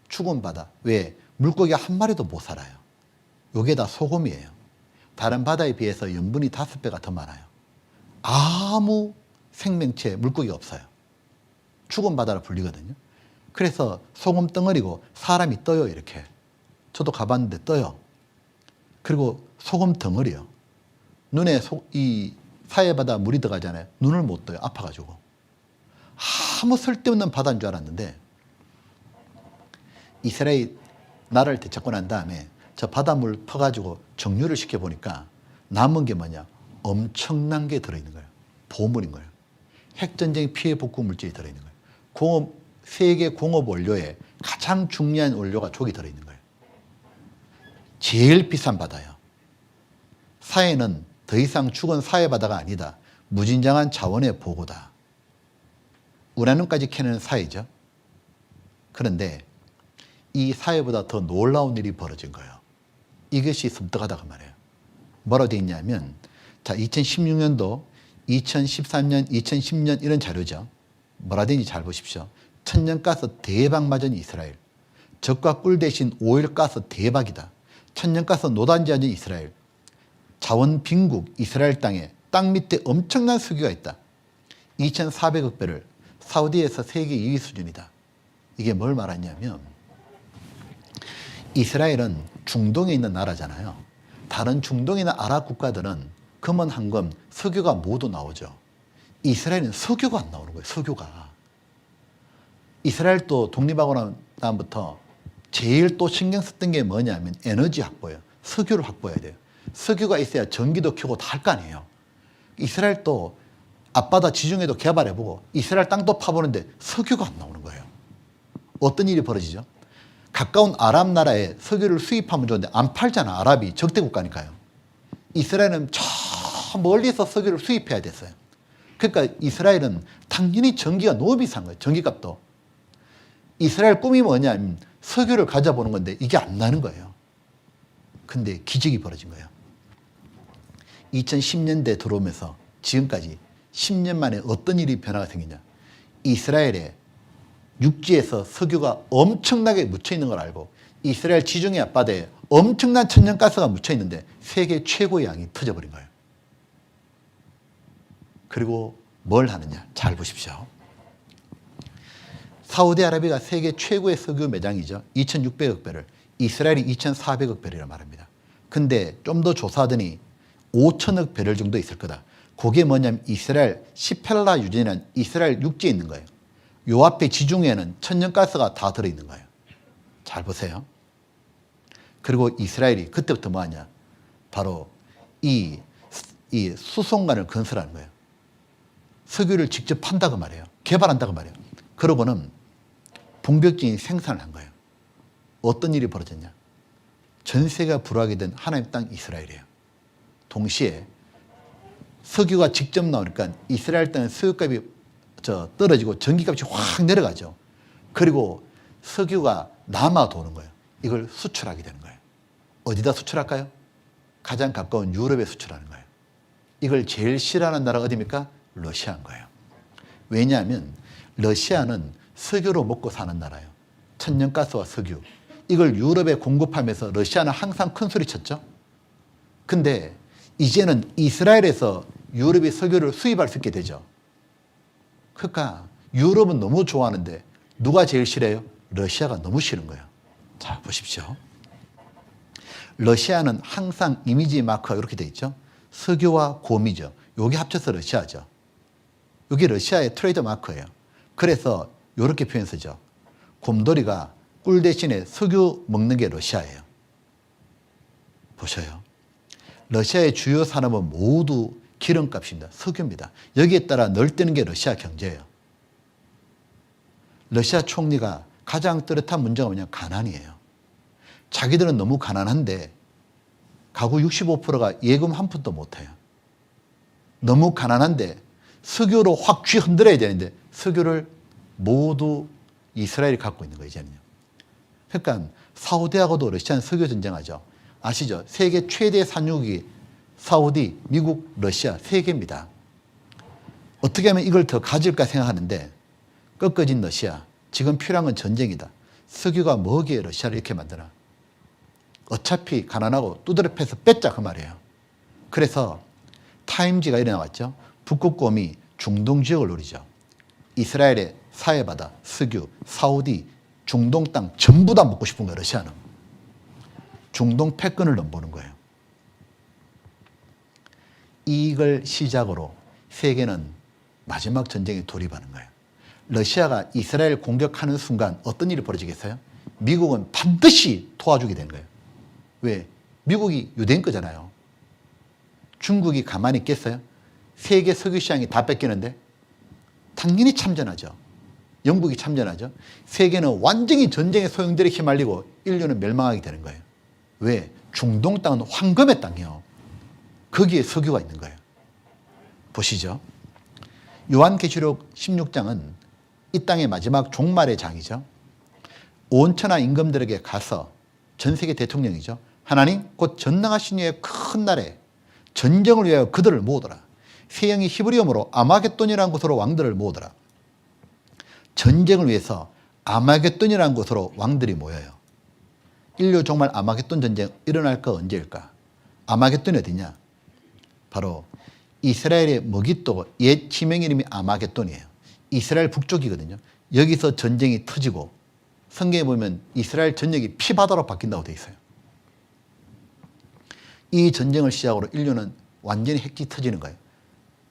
죽은 바다. 왜? 물고기 한 마리도 못 살아요. 요게 다 소금이에요. 다른 바다에 비해서 염분이 5배가 더 많아요. 아무 생명체, 물고기가 없어요. 죽은 바다로 불리거든요. 그래서 소금 덩어리고 사람이 떠요, 이렇게. 저도 가봤는데 떠요. 그리고 소금 덩어리요. 눈에 이 사해바다 물이 들어가잖아요. 눈을 못 떠요. 아파가지고. 아무 쓸데없는 바다인 줄 알았는데 이스라엘 나라를 되찾고 난 다음에 저 바닷물 퍼가지고 정류를 시켜보니까 남은 게 뭐냐? 엄청난 게 들어있는 거예요. 보물인 거예요. 핵전쟁 피해 복구 물질이 들어있는 거예요. 세계 공업 원료에 가장 중요한 원료가 족이 들어있는 거예요. 제일 비싼 바다예요. 사해는 더 이상 죽은 사해바다가 아니다. 무진장한 자원의 보고다. 우라늄까지 캐는 사해죠. 그런데 이 사해보다 더 놀라운 일이 벌어진 거예요. 이것이 섬뜩하다고 말해요. 뭐라고 되어 있냐면, 자, 2016년도, 2013년, 2010년 이런 자료죠. 뭐라 되는지 잘 보십시오. 천연가스 대박 맞은 이스라엘. 적과 꿀 대신 오일가스 대박이다. 천연가스 노단지 앉은 이스라엘. 자원 빈국 이스라엘 땅에 땅 밑에 엄청난 석유가 있다. 2,400억 배럴. 사우디에서 세계 2위 수준이다. 이게 뭘 말하냐면 이스라엘은 중동에 있는 나라잖아요. 다른 중동에 있는 아랍 국가들은 금은 황금, 석유가 모두 나오죠. 이스라엘은 석유가 안 나오는 거예요. 석유가. 이스라엘도 독립하고 난 다음부터 제일 또 신경 썼던 게 뭐냐면 에너지 확보예요. 석유를 확보해야 돼요. 석유가 있어야 전기도 켜고 다 할 거 아니에요. 이스라엘도 앞바다 지중해도 개발해보고 이스라엘 땅도 파보는데 석유가 안 나오는 거예요. 어떤 일이 벌어지죠? 가까운 아랍 나라에 석유를 수입하면 좋은데 안 팔잖아. 아랍이 적대 국가니까요. 이스라엘은 저 멀리서 석유를 수입해야 됐어요. 그러니까 이스라엘은 당연히 전기가 너무 비싼 거예요. 전기값도. 이스라엘 꿈이 뭐냐면 석유를 가져보는 건데 이게 안 나는 거예요. 근데 기적이 벌어진 거예요. 2010년대 들어오면서 지금까지 10년 만에 어떤 일이 변화가 생기냐. 이스라엘에 육지에서 석유가 엄청나게 묻혀있는 걸 알고 이스라엘 지중해 앞바다에 엄청난 천연가스가 묻혀있는데 세계 최고의 양이 터져버린 거예요. 그리고 뭘 하느냐. 잘 보십시오. 사우디아라비아가 세계 최고의 석유 매장이죠. 2,600억 배럴. 이스라엘이 2,400억 배럴이라고 말합니다. 근데 좀 더 조사하더니 5천억 배럴 정도 있을 거다. 그게 뭐냐면 이스라엘 시펠라 유전이라는 이스라엘 육지에 있는 거예요. 요 앞에 지중해에는 천연가스가 다 들어있는 거예요. 잘 보세요. 그리고 이스라엘이 그때부터 뭐 하냐. 바로 이 수송관을 건설하는 거예요. 석유를 직접 판다고 말이에요. 개발한다고 말이에요. 그러고는 본격적인 생산을 한 거예요. 어떤 일이 벌어졌냐. 전 세계가 불화하게 된 하나님의 땅 이스라엘이에요. 동시에 석유가 직접 나오니까 이스라엘 땅은 석유값이 떨어지고 전기값이 확 내려가죠. 그리고 석유가 남아 도는 거예요. 이걸 수출하게 되는 거예요. 어디다 수출할까요? 가장 가까운 유럽에 수출하는 거예요. 이걸 제일 싫어하는 나라가 어디입니까? 러시아인 거예요. 왜냐하면 러시아는 석유로 먹고 사는 나라예요. 천연가스와 석유. 이걸 유럽에 공급하면서 러시아는 항상 큰 소리 쳤죠. 근데 이제는 이스라엘에서 유럽이 석유를 수입할 수 있게 되죠. 그러니까 유럽은 너무 좋아하는데 누가 제일 싫어요? 러시아가 너무 싫은 거예요. 자, 보십시오. 러시아는 항상 이미지 마크가 이렇게 돼 있죠. 석유와 곰이죠. 요게 합쳐서 러시아죠. 이게 러시아의 트레이드 마크예요. 그래서 이렇게 표현 쓰죠. 곰돌이가 꿀 대신에 석유 먹는 게 러시아예요. 보셔요. 러시아의 주요 산업은 모두 기름값입니다. 석유입니다. 여기에 따라 널뛰는 게 러시아 경제예요. 러시아 총리가 가장 뚜렷한 문제가 뭐냐? 가난이에요. 자기들은 너무 가난한데 가구 65%가 예금 한 푼도 못해요. 너무 가난한데 석유로 확 쥐 흔들어야 되는데 석유를 모두 이스라엘이 갖고 있는 거예요. 이제는요. 그러니까 사우디하고도 러시아는 석유 전쟁하죠. 아시죠? 세계 최대 산유국이 사우디, 미국, 러시아 세 개입니다. 어떻게 하면 이걸 더 가질까 생각하는데 꺾어진 러시아. 지금 필요한 건 전쟁이다. 석유가 뭐기에 러시아를 이렇게 만드나. 어차피 가난하고 두드려 패서 뺏자 그 말이에요. 그래서 타임지가 이래 나왔죠. 북극곰이 중동 지역을 노리죠. 이스라엘의 사해바다, 석유, 사우디, 중동 땅 전부 다 먹고 싶은 거예요. 러시아는. 중동 패권을 넘보는 거예요. 이걸 시작으로 세계는 마지막 전쟁에 돌입하는 거예요. 러시아가 이스라엘 공격하는 순간 어떤 일이 벌어지겠어요? 미국은 반드시 도와주게 된 거예요. 왜? 미국이 유대인 거잖아요. 중국이 가만히 있겠어요? 세계 석유 시장이 다 뺏기는데? 당연히 참전하죠. 영국이 참전하죠. 세계는 완전히 전쟁의 소용돌이에 휘말리고 인류는 멸망하게 되는 거예요. 왜? 중동 땅은 황금의 땅이에요. 거기에 석유가 있는 거예요. 보시죠. 요한계시록 16장은 이 땅의 마지막 종말의 장이죠. 온 천하 임금들에게 가서 전 세계 대통령이죠. 하나님 곧 전능하신 이의 큰 날에 전쟁을 위하여 그들을 모으더라. 세형이 히브리어로 아마겟돈이라는 곳으로 왕들을 모으더라. 전쟁을 위해서 아마겟돈이라는 곳으로 왕들이 모여요. 인류 종말 아마겟돈 전쟁 일어날까 언제일까? 아마겟돈이 어디냐? 바로 이스라엘의 머깃도 옛 지명 이름이 아마겟돈이에요. 이스라엘 북쪽이거든요. 여기서 전쟁이 터지고 성경에 보면 이스라엘 전역이 피바다로 바뀐다고 되어 있어요. 이 전쟁을 시작으로 인류는 완전히 핵이 터지는 거예요.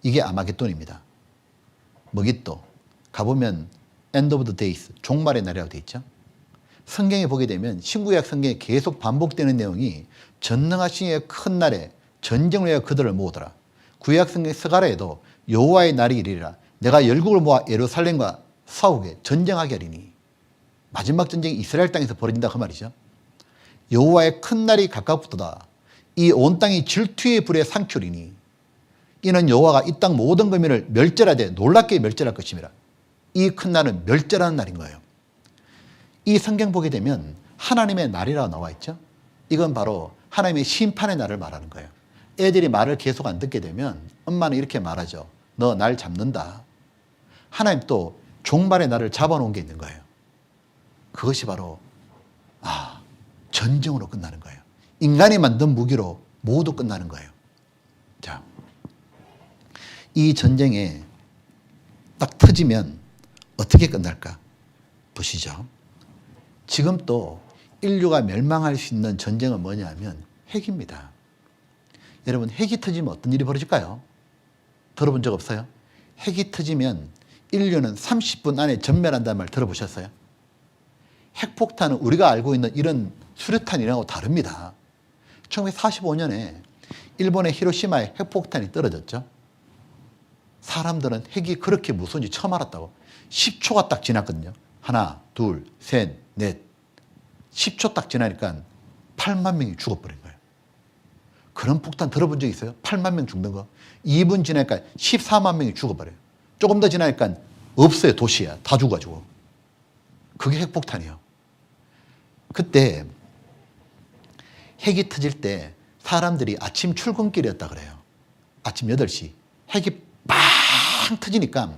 이게 아마겟돈입니다. 머깃도 가보면 End of the days, 종말의 날이라고 되어 있죠. 성경에 보게 되면 신구약 성경에 계속 반복되는 내용이 전능하신 이의 큰 날에 전쟁을 위하여 그들을 모으더라. 구약 성경 스가랴에도 여호와의 날이 이르리라. 내가 열국을 모아 예루살렘과 싸우게 전쟁하게 하리니. 마지막 전쟁이 이스라엘 땅에서 벌어진다 그 말이죠. 여호와의 큰 날이 가깝도다. 이 온 땅이 질투의 불에 상추리니. 이는 여호와가 이 땅 모든 거민을 멸절하되 놀랍게 멸절할 것임이라. 이 큰 날은 멸절하는 날인 거예요. 이 성경 보게 되면 하나님의 날이라고 나와 있죠. 이건 바로 하나님의 심판의 날을 말하는 거예요. 애들이 말을 계속 안 듣게 되면 엄마는 이렇게 말하죠. 너 날 잡는다. 하나님 또 종말의 날을 잡아놓은 게 있는 거예요. 그것이 바로 전쟁으로 끝나는 거예요. 인간이 만든 무기로 모두 끝나는 거예요. 자, 이 전쟁에 딱 터지면 어떻게 끝날까? 보시죠. 지금 또 인류가 멸망할 수 있는 전쟁은 뭐냐면 핵입니다. 여러분 핵이 터지면 어떤 일이 벌어질까요? 들어본 적 없어요? 핵이 터지면 인류는 30분 안에 전멸한다는 말 들어보셨어요? 핵폭탄은 우리가 알고 있는 이런 수류탄이라고 다릅니다. 1945년에 일본의 히로시마에 핵폭탄이 떨어졌죠. 사람들은 핵이 그렇게 무서운지 처음 알았다고. 10초가 딱 지났거든요. 하나, 둘, 셋, 넷. 10초 딱 지나니까 8만 명이 죽어버린 거예요. 그런 폭탄 들어본 적 있어요? 8만 명 죽는 거. 2분 지나니까 14만 명이 죽어버려요. 조금 더 지나니까 없어요. 도시야. 다 죽어가지고. 그게 핵폭탄이에요. 그때 핵이 터질 때 사람들이 아침 출근길이었다 그래요. 아침 8시. 핵이 빵 터지니까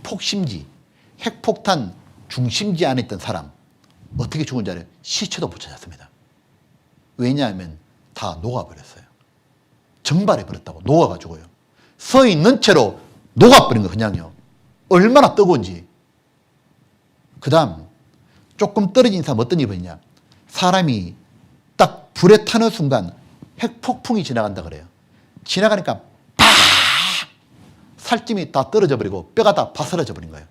폭심지, 핵폭탄 중심지 안에 있던 사람 어떻게 죽은지 알아요? 시체도 못 찾았습니다. 왜냐하면 다 녹아버렸어요. 증발해버렸다고. 녹아가지고요. 서 있는 채로 녹아버린 거예요. 그냥요. 얼마나 뜨거운지. 그 다음 조금 떨어진 사람 어떤 일이 벌이냐. 사람이 딱 불에 타는 순간 핵폭풍이 지나간다 그래요. 지나가니까 팍! 살찜이 다 떨어져 버리고 뼈가 다 바스러져 버린 거예요.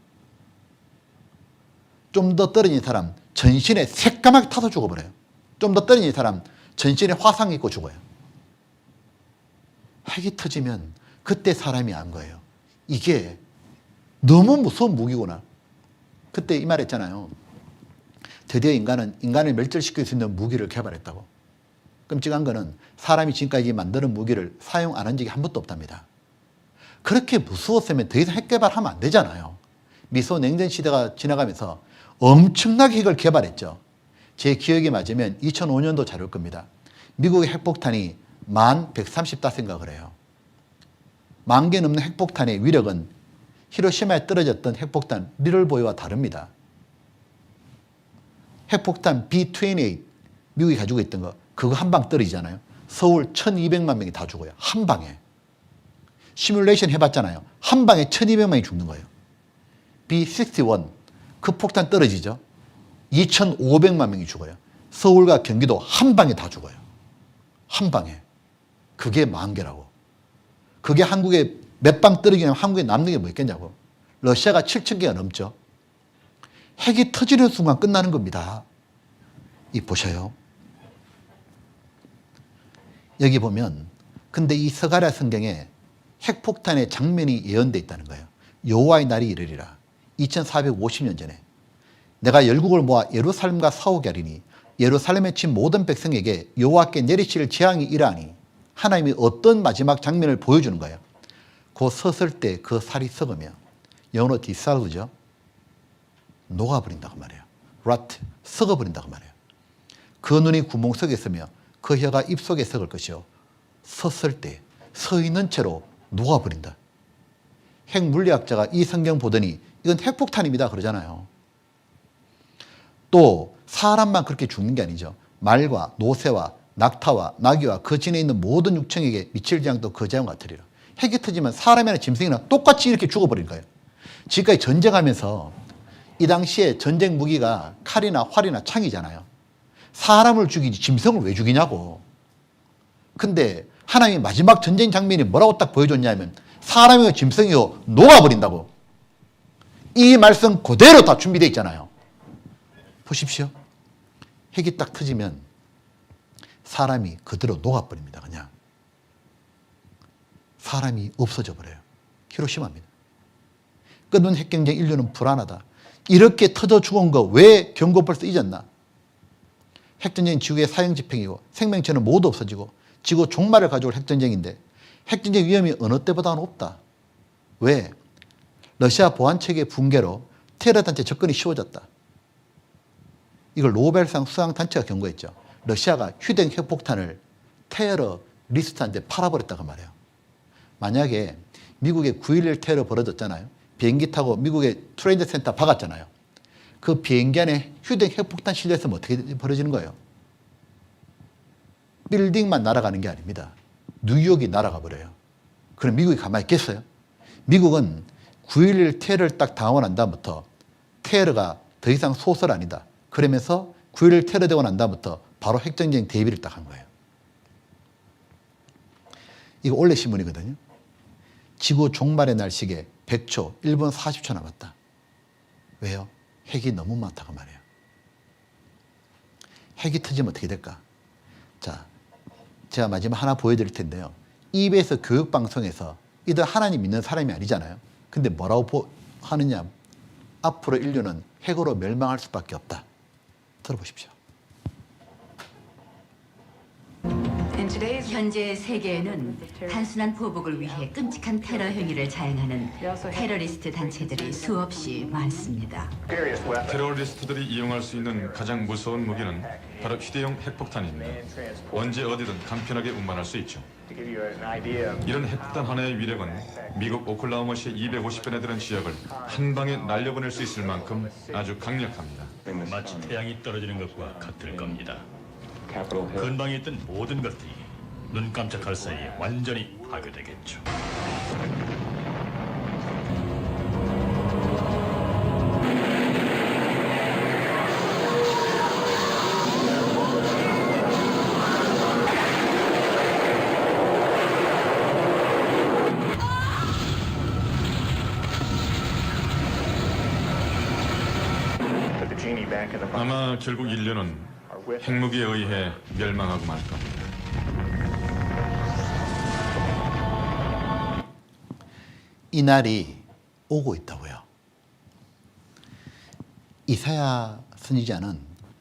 좀 더 떨어진 사람 전신에 새까맣게 타서 죽어버려요. 좀 더 떨어진 사람 전신에 화상 입고 죽어요. 핵이 터지면 그때 사람이 안 거예요. 이게 너무 무서운 무기구나. 그때 이 말 했잖아요. 드디어 인간을 멸절시킬 수 있는 무기를 개발했다고. 끔찍한 거는 사람이 지금까지 만드는 무기를 사용 안 한 적이 한 번도 없답니다. 그렇게 무서웠으면 더 이상 핵 개발하면 안 되잖아요. 미소 냉전 시대가 지나가면서 엄청나게 핵을 개발했죠. 제 기억이 맞으면 2005년도 자료일 겁니다. 미국의 핵폭탄이 1135인가 그래요. 10,000개 넘는 핵폭탄의 위력은 히로시마에 떨어졌던 핵폭탄 리틀보이와 다릅니다. 핵폭탄 B-28 미국이 가지고 있던 거 그거 한 방 떨어지잖아요. 서울 1200만 명이 다 죽어요. 한 방에. 시뮬레이션 해봤잖아요. 한 방에 1200만이 죽는 거예요. B-61 그 폭탄 떨어지죠. 2500만 명이 죽어요. 서울과 경기도 한 방에 다 죽어요. 한 방에. 그게 10,000개라고. 그게 한국에 몇 방 떨어지면 한국에 남는 게 뭐 있겠냐고. 러시아가 7,000개가 넘죠. 핵이 터지는 순간 끝나는 겁니다. 이 보셔요. 여기 보면 근데 이 스가랴 성경에 핵폭탄의 장면이 예언되어 있다는 거예요. 여호와의 날이 이르리라. 2450년 전에 내가 열국을 모아 예루살렘과 싸우게 하리니 예루살렘에 친 모든 백성에게 여호와께 내리실 재앙이 이러하니 하나님이 어떤 마지막 장면을 보여주는 거예요. 그 섰을 때 그 살이 썩으며 영어로 디살브죠. 녹아버린다고 말해요. rot, 썩어버린다고 말해요. 그 눈이 구멍 속에 있으며 그 혀가 입속에 썩을 것이요. 섰을 때 서 있는 채로 녹아버린다. 핵물리학자가 이 성경 보더니 이건 핵폭탄입니다 그러잖아요. 또 사람만 그렇게 죽는 게 아니죠. 말과 노새와 낙타와 나귀와 그 진에 있는 모든 육청에게 미칠 재앙도 그 재앙 같으리라. 핵이 터지면 사람이나 짐승이나 똑같이 이렇게 죽어버린 거예요. 지금까지 전쟁하면서 이 당시에 전쟁 무기가 칼이나 활이나 창이잖아요. 사람을 죽이지 짐승을 왜 죽이냐고. 근데 하나님이 마지막 전쟁 장면이 뭐라고 딱 보여줬냐면 사람이요 짐승이요 녹아버린다고. 이 말씀 그대로 다 준비되어 있잖아요. 보십시오. 핵이 딱 터지면 사람이 그대로 녹아버립니다. 그냥. 사람이 없어져 버려요. 히로시마입니다. 끝없는 핵경쟁 인류는 불안하다. 이렇게 터져 죽은 거 왜 경고 벌써 잊었나? 핵전쟁은 지구의 사형집행이고 생명체는 모두 없어지고 지구 종말을 가져올 핵전쟁인데 핵전쟁 위험이 어느 때보다 높다. 왜? 러시아 보안체계 붕괴로 테러단체 접근이 쉬워졌다. 이걸 노벨상 수상단체가 경고했죠. 러시아가 휴대용 핵폭탄을 테러 리스트한테 팔아버렸다고 말해요. 만약에 미국의 9.11 테러 벌어졌잖아요. 비행기 타고 미국의 트레이드 센터 박았잖아요. 그 비행기 안에 휴대용 핵폭탄 실려있으면 어떻게 벌어지는 거예요? 빌딩만 날아가는 게 아닙니다. 뉴욕이 날아가 버려요. 그럼 미국이 가만히 있겠어요? 미국은 9.11 테러를 딱 당하고 난 다음부터 테러가 더 이상 소설 아니다. 그러면서 9.11 테러 되고 난 다음부터 바로 핵전쟁 대비를 딱 한 거예요. 이거 원래 신문이거든요. 지구 종말의 날 시계 100초, 1분 40초 남았다. 왜요? 핵이 너무 많다고 말이에요. 핵이 터지면 어떻게 될까? 자, 제가 마지막 하나 보여드릴 텐데요. EBS 교육방송에서 이들 하나님 믿는 사람이 아니잖아요. 근데 뭐라고 하느냐? 앞으로 인류는 핵으로 멸망할 수밖에 없다. 들어보십시오. 현재 세계에는 단순한 보복을 위해 끔찍한 테러 행위를 자행하는 테러리스트 단체들이 수없이 많습니다. 테러리스트들이 이용할 수 있는 가장 무서운 무기는 바로 휴대용 핵폭탄입니다. 언제 어디든 간편하게 운반할 수 있죠. 이런 핵폭탄 하나의 위력은 미국 오클라호마시 250배나 되는 지역을 한 방에 날려보낼 수 있을 만큼 아주 강력합니다. 마치 태양이 떨어지는 것과 같을 겁니다. 근방에 있던 모든 것들이 눈 깜짝할 사이에 완전히 파괴되겠죠. 아마 결국 인류는 핵무기에 의해 멸망하고 말 겁니다. 이 날이 오고 있다고요. 이사야 선지자는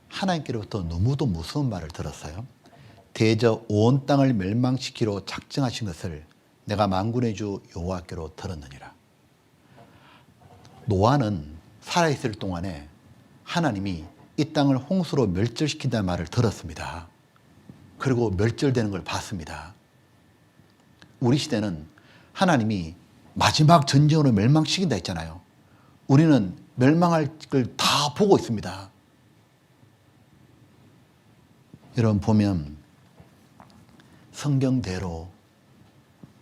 하나님께로부터 너무도 무서운 말을 들었어요. 대저 온 땅을 멸망시키러 작정하신 것을 내가 만군의 주 여호와께로 들었느니라. 노아는 살아있을 동안에 하나님이 이 땅을 홍수로 멸절시킨다는 말을 들었습니다. 그리고 멸절되는 걸 봤습니다. 우리 시대는 하나님이 마지막 전쟁으로 멸망시킨다 했잖아요. 우리는 멸망할 걸 다 보고 있습니다. 여러분 보면 성경대로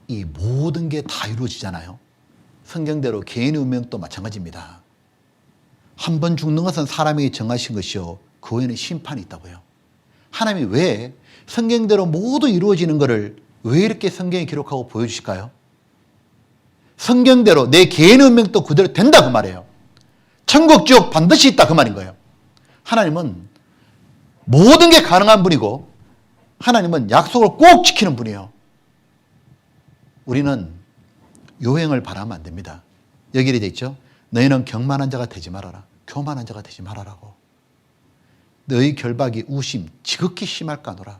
이 모든 게 다 이루어지잖아요. 성경대로 개인의 운명도 마찬가지입니다. 한 번 죽는 것은 사람에게 정하신 것이요 그 후에는 심판이 있다고요. 하나님이 왜 성경대로 모두 이루어지는 것을 왜 이렇게 성경에 기록하고 보여주실까요? 성경대로 내 개인의 운명도 그대로 된다 그 말이에요. 천국 지옥 반드시 있다 그 말인 거예요. 하나님은 모든 게 가능한 분이고 하나님은 약속을 꼭 지키는 분이에요. 우리는 요행을 바라면 안 됩니다. 여기 이렇게 돼 있죠. 너희는 경만한 자가 되지 말아라. 교만한 자가 되지 말아라고. 너희 결박이 우심 지극히 심할까노라.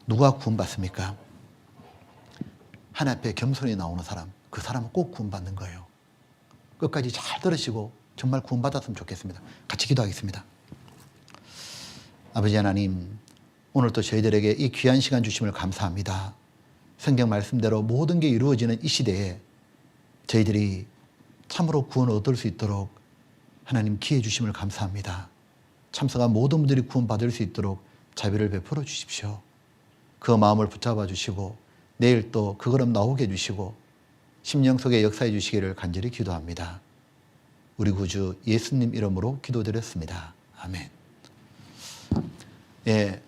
누가 구원받습니까? 하나님 앞에 겸손히 나오는 사람, 그 사람은 꼭 구원받는 거예요. 끝까지 잘 들으시고 정말 구원받았으면 좋겠습니다. 같이 기도하겠습니다. 아버지 하나님, 오늘도 저희들에게 이 귀한 시간 주심을 감사합니다. 성경 말씀대로 모든 게 이루어지는 이 시대에 저희들이 참으로 구원을 얻을 수 있도록 하나님 기회 주심을 감사합니다. 참석한 모든 분들이 구원받을 수 있도록 자비를 베풀어 주십시오. 그 마음을 붙잡아 주시고 내일 또 그 걸음 나오게 해주시고 심령 속에 역사해 주시기를 간절히 기도합니다. 우리 구주 예수님 이름으로 기도드렸습니다. 아멘. 예.